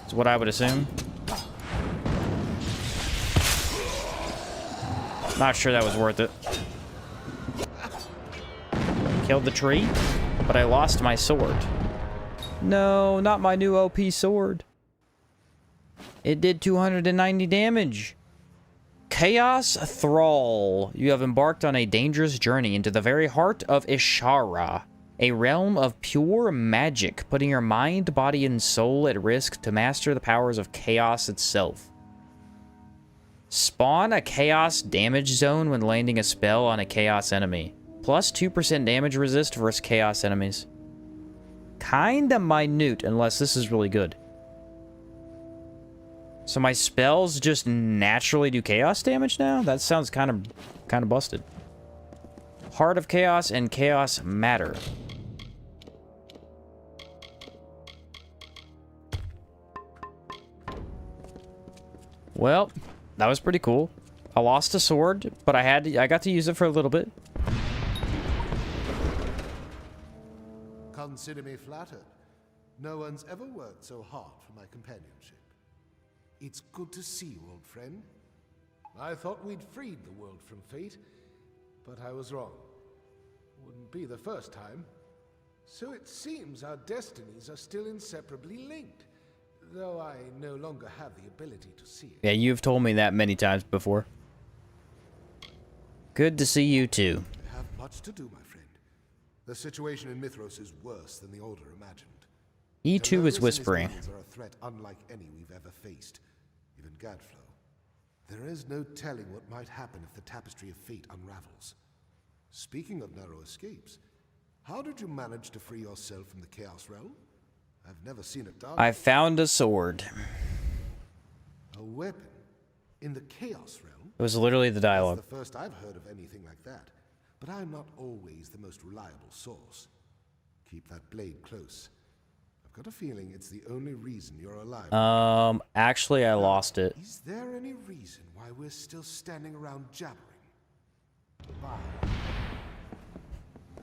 That's what I would assume. Not sure that was worth it. killed the tree, but I lost my sword. No, not my new OP sword. It did 290 damage. Chaos Thrall. You have embarked on a dangerous journey into the very heart of Ishara, a realm of pure magic, putting your mind, body, and soul at risk to master the powers of chaos itself. Spawn a chaos damage zone when landing a spell on a chaos enemy. Plus 2% damage resist versus chaos enemies. Kinda minute, unless this is really good. So my spells just naturally do chaos damage now? That sounds kind of busted. Heart of Chaos and Chaos Matter. Well, that was pretty cool. I lost a sword, but I got to use it for a little bit. Consider me flattered. No one's ever worked so hard for my companionship. It's good to see you, old friend. I thought we'd freed the world from fate, but I was wrong. Wouldn't be the first time. So it seems our destinies are still inseparably linked, though I no longer have the ability to see it. Yeah, you've told me that many times before. Good to see you too. I have much to do, my friend. The situation in Mithros is worse than the Order imagined. E2 is whispering. Are a threat unlike any we've ever faced, even Gadflow. There is no telling what might happen if the tapestry of fate unravels. Speaking of narrow escapes, how did you manage to free yourself from the Chaos Realm? I've never seen it done. I found a sword. A weapon in the Chaos Realm? It was literally the dialogue. That's the first I've heard of anything like that. But I'm not always the most reliable source. Keep that blade close. I've got a feeling it's the only reason you're alive. Actually, I lost it. Is there any reason why we're still standing around jabbering? Bye.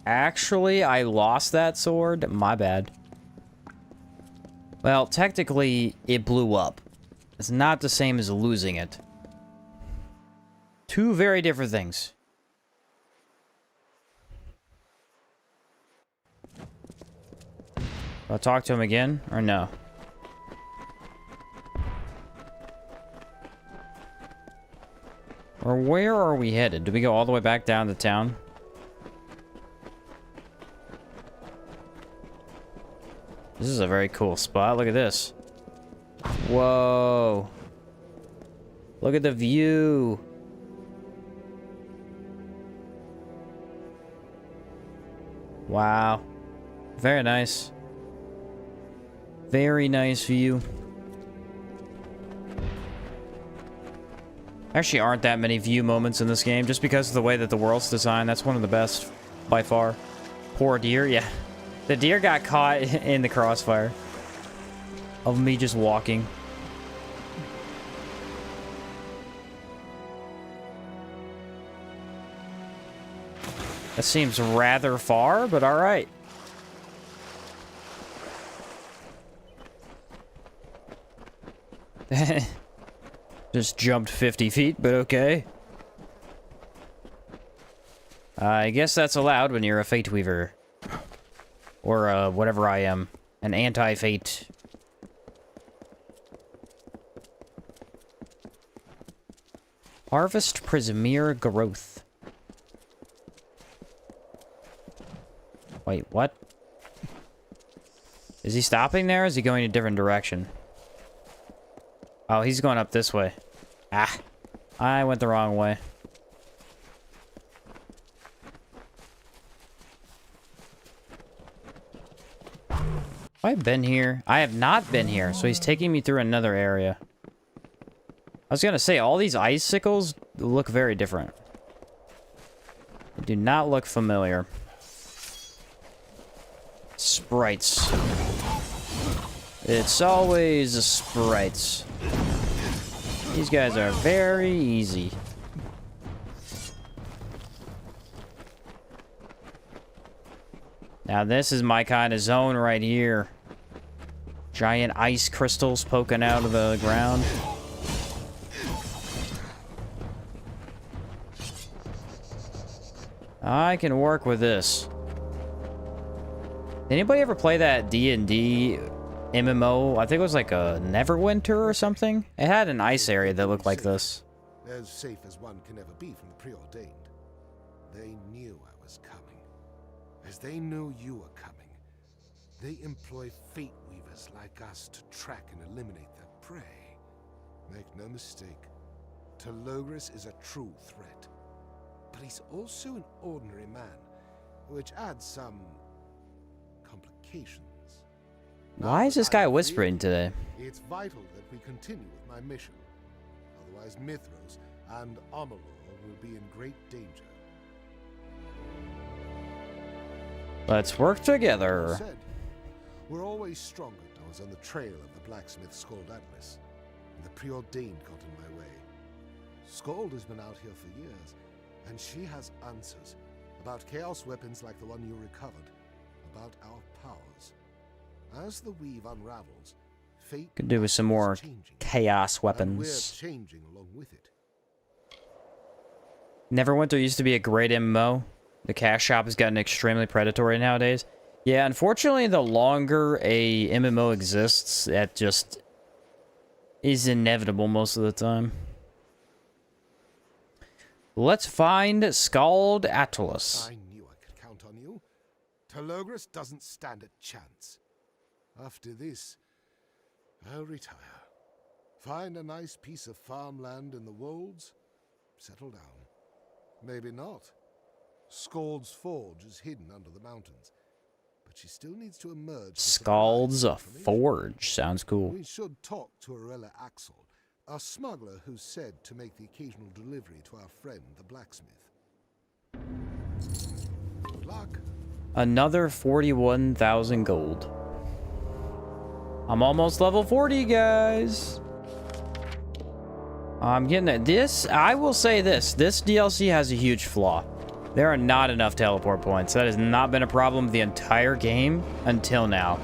Actually, I lost that sword. My bad. Well, technically, it blew up. It's not the same as losing it. Two very different things. I'll talk to him again, or no? Or where are we headed? Do we go all the way back down to town? This is a very cool spot. Look at this. Whoa. Look at the view. Wow. Very nice. Very nice view. Actually aren't that many view moments in this game, just because of the way that the world's designed. That's one of the best, by far. Poor deer, yeah. The deer got caught in the crossfire of me just walking. That seems rather far, but alright. Just jumped 50 feet, but okay. I guess that's allowed when you're a Fate Weaver. Or, whatever I am. An anti-Fate. Harvest Prismere Growth. Wait, what? Is he stopping there, or is he going a different direction? Oh, he's going up this way. Ah, I went the wrong way. Have I been here? I have not been here, so he's taking me through another area. I was gonna say, all these icicles look very different. They do not look familiar. Sprites. It's always sprites. These guys are very easy. Now this is my kind of zone right here. Giant ice crystals poking out of the ground. I can work with this. Anybody ever play that D&D MMO? I think it was like a Neverwinter or something. It had an ice area that looked like this. As safe as one can ever be from the preordained. They knew I was coming. As they knew you were coming. They employ fate weavers like us to track and eliminate their prey. Make no mistake, Talogris is a true threat. But he's also an ordinary man, which adds some complications. Why is this guy whispering today? It's vital that we continue with my mission. Otherwise, Mithros and Amalur will be in great danger. Let's work together. Said, we're always stronger. I was on the trail of the blacksmith Skald Atlas, and the preordained got in my way. Skald has been out here for years, and she has answers about chaos weapons like the one you recovered, about our powers. As the weave unravels, fate Could do with some more chaos and weapons. we're changing along with it. Neverwinter used to be a great MMO. The cash shop has gotten extremely predatory nowadays. Yeah, unfortunately, the longer a MMO exists, that just is inevitable most of the time. Let's find Skald Atlas. I knew I could count on you. Talogris doesn't stand a chance. After this, I'll retire. Find a nice piece of farmland in the wolds, settle down. Maybe not. Skald's forge is hidden under the mountains, but she still needs to emerge. Skald's Forge. Sounds cool. We should talk to Arella Axel, a smuggler who's said to make the occasional delivery to our friend, the blacksmith. Good luck. Another 41,000 gold. I'm almost level 40, guys. I'm getting it. This, I will say this. This DLC has a huge flaw. There are not enough teleport points. That has not been a problem the entire game until now.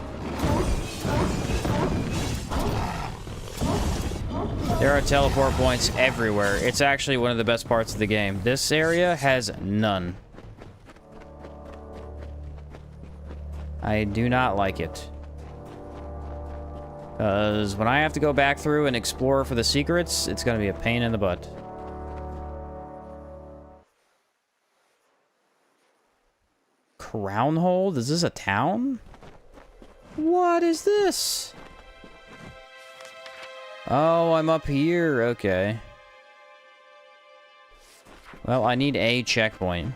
There are teleport points everywhere. It's actually one of the best parts of the game. This area has none. I do not like it. Because when I have to go back through and explore for the secrets, it's going to be a pain in the butt. Crownhold? Is this a town? What is this? Oh, I'm up here. Okay. Well, I need a checkpoint.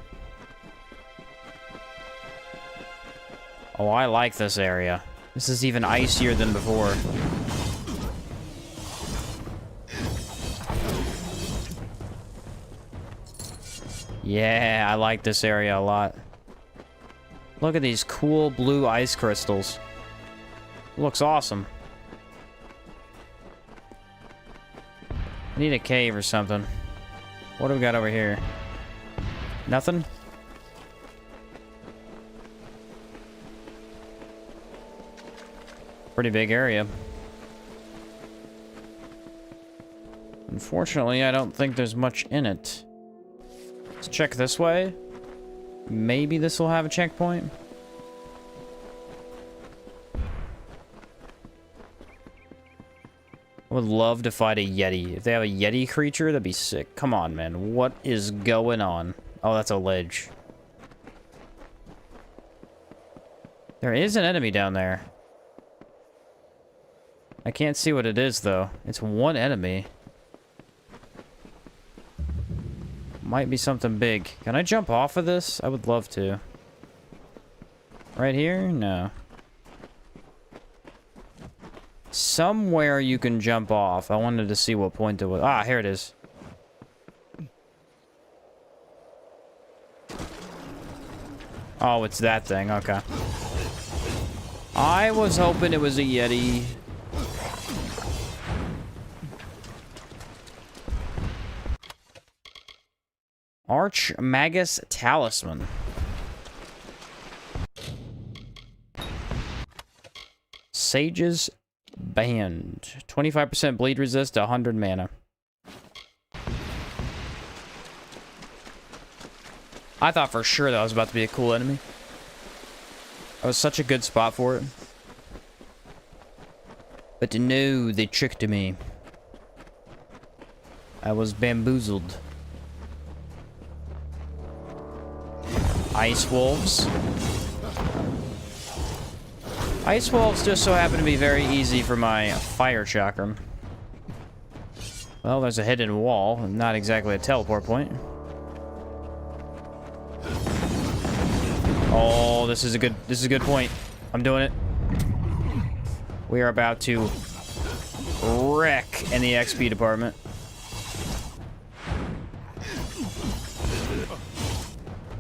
Oh, I like this area. This is even icier than before. Yeah, I like this area a lot. Look at these cool blue ice crystals. Looks awesome. I need a cave or something. What do we got over here? Nothing? Pretty big area. Unfortunately, I don't think there's much in it. Let's check this way. Maybe this will have a checkpoint. I would love to fight a Yeti. If they have a Yeti creature, that'd be sick. Come on, man. What is going on? Oh, that's a ledge. There is an enemy down there. I can't see what it is, though. It's one enemy. Might be something big. Can I jump off of this? I would love to. Right here? No. Somewhere you can jump off. I wanted to see what point it was. Ah, here it is. Oh, it's that thing. Okay. I was hoping it was a Yeti. Archmagus Talisman. Sage's Band. 25% bleed resist, 100 mana. I thought for sure that was about to be a cool enemy. That was such a good spot for it. But no, they tricked me. I was bamboozled. Ice wolves. Ice wolves just so happen to be very easy for my fire chakram. Well, there's a hidden wall, not exactly a teleport point. Oh, this is a good point. I'm doing it. We are about to wreck in the XP department.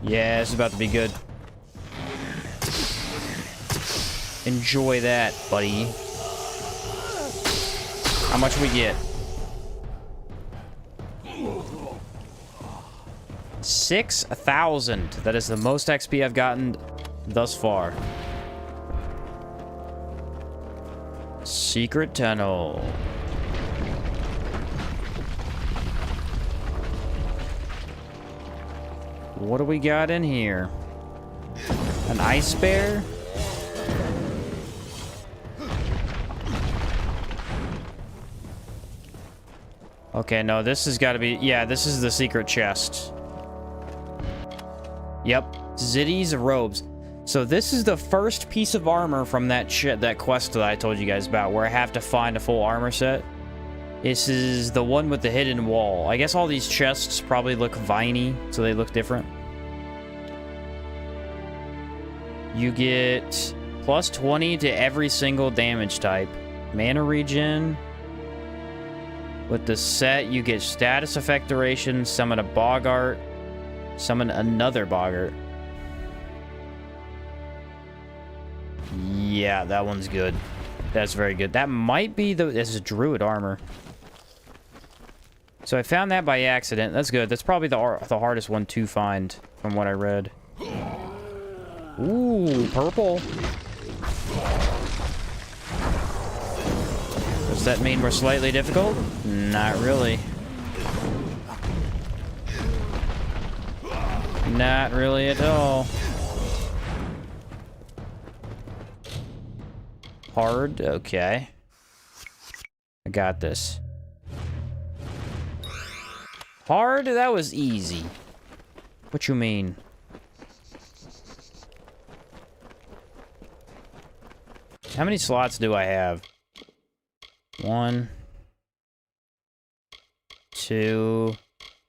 Yeah, this is about to be good. Enjoy that, buddy. How much we get? 6,000. That is the most XP I've gotten thus far. Secret tunnel. What do we got in here? An ice bear? Okay, no, this has got to be... Yeah, this is the secret chest. Yep. Ziddy's robes. So this is the first piece of armor from that quest that I told you guys about, where I have to find a full armor set. This is the one with the hidden wall. I guess all these chests probably look viney, so they look different. You get plus 20 to every single damage type. Mana regen. With the set, you get status effect duration, summon a boggart, summon another boggart. Yeah, that one's good. That's very good. That might be this is druid armor. So I found that by accident. That's good. That's probably the hardest one to find from what I read. Ooh, purple. Does that mean we're slightly difficult? Not really. Not really at all. Hard? Okay. I got this. Hard? That was easy. What you mean? How many slots do I have? 1, 2,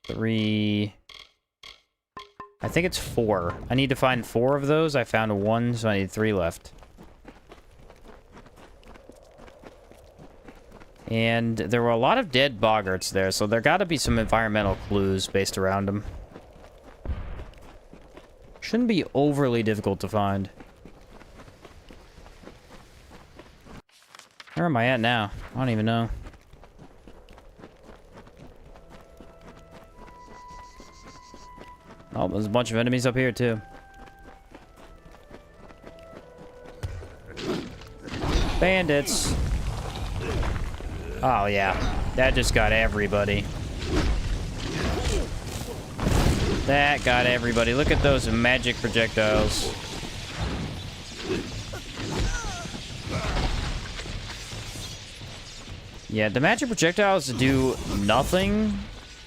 3. I think it's 4. I need to find 4 of those. I found 1, so I need 3 left. And there were a lot of dead boggarts there, so there gotta be some environmental clues based around them. Shouldn't be overly difficult to find. Where am I at now? I don't even know. Oh, there's a bunch of enemies up here, too. Bandits. Oh, yeah. That just got everybody. That got everybody. Look at those magic projectiles. Yeah, the magic projectiles do nothing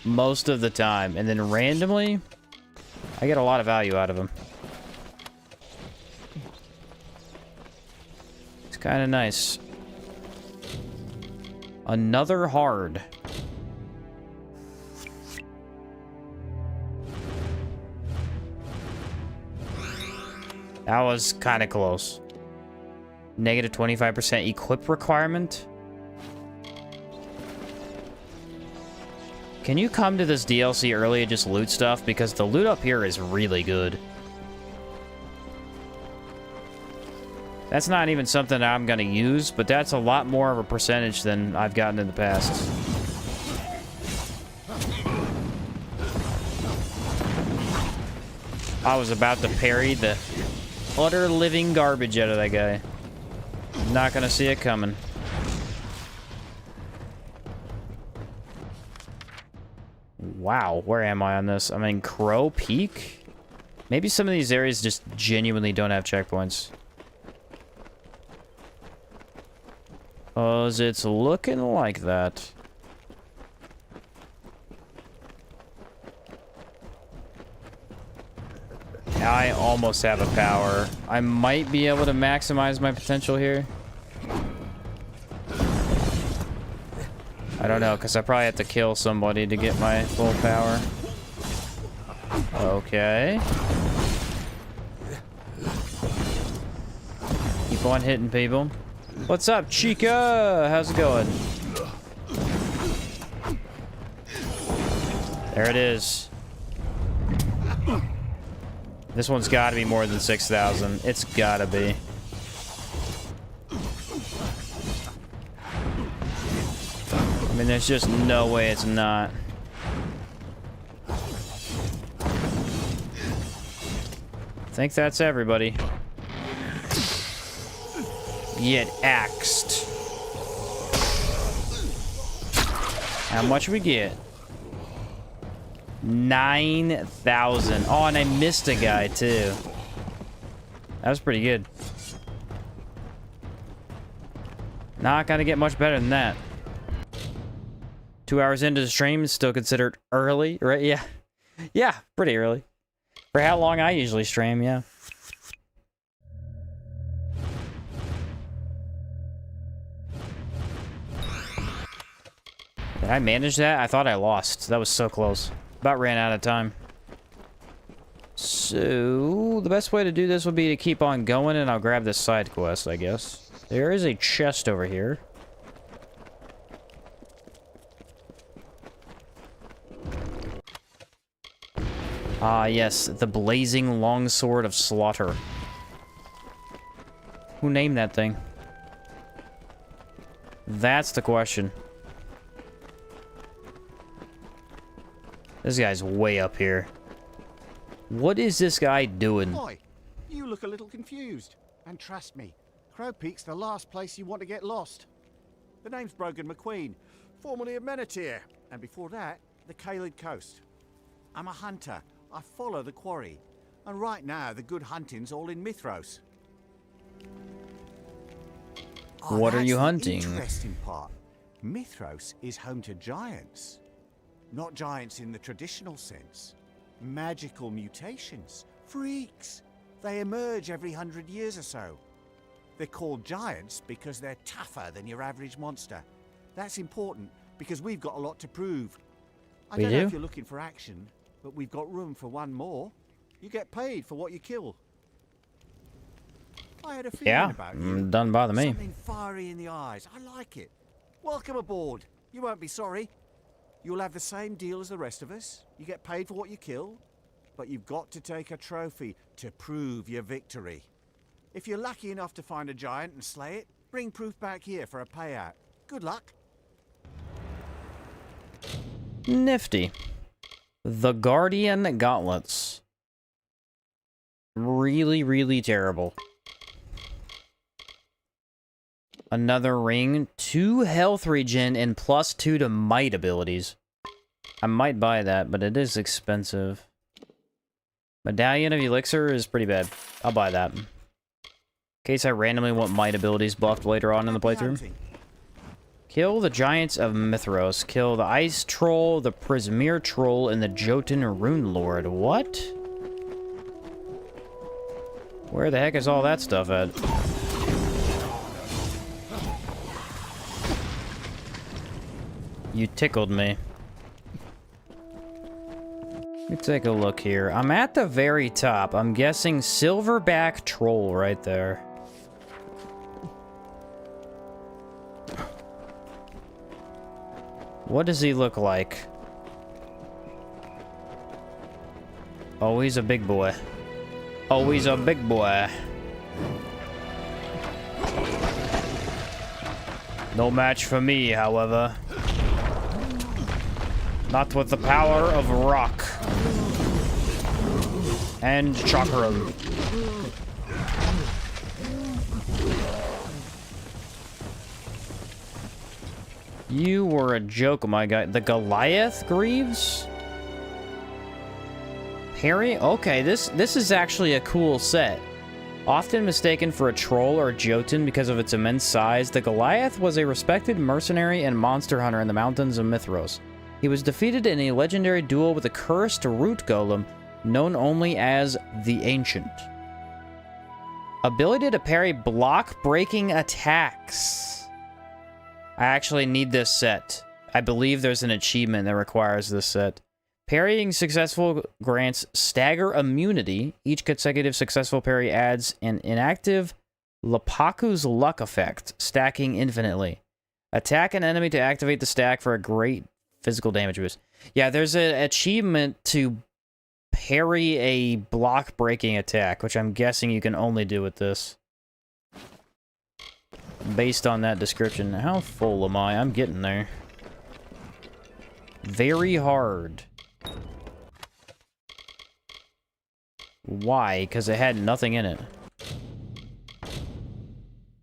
most of the time, and then randomly, I get a lot of value out of them. It's kind of nice. Another hard. That was kind of close. Negative 25% equip requirement. Can you come to this DLC early and just loot stuff? Because the loot up here is really good. That's not even something I'm going to use, but that's a lot more of a percentage than I've gotten in the past. I was about to parry the utter living garbage out of that guy. Not going to see it coming. Wow, where am I on this? I'm in Crow Peak? Maybe some of these areas just genuinely don't have checkpoints. 'Cause it's looking like that. I almost have a power. I might be able to maximize my potential here. I don't know, because I probably have to kill somebody to get my full power. Okay. Keep on hitting people. What's up, Chica? How's it going? There it is. This one's got to be more than 6,000. It's got to be. I mean, there's just no way it's not. I think that's everybody. Get axed. How much we get? 9,000. Oh, and I missed a guy too. That was pretty good. Not gonna get much better than that. 2 hours into the stream is still considered early, right? Yeah. Yeah, pretty early. For how long I usually stream, yeah. Did I manage that? I thought I lost. That was so close. About ran out of time. So, the best way to do this would be to keep on going, and I'll grab this side quest, I guess. There is a chest over here. Ah, yes, the blazing longsword of slaughter. Who named that thing? That's the question. This guy's way up here. What is this guy doing? Boy, you look a little confused. And trust me, Crow Peak's the last place you want to get lost. The name's Brigand McQueen, formerly of Menethir, and before that, the Caelid Coast. I'm a hunter. I follow the quarry. And right now, the good hunting's all in Mithros. What are you that's the hunting? Interesting part. Mithros is home to giants. Not giants in the traditional sense. Magical mutations. Freaks. They emerge every 100 years or so. They're called giants because they're tougher than your average monster. That's important because we've got a lot to prove. I don't know if you're looking for action, but we've got room for one more. You get paid for what you kill. I had a feeling about you. Doesn't bother me. Something fiery in the eyes. I like it. Welcome aboard. You won't be sorry. You'll have the same deal as the rest of us. You get paid for what you kill, but you've got to take a trophy to prove your victory. If you're lucky enough to find a giant and slay it, bring proof back here for a payout. Good luck. Nifty. The Guardian Gauntlets. Really, really terrible. Another ring, 2 health regen, and +2 to might abilities. I might buy that, but it is expensive. Medallion of Elixir is pretty bad. I'll buy that. In case I randomly want might abilities buffed later on in the playthrough. Kill the Giants of Mithros. Kill the Ice Troll, the Prismere Troll, and the Jotun Rune Lord. What? Where the heck is all that stuff at? You tickled me. Let me take a look here. I'm at the very top. I'm guessing Silverback Troll right there. What does he look like? Oh, he's a big boy. Oh, he's a big boy. No match for me, however. Not with the power of rock. And chakra. You were a joke, my guy. The Goliath Greaves? Harry? Okay, this is actually a cool set. Often mistaken for a troll or Jotun because of its immense size, the Goliath was a respected mercenary and monster hunter in the mountains of Mithros. He was defeated in a legendary duel with a cursed root golem known only as the Ancient. Ability to parry block-breaking attacks. I actually need this set. I believe there's an achievement that requires this set. Parrying successful grants stagger immunity. Each consecutive successful parry adds an inactive Lapaku's luck effect, stacking infinitely. Attack an enemy to activate the stack for a great physical damage boost. Yeah, there's an achievement to parry a block-breaking attack, which I'm guessing you can only do with this. Based on that description. How full am I? I'm getting there. Very hard. Why? Because it had nothing in it.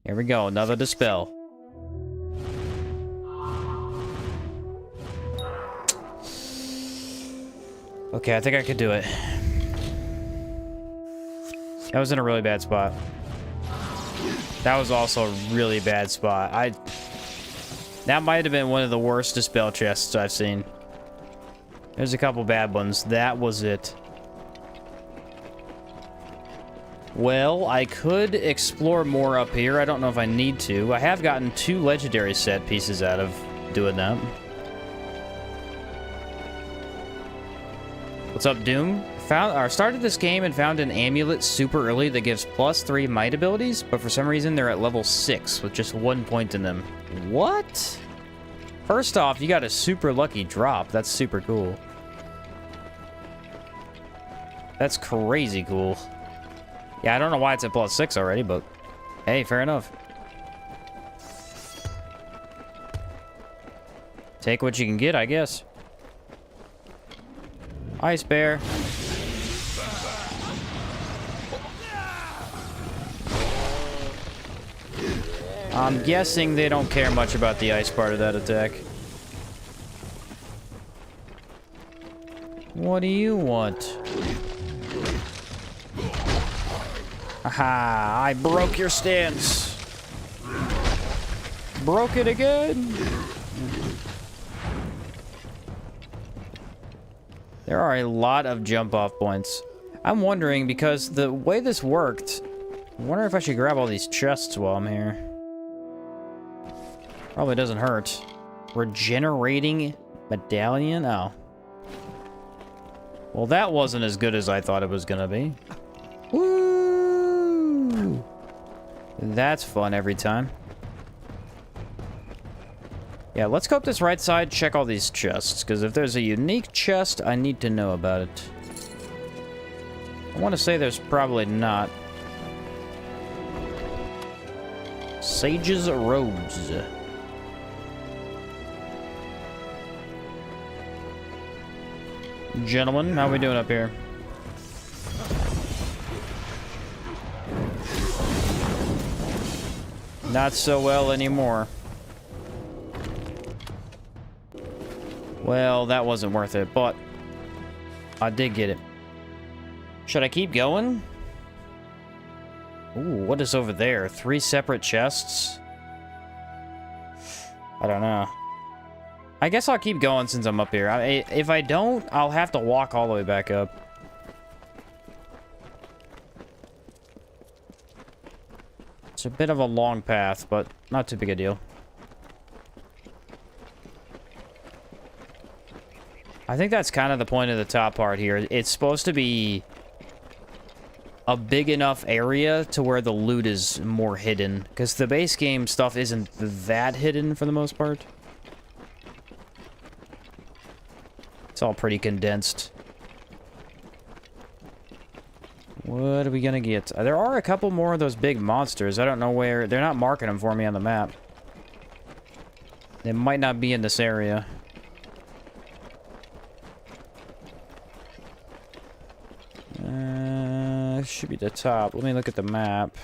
Here we go, another dispel. Okay, I think I could do it. That was in a really bad spot. That was also a really bad spot. That might have been one of the worst dispel chests I've seen. There's a couple bad ones. That was it. Well, I could explore more up here. I don't know if I need to. I have gotten 2 legendary set pieces out of doing that. What's up, Doom? Started this game and found an amulet super early that gives +3 might abilities, but for some reason they're at level 6 with just 1 point in them. What? First off, you got a super lucky drop. That's super cool. That's crazy cool. Yeah, I don't know why it's at +6 already, but hey, fair enough. Take what you can get, I guess. Ice bear. I'm guessing they don't care much about the ice part of that attack. What do you want? Aha, I broke your stance. Broke it again. There are a lot of jump off points. I'm wondering, because the way this worked, I wonder if I should grab all these chests while I'm here. Probably doesn't hurt. Regenerating medallion? Oh. Well, that wasn't as good as I thought it was gonna be. Woo! That's fun every time. Yeah, let's go up this right side, check all these chests, because if there's a unique chest, I need to know about it. I want to say there's probably not. Sage's Robes. Gentlemen, how we doing up here? Not so well anymore. Well, that wasn't worth it, but I did get it. Should I keep going? Ooh, what is over there? 3 separate chests? I don't know. I guess I'll keep going since I'm up here. If I don't, I'll have to walk all the way back up. It's a bit of a long path, but not too big a deal. I think that's kind of the point of the top part here. It's supposed to be a big enough area to where the loot is more hidden, because the base game stuff isn't that hidden for the most part. It's all pretty condensed. What are we gonna get? There are a couple more of those big monsters. I don't know where. They're not marking them for me on the map. They might not be in this area. Should be the top. Let me look at the map.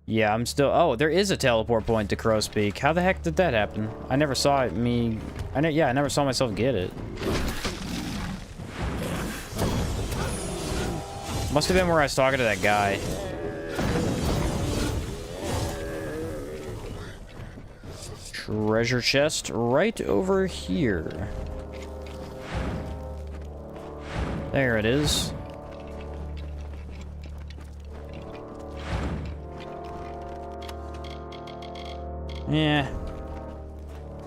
Yeah, I'm still... Oh, there is a teleport point to Crow's Peak. How the heck did that happen? I never saw it. Yeah, I never saw myself get it. Must have been where I was talking to that guy. Treasure chest right over here. There it is. Yeah.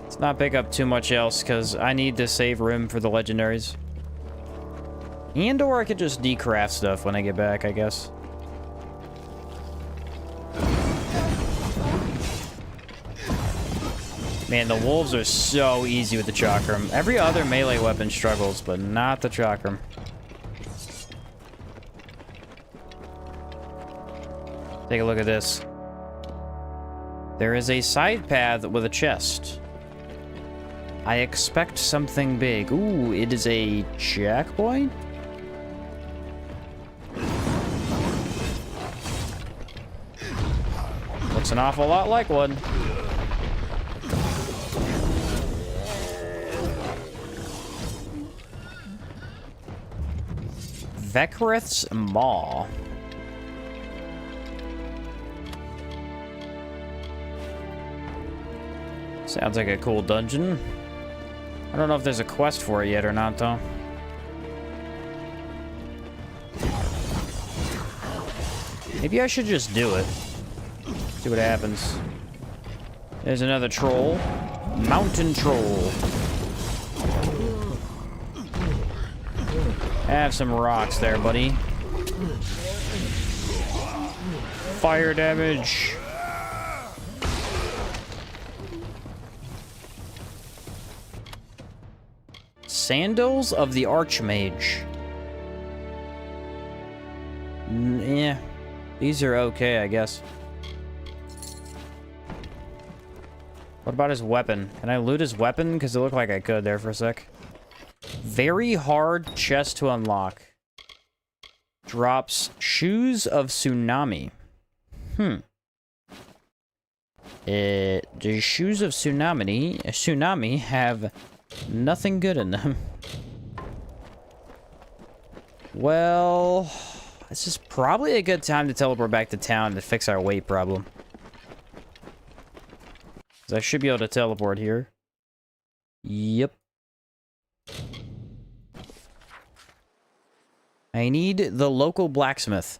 Let's not pick up too much else, because I need to save room for the legendaries. And or I could just decraft stuff when I get back, I guess. Man, the wolves are so easy with the chakram. Every other melee weapon struggles, but not the chakram. Take a look at this. There is a side path with a chest. I expect something big. Ooh, it is a checkpoint? Looks an awful lot like one. Vekrith's Maw. Sounds like a cool dungeon. I don't know if there's a quest for it yet or not, though. Maybe I should just do it. See what happens. There's another troll. Mountain troll. Have some rocks there, buddy. Fire damage. Sandals of the Archmage. Yeah, these are okay, I guess. What about his weapon? Can I loot his weapon? Because it looked like I could there for a sec. Very hard chest to unlock. Drops Shoes of Tsunami. The Shoes of Tsunami have nothing good in them. Well, this is probably a good time to teleport back to town to fix our weight problem. 'Cause I should be able to teleport here. Yep. I need the local blacksmith.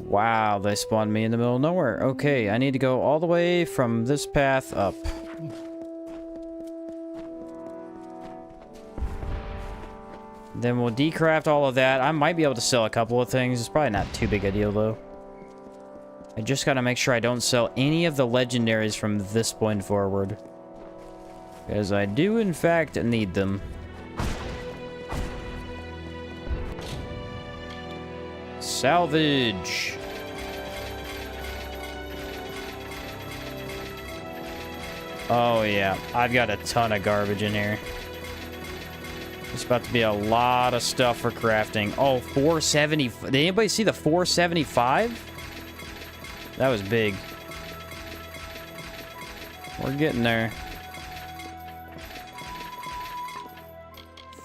Wow, they spawned me in the middle of nowhere. Okay, I need to go all the way from this path up. Then we'll decraft all of that. I might be able to sell a couple of things. It's probably not too big a deal, though. I just gotta make sure I don't sell any of the legendaries from this point forward. Because I do, in fact, need them. Salvage. Oh, yeah. I've got a ton of garbage in here. It's about to be a lot of stuff for crafting. Oh, 470. Did anybody see the 475? That was big. We're getting there.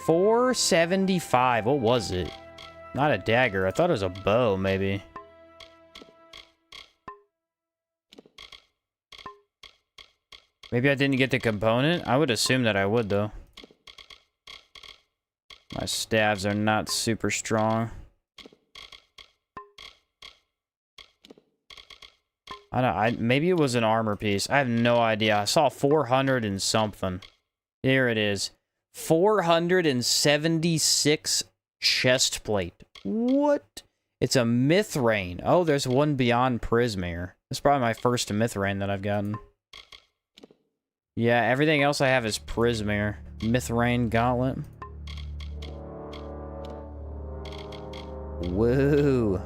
475. What was it? Not a dagger. I thought it was a bow, maybe. Maybe I didn't get the component? I would assume that I would, though. My staves are not super strong. I don't. Maybe it was an armor piece. I have no idea. I saw 400 and something. Here it is. 476 chest plate. What? It's a Mithrain. Oh, there's one beyond Prismere. That's probably my first Mithrain that I've gotten. Yeah, everything else I have is Prismere. Mithrain Gauntlet. Whoa.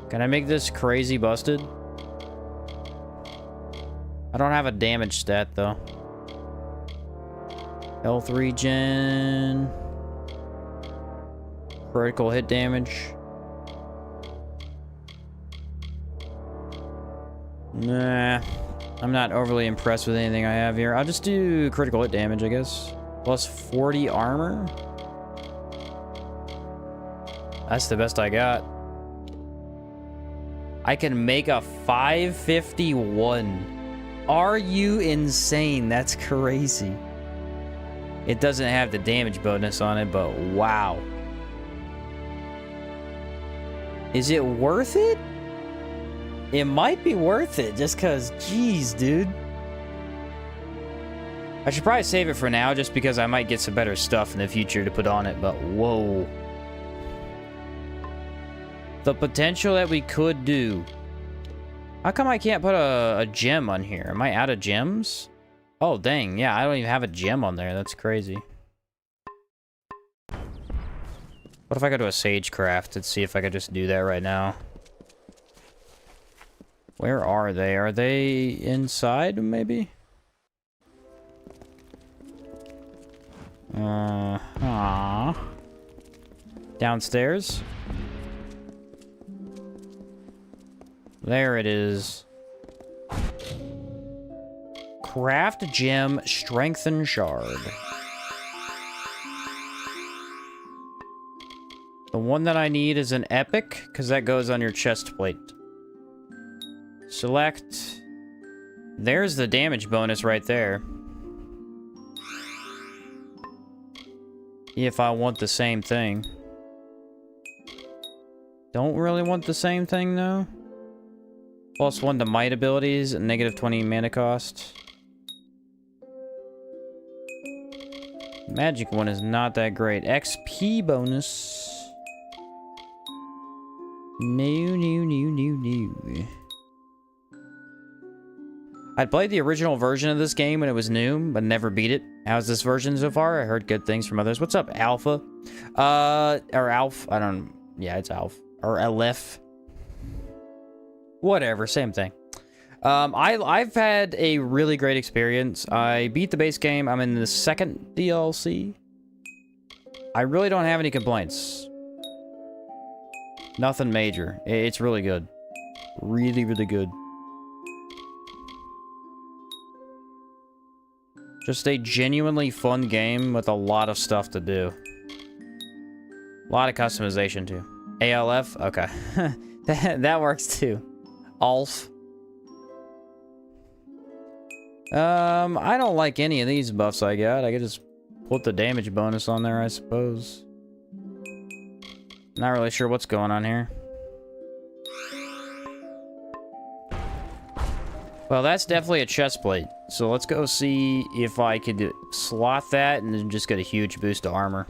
Can I make this crazy busted? I don't have a damage stat, though. Health regen. Critical hit damage. Nah. I'm not overly impressed with anything I have here. I'll just do critical hit damage, I guess. Plus 40 armor. That's the best I got. I can make a 551. Are you insane? That's crazy. It doesn't have the damage bonus on it, but wow. Is it worth it? It might be worth it, just because, geez, dude. I should probably save it for now, just because I might get some better stuff in the future to put on it, but whoa. The potential that we could do. How come I can't put a gem on here? Am I out of gems? Oh, dang. Yeah, I don't even have a gem on there. That's crazy. What if I go to a sagecraft and see if I could just do that right now? Where are they? Are they inside, maybe? Downstairs? There it is. Craft gem, strengthen shard. The one that I need is an epic, because that goes on your chest plate. Select. There's the damage bonus right there. If I want the same thing. Don't really want the same thing, though. Plus 1 to might abilities, negative 20 mana cost. Magic one is not that great. XP bonus. No. I'd played the original version of this game when it was new, but never beat it. How's this version so far? I heard good things from others. What's up, Alpha? Or Alf. I don't... Yeah, it's Alf. Or Aleph. Whatever, same thing. I've had a really great experience. I beat the base game. I'm in the second DLC. I really don't have any complaints. Nothing major. It's really good. Really, really good. Just a genuinely fun game with a lot of stuff to do. A lot of customization, too. ALF? Okay. that works, too. ALF. I don't like any of these buffs I got. I could just put the damage bonus on there, I suppose. Not really sure what's going on here. Well, that's definitely a chest plate. So let's go see if I could slot that and then just get a huge boost to armor.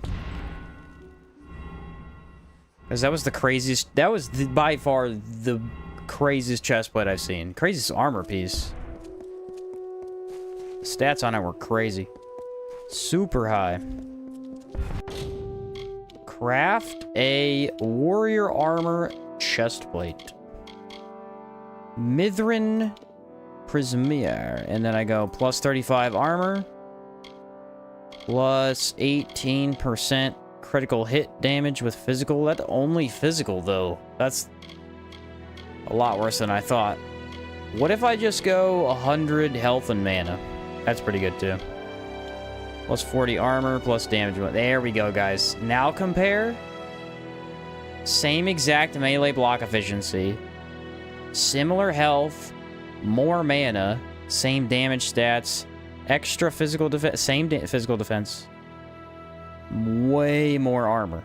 Because that was the craziest... That was by far the craziest chest plate I've seen. Craziest armor piece. The stats on it were crazy. Super high. Craft a warrior armor chest plate. Mithrin Prismier. And then I go plus 35 armor. Plus 18% critical hit damage with physical. That's only physical, though. That's a lot worse than I thought. What if I just go 100 health and mana? That's pretty good, too. Plus 40 armor, plus damage. There we go, guys. Now compare. Same exact melee block efficiency. Similar health. More mana. Same damage stats. Extra physical defense. Same physical defense. Way more armor.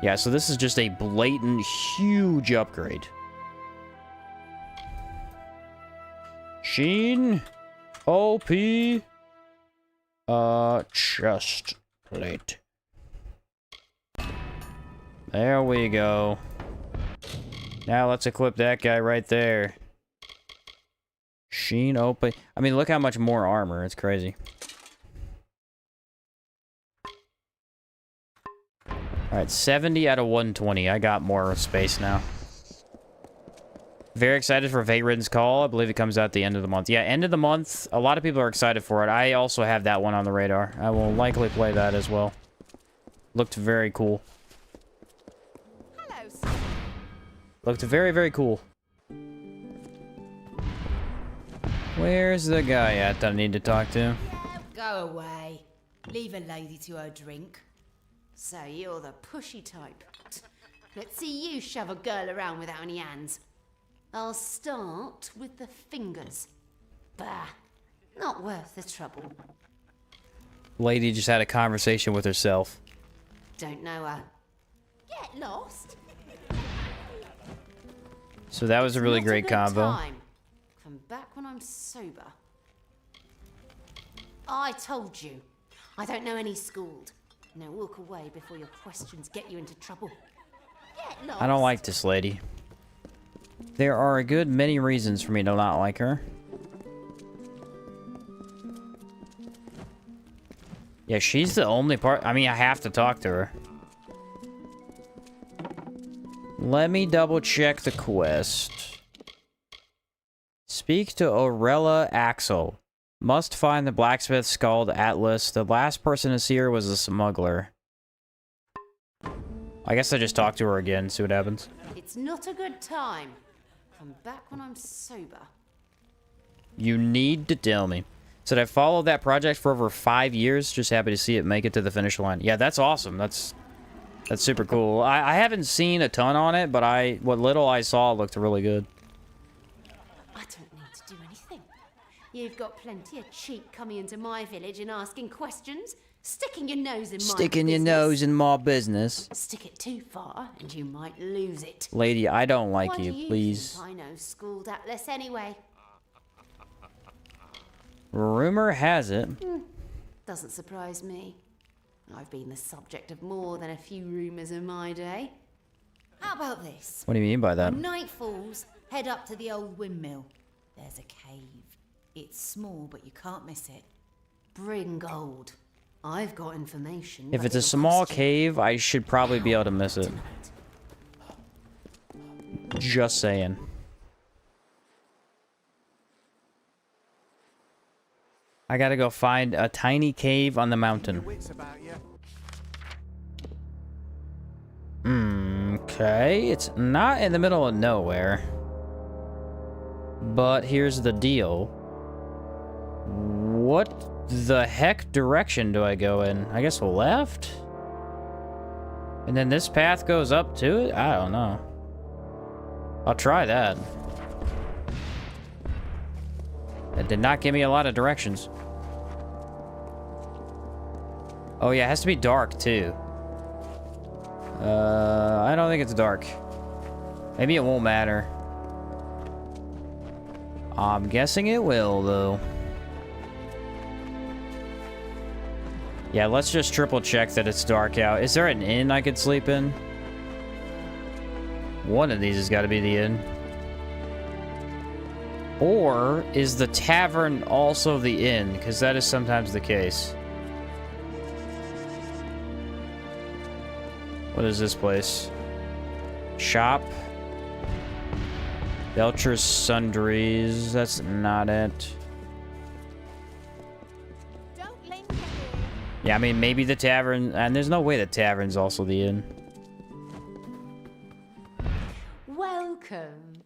Yeah, so this is just a blatant, huge upgrade. Sheen. OP. Chest plate. There we go. Now let's equip that guy right there. Sheen OP. I mean, look how much more armor. It's crazy. Alright, 70 out of 120. I got more space now. Very excited for Vagrant's Call. I believe it comes out at the end of the month. Yeah, end of the month. A lot of people are excited for it. I also have that one on the radar. I will likely play that as well. Looked very cool. Hello. Looked very, very cool. Where's the guy at that I need to talk to? Go away. Leave a lady to her drink. So you're the pushy type. Let's see you shove a girl around without any hands. I'll start with the fingers. Bah, not worth the trouble. Lady just had a conversation with herself. Don't know her. Get lost. So that was a really Not great good combo. Time. Come back when I'm sober. I told you. I don't know any schooled. Now walk away before your questions get you into trouble. Get lost. I don't like this lady. There are a good many reasons for me to not like her. Yeah, she's the only part. I mean, I have to talk to her. Let me double check the quest. Speak to Aurella Axel. Must find the blacksmith called Atlas. The last person to see her was a smuggler. I guess I just talk to her again, see what happens. It's not a good time. Come back when I'm sober. You need to tell me. So I followed that project for over 5 years. Just happy to see it make it to the finish line. Yeah, that's awesome. That's super cool. I haven't seen a ton on it, but what little I saw looked really good. I don't need to do anything. You've got plenty of cheek coming into my village and asking questions. Sticking your nose in my Sticking your business. nose in my business. Stick it too far and you might lose it. Lady, I don't like Why you, do please. Think I know schooled Atlas anyway. Rumor has it. Doesn't surprise me. I've been the subject of more than a few rumors in my day. How about this? What do you mean by that? When night falls, head up to the old windmill. There's a cave. It's small, but you can't miss it. Bring gold. I've got information. If but it's a it'll small cost you. cave, I should probably be able to miss it. Just saying. I gotta go find a tiny cave on the mountain. Okay, it's not in the middle of nowhere. But here's the deal. What the heck direction do I go in? I guess left? And then this path goes up to it? I don't know. I'll try that. It did not give me a lot of directions. Oh yeah, it has to be dark too. I don't think it's dark. Maybe it won't matter. I'm guessing it will though. Yeah, let's just triple check that it's dark out. Is there an inn I could sleep in? One of these has got to be the inn. Or is the tavern also the inn? Because that is sometimes the case. What is this place? Shop. Belcher's Sundries. That's not it. Yeah, I mean, maybe the tavern... And there's no way the tavern's also the inn. Welcome.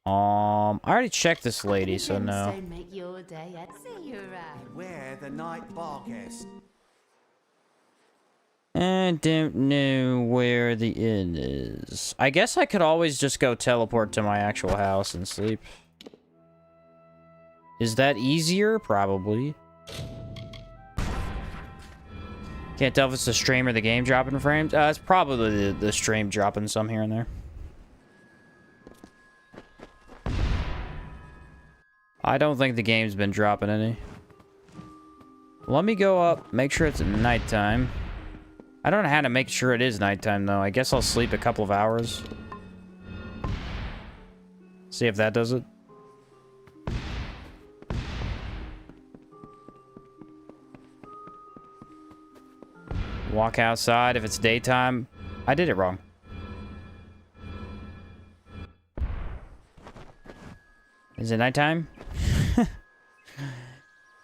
I already checked this lady, so no. Don't make your day. I'd see you around. Where the night bar guest? I don't know where the inn is. I guess I could always just go teleport to my actual house and sleep. Is that easier? Probably. Can't tell if it's the stream or the game dropping frames. It's probably the stream dropping some here and there. I don't think the game's been dropping any. Let me go up, make sure it's nighttime. I don't know how to make sure it is nighttime, though. I guess I'll sleep a couple of hours. See if that does it. Walk outside if it's daytime. I did it wrong. Is it nighttime?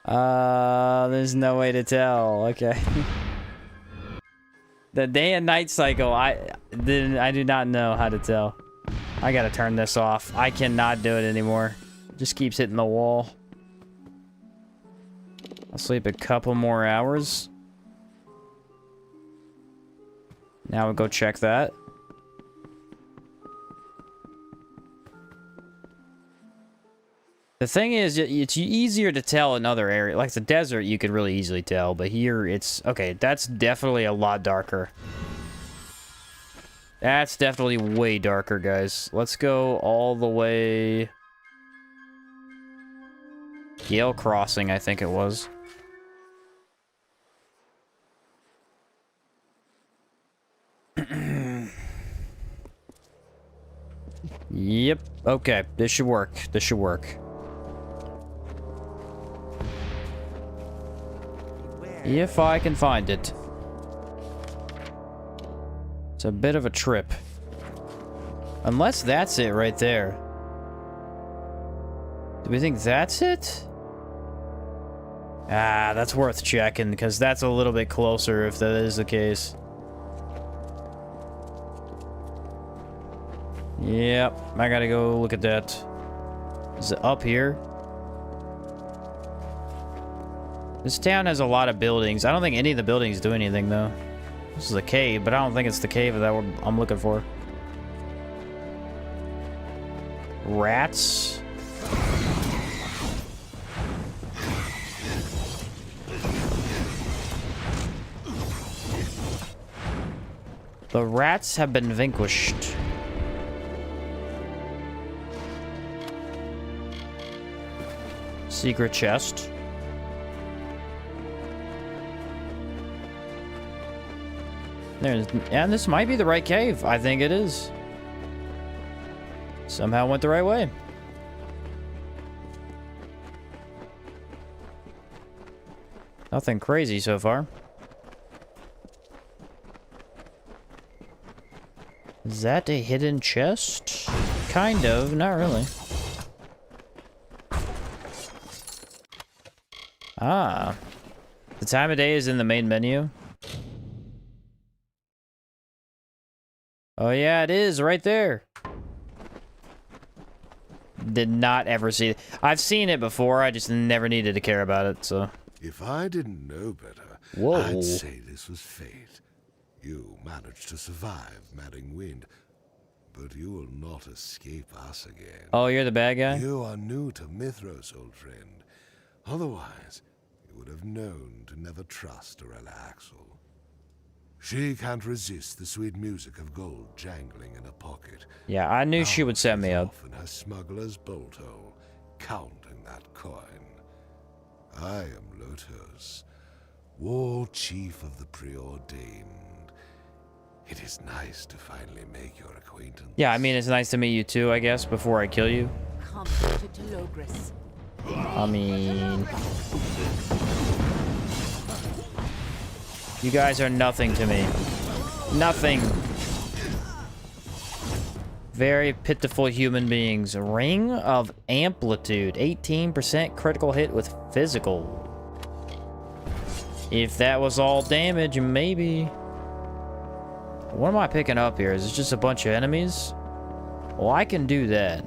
There's no way to tell. Okay. The day and night cycle, I do not know how to tell. I gotta turn this off. I cannot do it anymore. Just keeps hitting the wall. I'll sleep a couple more hours. Now we'll go check that. The thing is, it's easier to tell in other areas. Like the desert, you could really easily tell. But here, it's... Okay, that's definitely a lot darker. That's definitely way darker, guys. Let's go all the way... Gale Crossing, I think it was. Yep. Okay, this should work. This should work. If I can find it. It's a bit of a trip. Unless that's it right there. Do we think that's it? Ah, that's worth checking, because that's a little bit closer if that is the case. Yep, I gotta go look at that. Is it up here? This town has a lot of buildings. I don't think any of the buildings do anything, though. This is a cave, but I don't think it's the cave that I'm looking for. Rats? The rats have been vanquished. Secret chest. And this might be the right cave. I think it is. Somehow went the right way. Nothing crazy so far. Is that a hidden chest? Kind of, not really. Ah. The time of day is in the main menu. Oh yeah, it is right there. Did not ever see it. I've seen it before, I just never needed to care about it, so. If I didn't know better, Whoa. I'd say this was fate. You managed to survive Madding Wind, but you will not escape us again. Oh, you're the bad guy? You are new to Mithros, old friend. Otherwise, you would have known to never trust Arella Axel. She can't resist the sweet music of gold jangling in her pocket. Yeah, I knew she would set me up. In her smuggler's bolt hole, counting that coin. I am Lotos, war chief of the preordained. It is nice to finally make your acquaintance. Yeah, I mean, it's nice to meet you too, I guess, before I kill you. Come to Logris. I mean... You guys are nothing to me. Nothing. Very pitiful human beings. Ring of Amplitude. 18% critical hit with physical. If that was all damage, maybe. What am I picking up here? Is it just a bunch of enemies? Well, I can do that.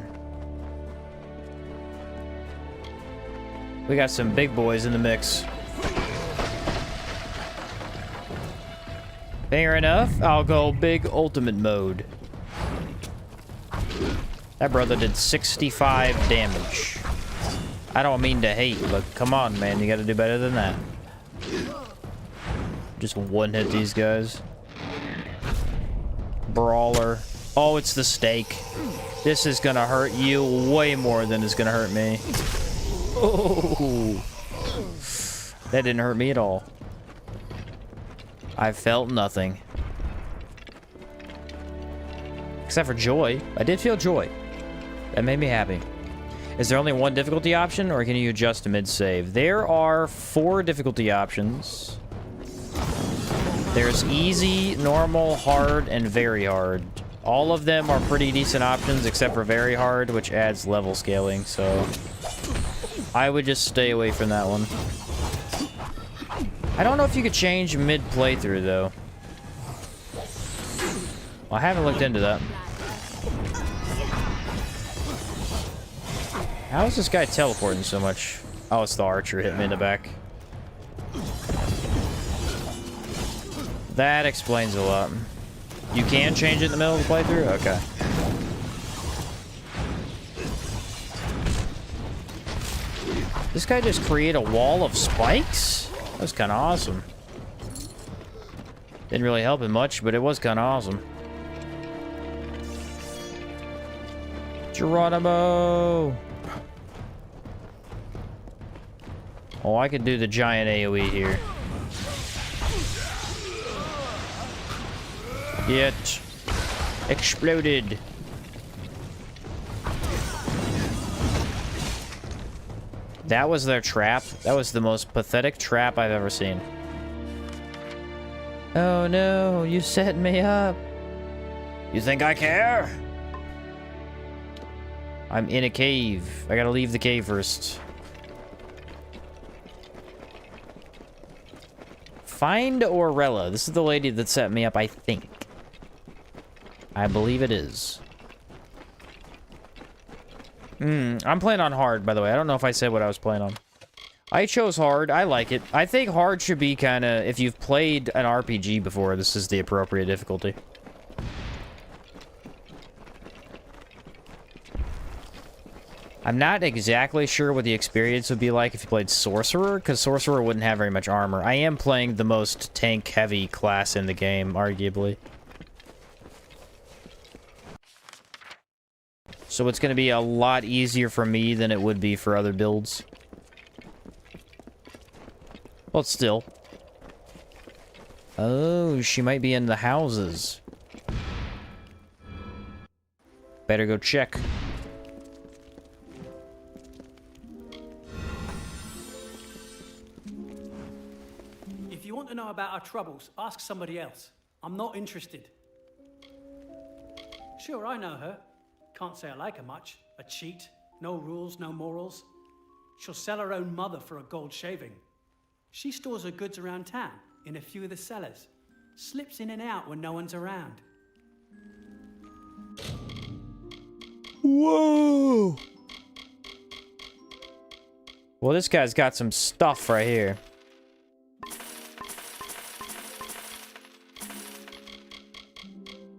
We got some big boys in the mix. Fair enough, I'll go big ultimate mode. That brother did 65 damage. I don't mean to hate, but come on, man, you gotta do better than that. Just one-hit these guys. Brawler. Oh, it's the stake. This is gonna hurt you way more than it's gonna hurt me. Oh, that didn't hurt me at all. I felt nothing. Except for joy. I did feel joy. That made me happy. Is there only one difficulty option, or can you adjust to mid-save? There are 4 difficulty options. There's easy, normal, hard, and very hard. All of them are pretty decent options, except for very hard, which adds level scaling, so... I would just stay away from that one. I don't know if you could change mid-playthrough, though. Well, I haven't looked into that. How is this guy teleporting so much? Oh, it's the archer hitting me in the back. That explains a lot. You can change it in the middle of the playthrough? Okay. This guy just created a wall of spikes? That was kind of awesome. Didn't really help him much, but it was kind of awesome. Geronimo! Oh, I could do the giant AoE here. Get exploded. That was their trap. That was the most pathetic trap I've ever seen. Oh no, you set me up. You think I care? I'm in a cave. I gotta leave the cave first. Find Orella. This is the lady that set me up, I think. I believe it is. I'm playing on hard, by the way. I don't know if I said what I was playing on. I chose hard. I like it. I think hard should be kind of... If you've played an RPG before, this is the appropriate difficulty. I'm not exactly sure what the experience would be like if you played Sorcerer, because Sorcerer wouldn't have very much armor. I am playing the most tank-heavy class in the game, arguably. So it's going to be a lot easier for me than it would be for other builds. Well, still. Oh, she might be in the houses. Better go check. If you want to know about our troubles, ask somebody else. I'm not interested. Sure, I know her. Can't say I like her much. A cheat. No rules, no morals. She'll sell her own mother for a gold shaving. She stores her goods around town, in a few of the cellars. Slips in and out when no one's around. Whoa! Well, this guy's got some stuff right here.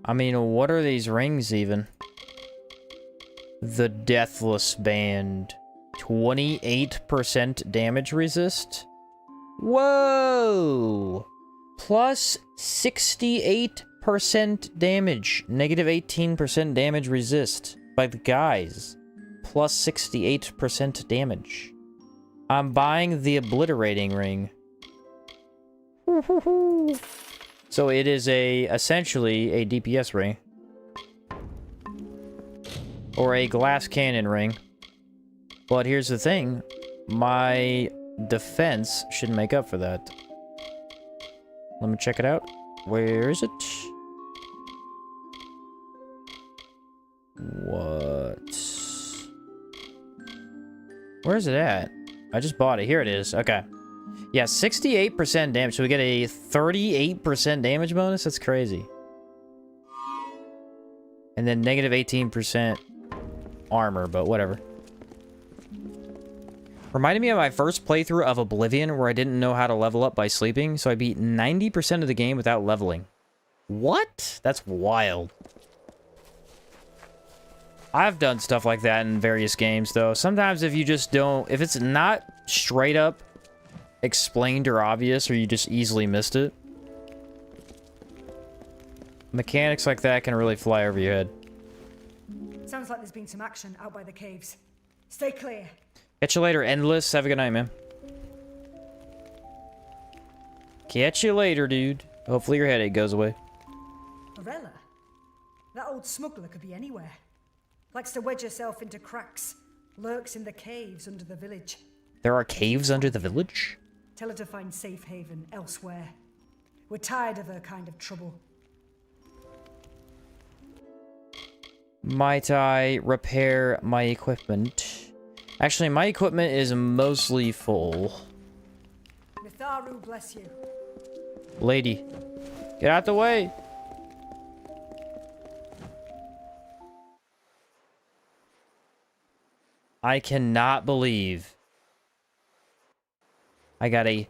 I mean, what are these rings even? The Deathless Band. 28% damage resist? Whoa! Plus 68% damage. Negative 18% damage resist. By the guys. Plus 68% damage. I'm buying the Obliterating Ring. So it is essentially a DPS ring. Or a glass cannon ring. But here's the thing. My defense should make up for that. Let me check it out. Where is it? What? Where is it at? I just bought it. Here it is. Okay. Yeah, 68% damage. So we get a 38% damage bonus? That's crazy. And then negative 18% armor, but whatever. Reminded me of my first playthrough of Oblivion, where I didn't know how to level up by sleeping, so I beat 90% of the game without leveling. What? That's wild. I've done stuff like that in various games, though. Sometimes if you just don't... If it's not straight up explained or obvious, or you just easily missed it, mechanics like that can really fly over your head. Sounds like there's been some action out by the caves. Stay clear. Catch you later, Endless. Have a good night, man. Catch you later, dude. Hopefully your headache goes away. Orella? That old smuggler could be anywhere. Likes to wedge herself into cracks. Lurks in the caves under the village. There are caves under the village? Tell her to find safe haven elsewhere. We're tired of her kind of trouble. Might I repair my equipment? Actually, my equipment is mostly full. Mitharu bless you. Lady, get out the way. I cannot believe I got a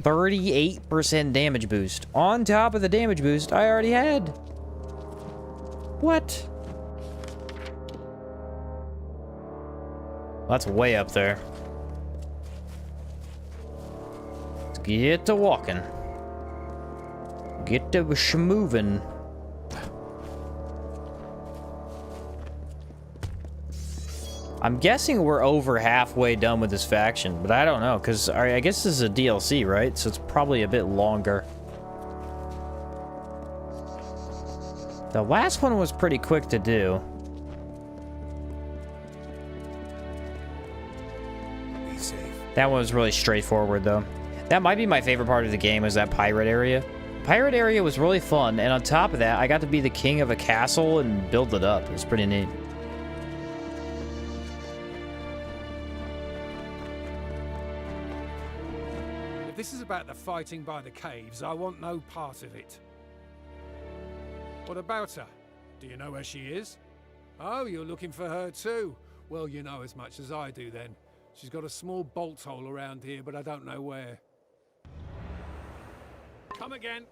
38% damage boost on top of the damage boost I already had. What? That's way up there. Let's get to walking. Get to schmoving. I'm guessing we're over halfway done with this faction, but I don't know, because I guess this is a DLC, right? So it's probably a bit longer. The last one was pretty quick to do. Be safe. That one was really straightforward, though. That might be my favorite part of the game, is that pirate area. Pirate area was really fun, and on top of that, I got to be the king of a castle and build it up. It was pretty neat. If this is about the fighting by the caves, I want no part of it. What about her? Do you know where she is? Oh, you're looking for her too? Well, you know as much as I do then. She's got a small bolt hole around here, but I don't know where. Come again.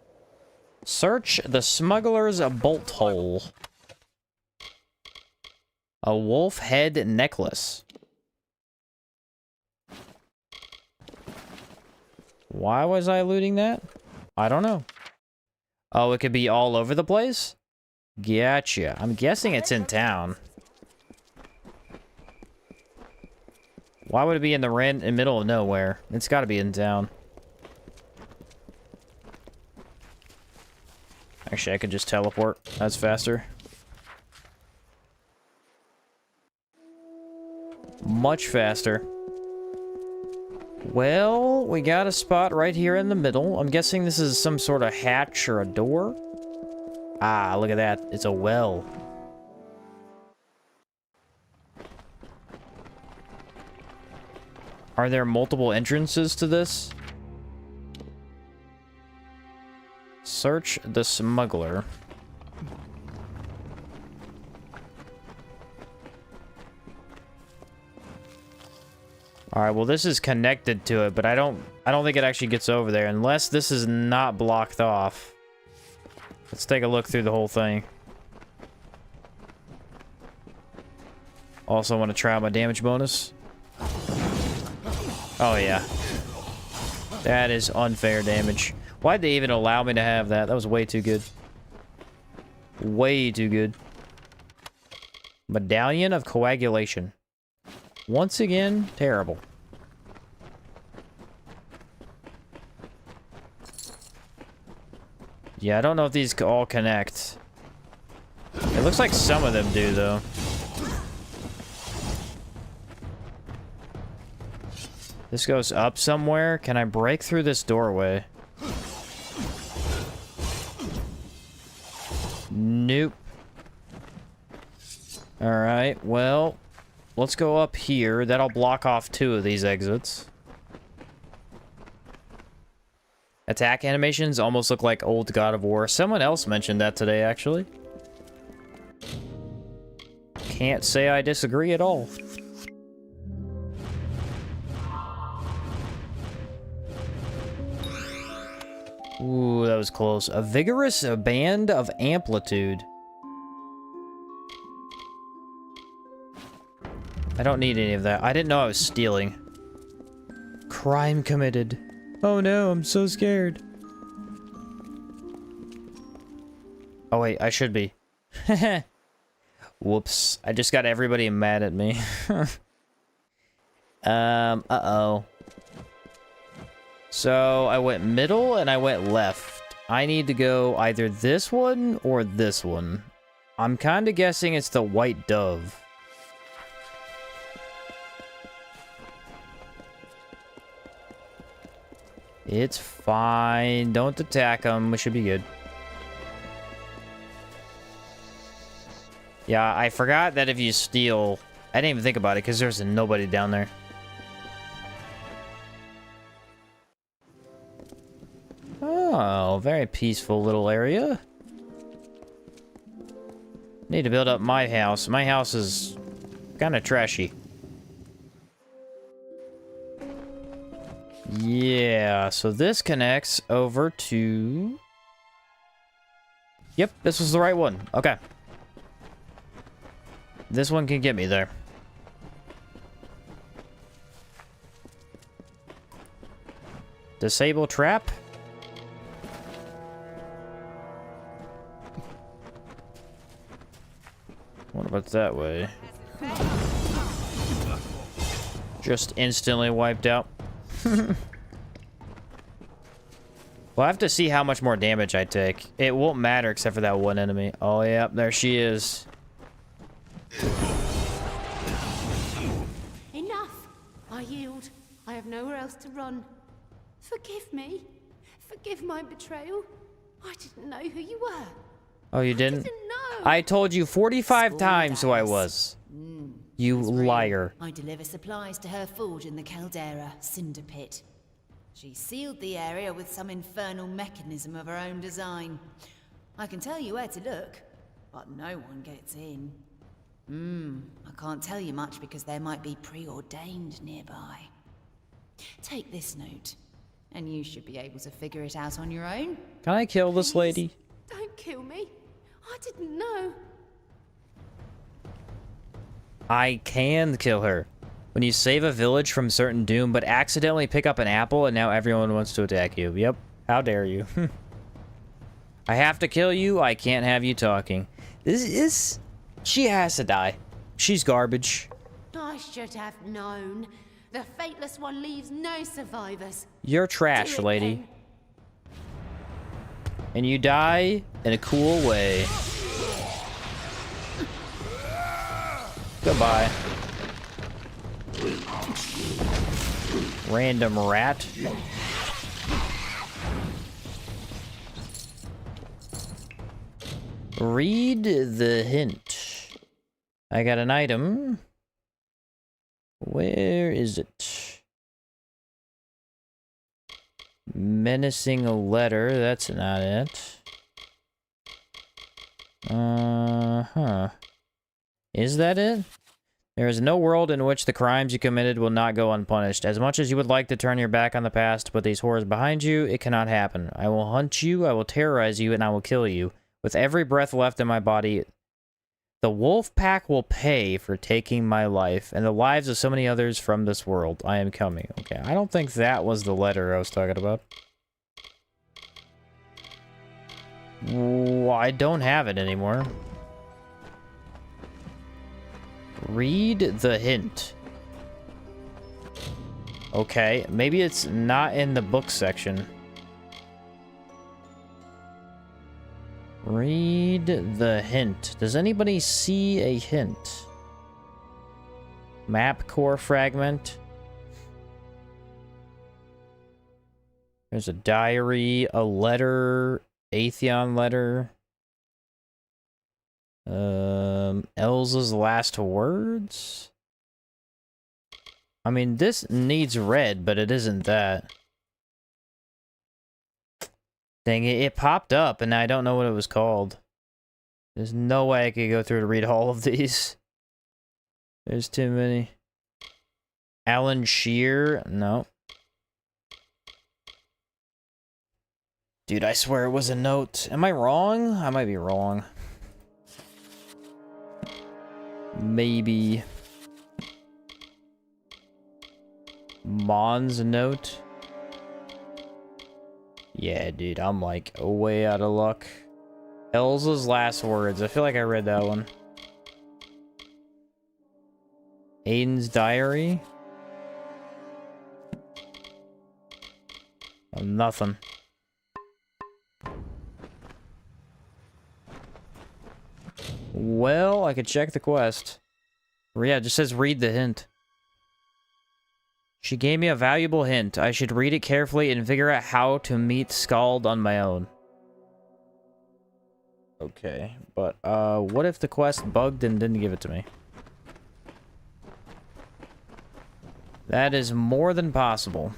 Search the smuggler's bolt hole. A wolf head necklace. Why was I looting that? I don't know. Oh, it could be all over the place? Gotcha. I'm guessing it's in town. Why would it be in the middle of nowhere? It's got to be in town. Actually, I could just teleport. That's faster. Much faster. Well, we got a spot right here in the middle. I'm guessing this is some sort of hatch or a door. Ah, look at that. It's a well. Are there multiple entrances to this? Search the smuggler. Alright, well this is connected to it, but I don't think it actually gets over there unless this is not blocked off. Let's take a look through the whole thing. Also want to try out my damage bonus. Oh yeah. That is unfair damage. Why'd they even allow me to have that? That was way too good. Way too good. Medallion of Coagulation. Once again, terrible. Yeah, I don't know if these all connect. It looks like some of them do, though. This goes up somewhere. Can I break through this doorway? Nope. Alright, well, let's go up here. That'll block off 2 of these exits. Attack animations almost look like old God of War. Someone else mentioned that today, actually. Can't say I disagree at all. Ooh, that was close. A vigorous band of amplitude. I don't need any of that. I didn't know I was stealing. Crime committed. Oh no, I'm so scared. Oh wait, I should be. Whoops. I just got everybody mad at me. Uh-oh. So, I went middle and I went left. I need to go either this one or this one. I'm kind of guessing it's the White Dove. It's fine. Don't attack them. We should be good. Yeah, I forgot that if you steal... I didn't even think about it because there's nobody down there. Oh, very peaceful little area. Need to build up my house. My house is kind of trashy. Yeah, so this connects over to... Yep, this was the right one. Okay. This one can get me there. Disable trap. What about that way? Just instantly wiped out. Well, I have to see how much more damage I take. It won't matter except for that one enemy. Oh, yeah, there she is. Enough! I yield. I have nowhere else to run. Forgive me. Forgive my betrayal. I didn't know who you were. Oh, you didn't? I didn't know. I told you 45 times who I was. You liar. I deliver supplies to her forge in the Caldera, Cinder Pit. She sealed the area with some infernal mechanism of her own design. I can tell you where to look, but no one gets in. I can't tell you much because there might be preordained nearby. Take this note, and you should be able to figure it out on your own. Can I kill this lady? Don't kill me. I didn't know. I can kill her. When you save a village from certain doom, but accidentally pick up an apple, and now everyone wants to attack you. Yep. How dare you? I have to kill you. I can't have you talking. This is... She has to die. She's garbage. I should have known. The Fateless One leaves no survivors. You're trash, lady. And you die in a cool way. Goodbye. Random rat. Read the hint. I got an item. Where is it? Menacing a letter. That's not it. Is that it? There is no world in which the crimes you committed will not go unpunished. As much as you would like to turn your back on the past to put these horrors behind you, it cannot happen. I will hunt you, I will terrorize you, and I will kill you. With every breath left in my body, the wolf pack will pay for taking my life, and the lives of so many others from this world. I am coming. Okay, I don't think that was the letter I was talking about. Well, I don't have it anymore. Read the hint. Okay, maybe it's not in the book section. Read the hint. Does anybody see a hint? Map core fragment. There's a diary, a letter, Atheon letter. Elsa's last words? I mean, this needs read, but it isn't that. Dang it, it popped up, and I don't know what it was called. There's no way I could go through to read all of these. There's too many. Alan Shear? No. Dude, I swear it was a note. Am I wrong? I might be wrong. Maybe. Mon's note? Yeah, dude, I'm like way out of luck. Elsa's last words. I feel like I read that one. Aiden's diary? Oh, nothing. Well, I could check the quest. Yeah, it just says read the hint. She gave me a valuable hint. I should read it carefully and figure out how to meet Skald on my own. Okay, but what if the quest bugged and didn't give it to me? That is more than possible.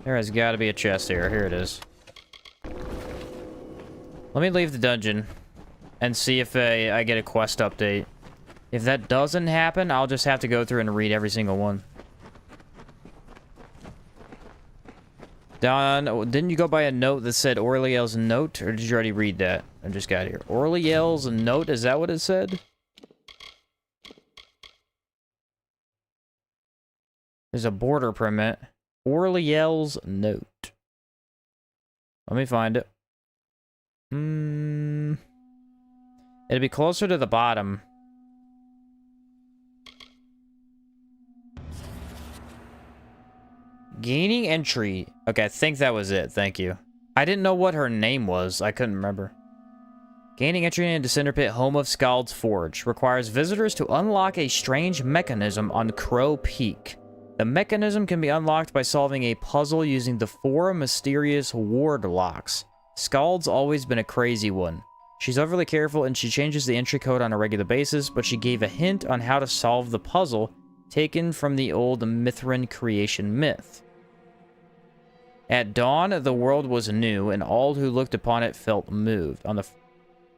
There has got to be a chest here. Here it is. Let me leave the dungeon and see if I get a quest update. If that doesn't happen, I'll just have to go through and read every single one. Don, didn't you go by a note that said Aureliel's note? Or did you already read that? I just got here. Aureliel's note, is that what it said? There's a border permit. Aureliel's note. Let me find it. It'll be closer to the bottom. Gaining entry. Okay, I think that was it. Thank you. I didn't know what her name was. I couldn't remember. Gaining entry into Cinder Pit, home of Skald's Forge. Requires visitors to unlock a strange mechanism on Crow Peak. The mechanism can be unlocked by solving a puzzle using the 4 mysterious ward locks. Skald's always been a crazy one. She's overly careful and she changes the entry code on a regular basis, but she gave a hint on how to solve the puzzle taken from the old Mithrin creation myth. At dawn, the world was new, and all who looked upon it felt moved. On the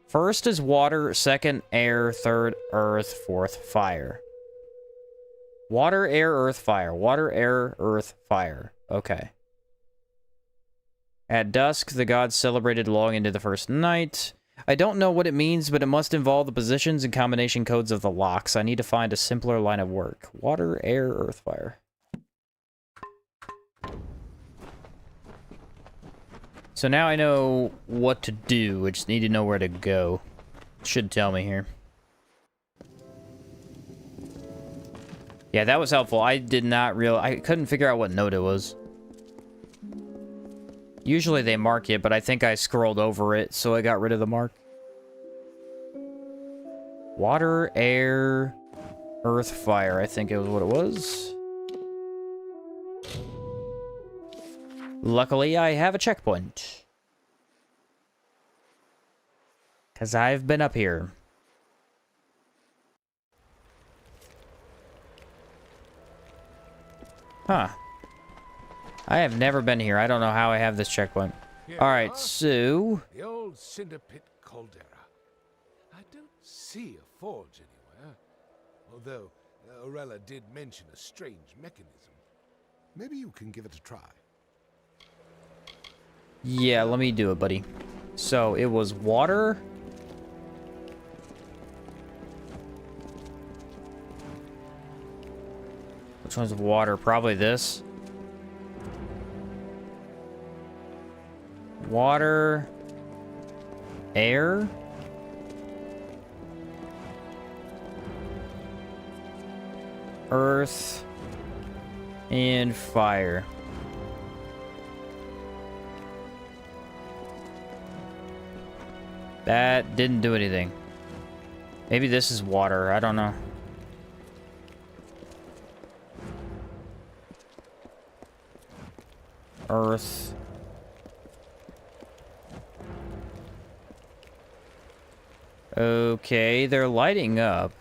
first is water, second air, third earth, fourth fire. Water, air, earth, fire. Water, air, earth, fire. Okay. At dusk, the gods celebrated long into the first night. I don't know what it means, but it must involve the positions and combination codes of the locks. I need to find a simpler line of work. Water, air, earth, fire. So now I know what to do. I just need to know where to go. It should tell me here. Yeah, that was helpful. I did not I couldn't figure out what note it was. Usually they mark it, but I think I scrolled over it, so I got rid of the mark. Water, air, earth, fire. I think it was what it was. Luckily, I have a checkpoint. Because I've been up here. Huh. I have never been here. I don't know how I have this checkpoint. Alright, so... The old Cinder Pit caldera. I don't see a forge anywhere. Although, Aurela did mention a strange mechanism. Maybe you can give it a try. Yeah, let me do it, buddy. So, it was water. Which one's water? Probably this. Water. Air. Earth. And fire. That didn't do anything. Maybe this is water. I don't know. Earth. Okay, they're lighting up.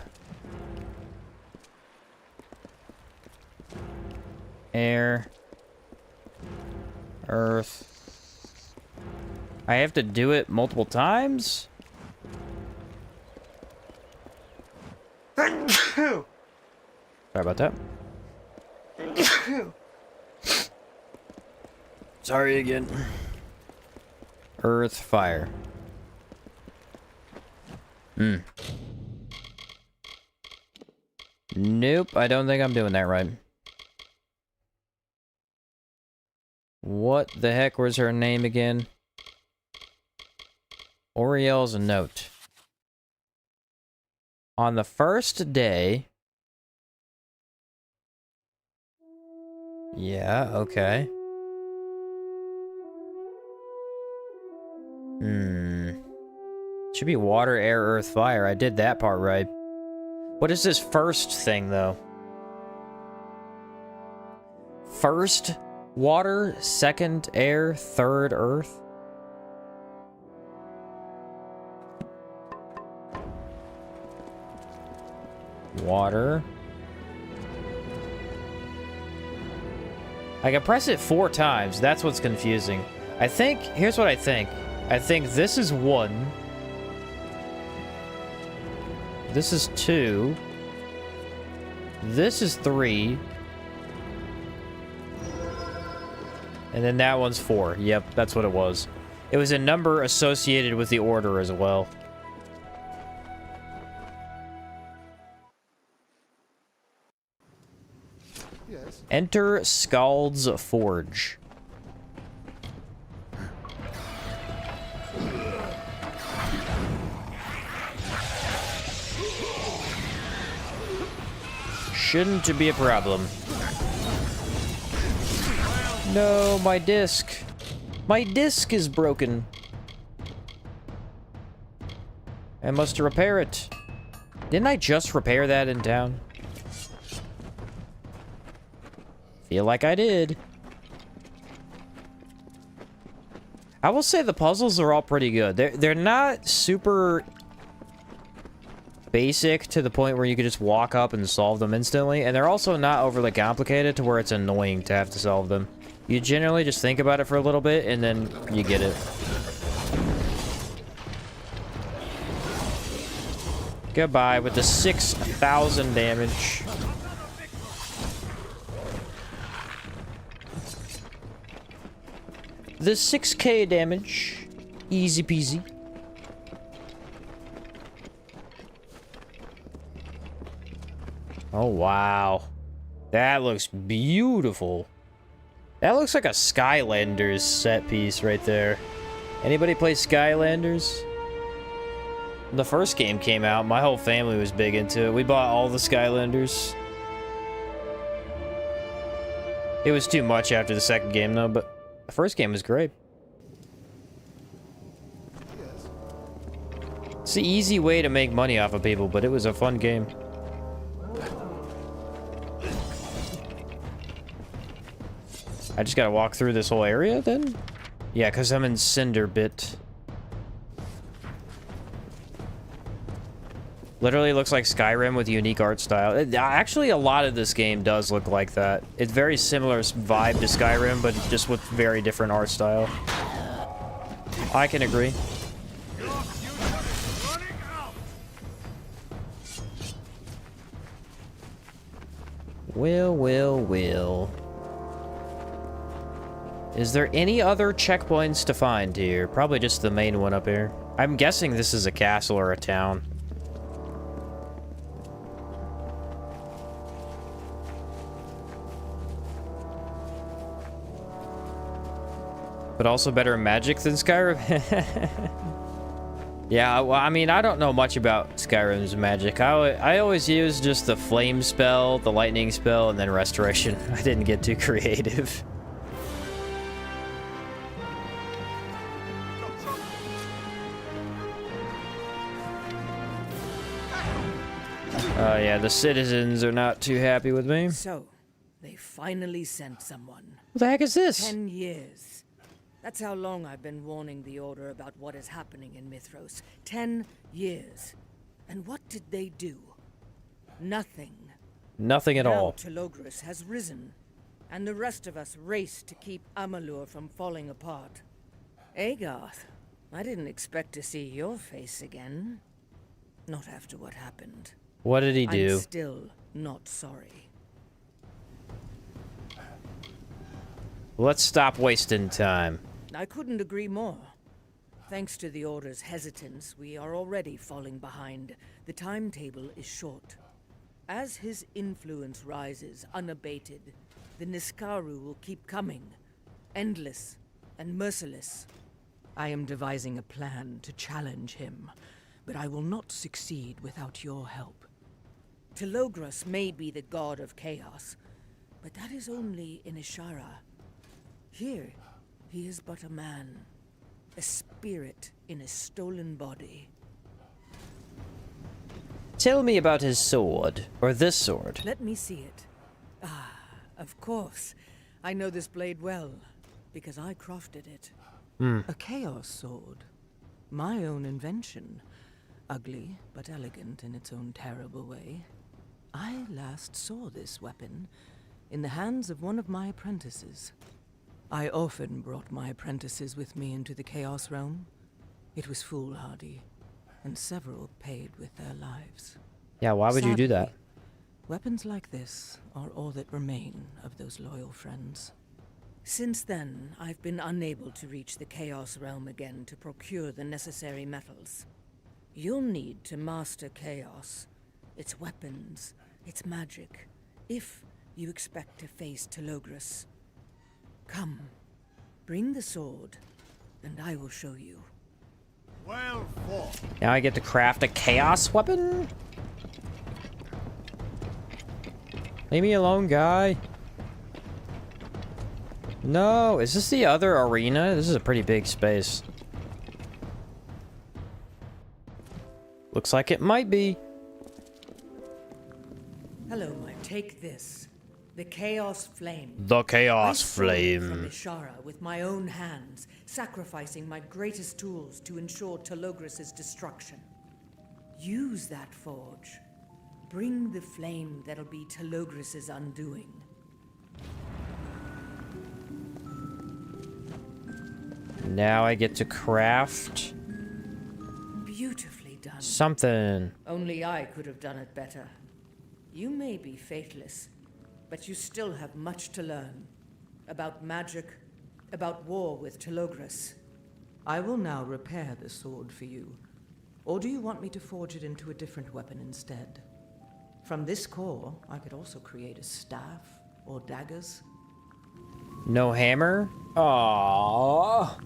Air. Earth. I have to do it multiple times? Sorry about that. Sorry again. Earth, fire. Nope, I don't think I'm doing that right. What the heck was her name again? Auriel's note. On the first day... Yeah, okay. Should be water, air, earth, fire. I did that part right. What is this first thing, though? First, water. Second, air. Third, earth. Water. I can press it 4 times. That's what's confusing. I think... Here's what I think. I think this is 1. This is 2. This is 3. And then that one's 4. Yep, that's what it was. It was a number associated with the order as well. Yes. Enter Scald's Forge. Shouldn't be a problem. No, my disc. My disc is broken. I must repair it. Didn't I just repair that in town? Feel like I did. I will say the puzzles are all pretty good. They're not super basic to the point where you could just walk up and solve them instantly, and they're also not overly complicated to where it's annoying to have to solve them. You generally just think about it for a little bit and then you get it. Goodbye with the 6,000 damage. The 6k damage. Easy peasy. Oh, wow. That looks beautiful. That looks like a Skylanders set piece right there. Anybody play Skylanders? When the first game came out, my whole family was big into it. We bought all the Skylanders. It was too much after the second game, though, but the first game was great. It's the easy way to make money off of people, but it was a fun game. I just gotta walk through this whole area, then? Yeah, because I'm in Cinderbit. Literally looks like Skyrim with unique art style. Actually, a lot of this game does look like that. It's very similar vibe to Skyrim, but just with very different art style. I can agree. Will. Is there any other checkpoints to find here? Probably just the main one up here. I'm guessing this is a castle or a town. But also better magic than Skyrim? Yeah, well, I mean, I don't know much about Skyrim's magic. I always use just the flame spell, the lightning spell, and then restoration. I didn't get too creative. Yeah, the citizens are not too happy with me. So, they finally sent someone. What the heck is this? 10 years. That's how long I've been warning the Order about what is happening in Mithros. 10 years. And what did they do? Nothing. Nothing at all. Now Telogris has risen, and the rest of us race to keep Amalur from falling apart. Agarth, I didn't expect to see your face again. Not after what happened. What did he do? I'm still not sorry. Let's stop wasting time. I couldn't agree more. Thanks to the Order's hesitance, we are already falling behind. The timetable is short. As his influence rises unabated, the Niskaru will keep coming. Endless and merciless. I am devising a plan to challenge him, but I will not succeed without your help. Telogris may be the god of chaos, but that is only in Ishara. Here, he is but a man, a spirit in a stolen body. Tell me about his sword, or this sword. Let me see it. Ah, of course. I know this blade well, because I crafted it. A chaos sword. My own invention. Ugly, but elegant in its own terrible way. I last saw this weapon in the hands of one of my apprentices. I often brought my apprentices with me into the Chaos Realm. It was foolhardy, and several paid with their lives. Yeah, why would you do that? Sadly, weapons like this are all that remain of those loyal friends. Since then, I've been unable to reach the Chaos Realm again to procure the necessary metals. You'll need to master Chaos, its weapons, its magic, if you expect to face Telogris. Come, bring the sword, and I will show you. Well fought. Now I get to craft a chaos weapon? Leave me alone, guy. No, is this the other arena? This is a pretty big space. Looks like it might be. Hello, take this. The Chaos Flame. The Chaos I stole it from Flame. Ishara with my own hands, sacrificing my greatest tools to ensure Telogris' destruction. Use that forge. Bring the flame that'll be Telogris' undoing. Now I get to craft Beautifully done. something. Only I could have done it better. You may be faithless, but you still have much to learn. About magic, about war with Telogris. I will now repair the sword for you. Or do you want me to forge it into a different weapon instead? From this core, I could also create a staff or daggers. No hammer? Aww.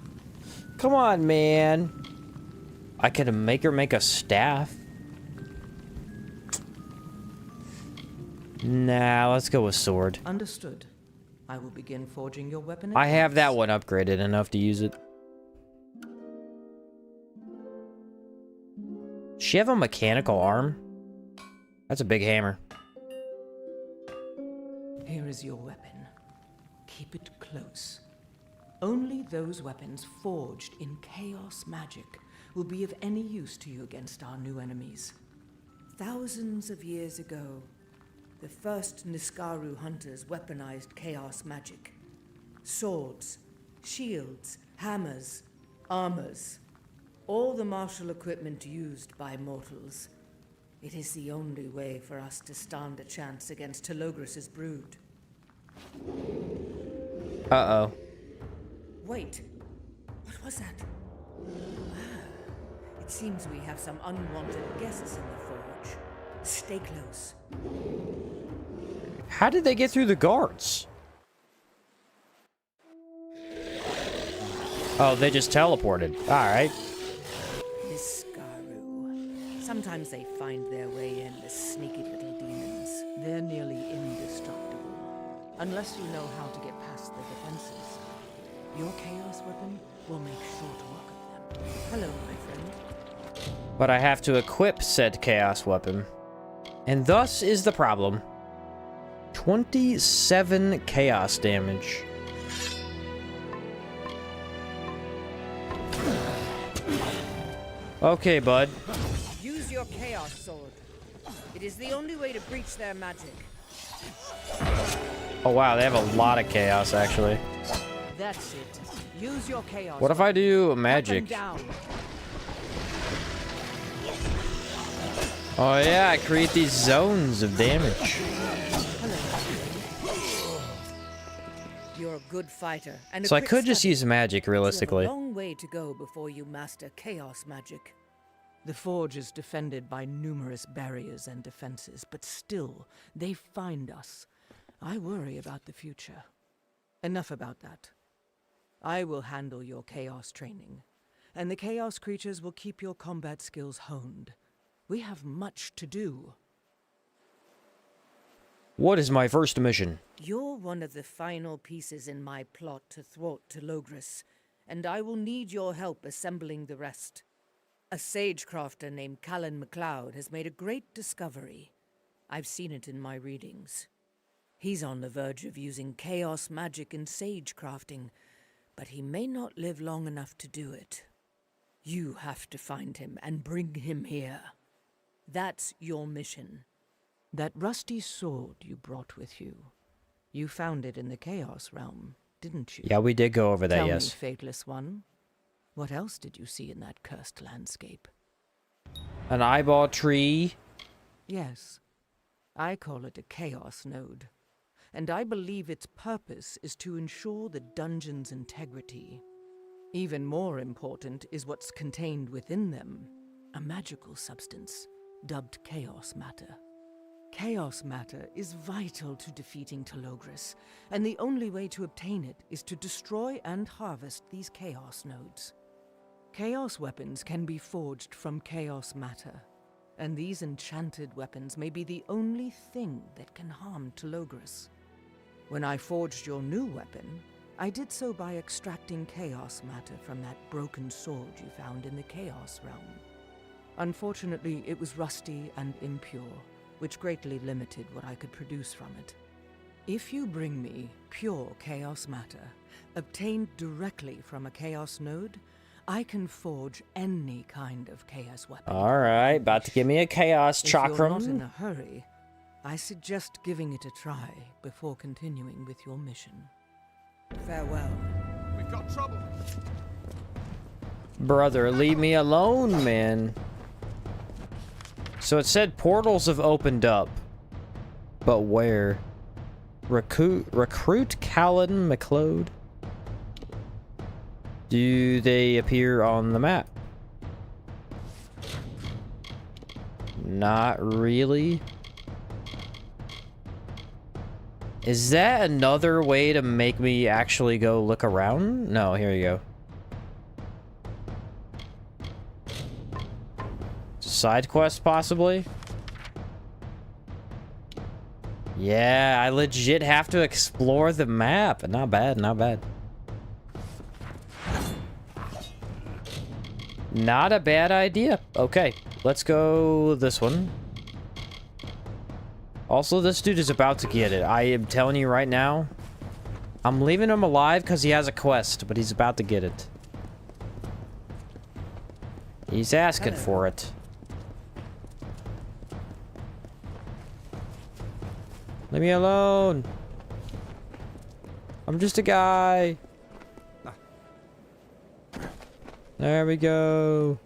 Come on, man. I could make her make a staff. Nah, let's go with sword. Understood. I will begin forging your weapon. I have that one upgraded enough to use it. Does she have a mechanical arm? That's a big hammer. Here is your weapon. Keep it close. Only those weapons forged in chaos magic will be of any use to you against our new enemies. Thousands of years ago, the first Niskaru hunters weaponized chaos magic. Swords, shields, hammers, armors. All the martial equipment used by mortals. It is the only way for us to stand a chance against Telogris' brood. Uh-oh. Wait, what was that? Ah, it seems we have some unwanted guests in the forge. Stay close. How did they get through the guards? Oh, they just teleported. Alright. Niskaru. Sometimes they find their way in, the sneaky little demons. They're nearly indestructible. Unless you know how to get past the defenses. Your chaos weapon will make short work of them. Hello, my friend. But I have to equip said chaos weapon. And thus is the problem. 27 chaos damage. Okay, bud. Use your chaos sword. It is the only way to breach their magic. Oh wow, they have a lot of chaos actually. That's it. Use your chaos. What if I do magic? Oh yeah, I create these zones of damage. You're a good fighter. And So I could just use magic realistically. You have a long way to go before you master chaos magic. The forge is defended by numerous barriers and defenses, but still, they find us. I worry about the future. Enough about that. I will handle your chaos training, and the chaos creatures will keep your combat skills honed. We have much to do. What is my first mission? You're one of the final pieces in my plot to thwart Telogris, and I will need your help assembling the rest. A sagecrafter named Callan MacLeod has made a great discovery. I've seen it in my readings. He's on the verge of using chaos magic in sagecrafting, but he may not live long enough to do it. You have to find him and bring him here. That's your mission. That rusty sword you brought with you, you found it in the Chaos Realm, didn't you? Yeah, we did go over that, Tell yes. me, faithless one, what else did you see in that cursed landscape? An eyeball tree. Yes, I call it a chaos node, and I believe its purpose is to ensure the dungeon's integrity. Even more important is what's contained within them, a magical substance dubbed chaos matter. Chaos matter is vital to defeating Telogris, and the only way to obtain it is to destroy and harvest these chaos nodes. Chaos weapons can be forged from chaos matter, and these enchanted weapons may be the only thing that can harm Telogris. When I forged your new weapon, I did so by extracting chaos matter from that broken sword you found in the Chaos Realm. Unfortunately, it was rusty and impure, which greatly limited what I could produce from it. If you bring me pure chaos matter, obtained directly from a chaos node, I can forge any kind of chaos weapon. Alright, about to give me a chaos chakram. If you're not in a hurry, I suggest giving it a try before continuing with your mission. Farewell. We've got trouble. Brother, leave me alone, man. So it said portals have opened up. But where? Recruit Callan McLeod? Do they appear on the map? Not really. Is that another way to make me actually go look around? No, here you go. Side quest, possibly? Yeah, I legit have to explore the map. Not bad, not bad. Not a bad idea. Okay, let's go this one. Also, this dude is about to get it. I am telling you right now. I'm leaving him alive because he has a quest, but he's about to get it. He's asking for it. Leave me alone. I'm just a guy. There we go.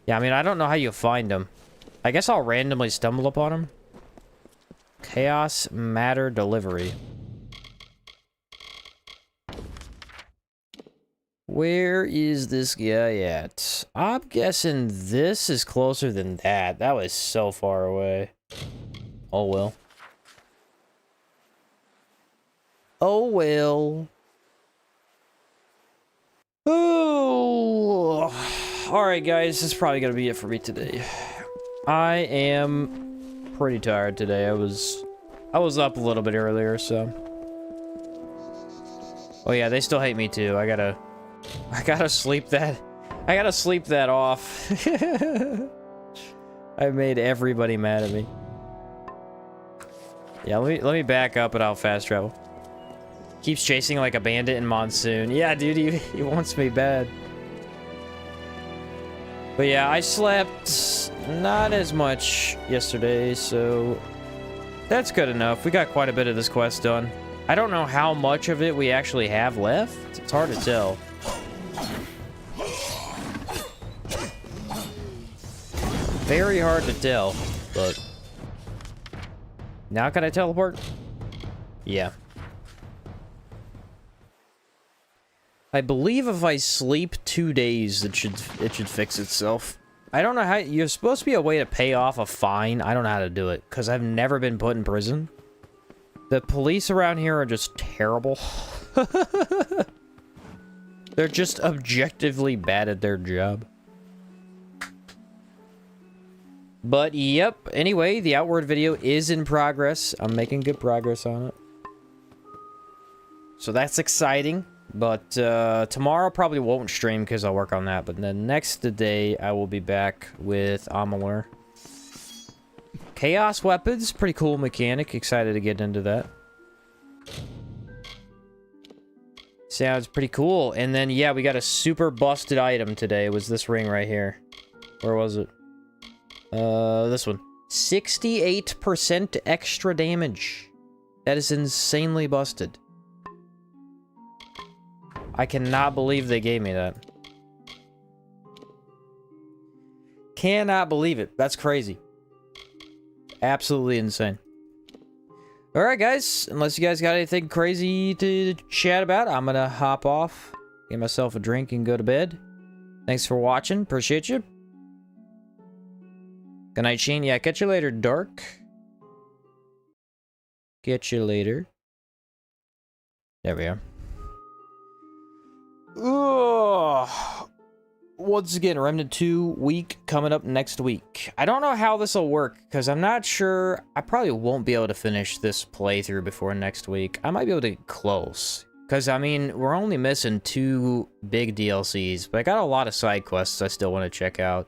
Yeah, I mean, I don't know how you find him. I guess I'll randomly stumble upon him. Chaos matter delivery. Where is this guy at? I'm guessing this is closer than that. That was so far away. Oh well. Oh well. Oh. Alright guys, this is probably gonna be it for me today. I am pretty tired today. I was up a little bit earlier, so. Oh yeah, they still hate me too. I gotta sleep that. I gotta sleep that off. I made everybody mad at me. Yeah, let me back up and I'll fast travel. Keeps chasing like a bandit in Monsoon. Yeah, dude, he wants me bad. But yeah, I slept not as much yesterday, so that's good enough. We got quite a bit of this quest done. I don't know how much of it we actually have left. It's hard to tell. Very hard to tell, but... Now can I teleport? Yeah. I believe if I sleep 2 days, it should fix itself. I don't know how... You're supposed to be a way to pay off a fine. I don't know how to do it, because I've never been put in prison. The police around here are just terrible. They're just objectively bad at their job. But, yep. Anyway, the Outward video is in progress. I'm making good progress on it. So that's exciting. But tomorrow probably won't stream because I'll work on that. But then next day, I will be back with Amalur. Chaos weapons, pretty cool mechanic. Excited to get into that. Sounds pretty cool. And then, yeah, we got a super busted item today. It was this ring right here. Where was it? This one. 68% extra damage. That is insanely busted. I cannot believe they gave me that. Cannot believe it. That's crazy. Absolutely insane. Alright, guys. Unless you guys got anything crazy to chat about, I'm gonna hop off, get myself a drink, and go to bed. Thanks for watching. Appreciate you. Good night, Sheen. Yeah, catch you later, Dark. Catch you later. There we are. Ugh. Once again, Remnant 2 week coming up next week. I don't know how this will work, because I'm not sure. I probably won't be able to finish this playthrough before next week. I might be able to get close. Because, I mean, we're only missing 2 big DLCs, but I got a lot of side quests I still want to check out.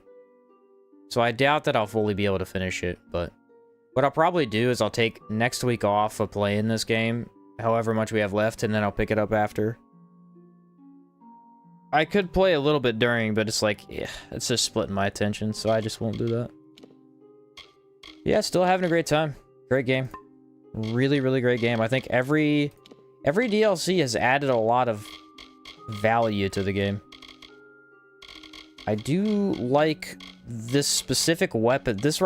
So I doubt that I'll fully be able to finish it, but what I'll probably do is I'll take next week off of playing this game, however much we have left, and then I'll pick it up after. I could play a little bit during, but it's like, yeah, it's just splitting my attention, so I just won't do that. Yeah, still having a great time. Great game. Really, really great game. I think every DLC has added a lot of value to the game. I do like this specific weapon. This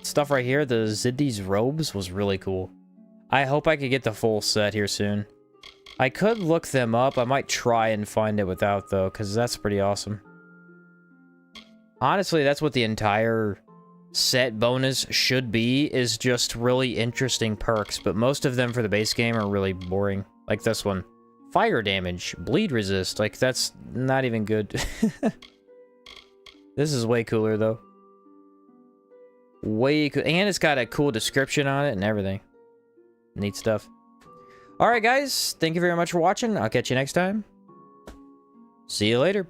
stuff right here, the Ziddi's robes, was really cool. I hope I could get the full set here soon. I could look them up. I might try and find it without, though, because that's pretty awesome. Honestly, that's what the entire set bonus should be, is just really interesting perks, but most of them for the base game are really boring. Like this one. Fire damage, bleed resist, like that's not even good. This is way cooler, though. Way cool. And it's got a cool description on it and everything. Neat stuff. Alright, guys. Thank you very much for watching. I'll catch you next time. See you later.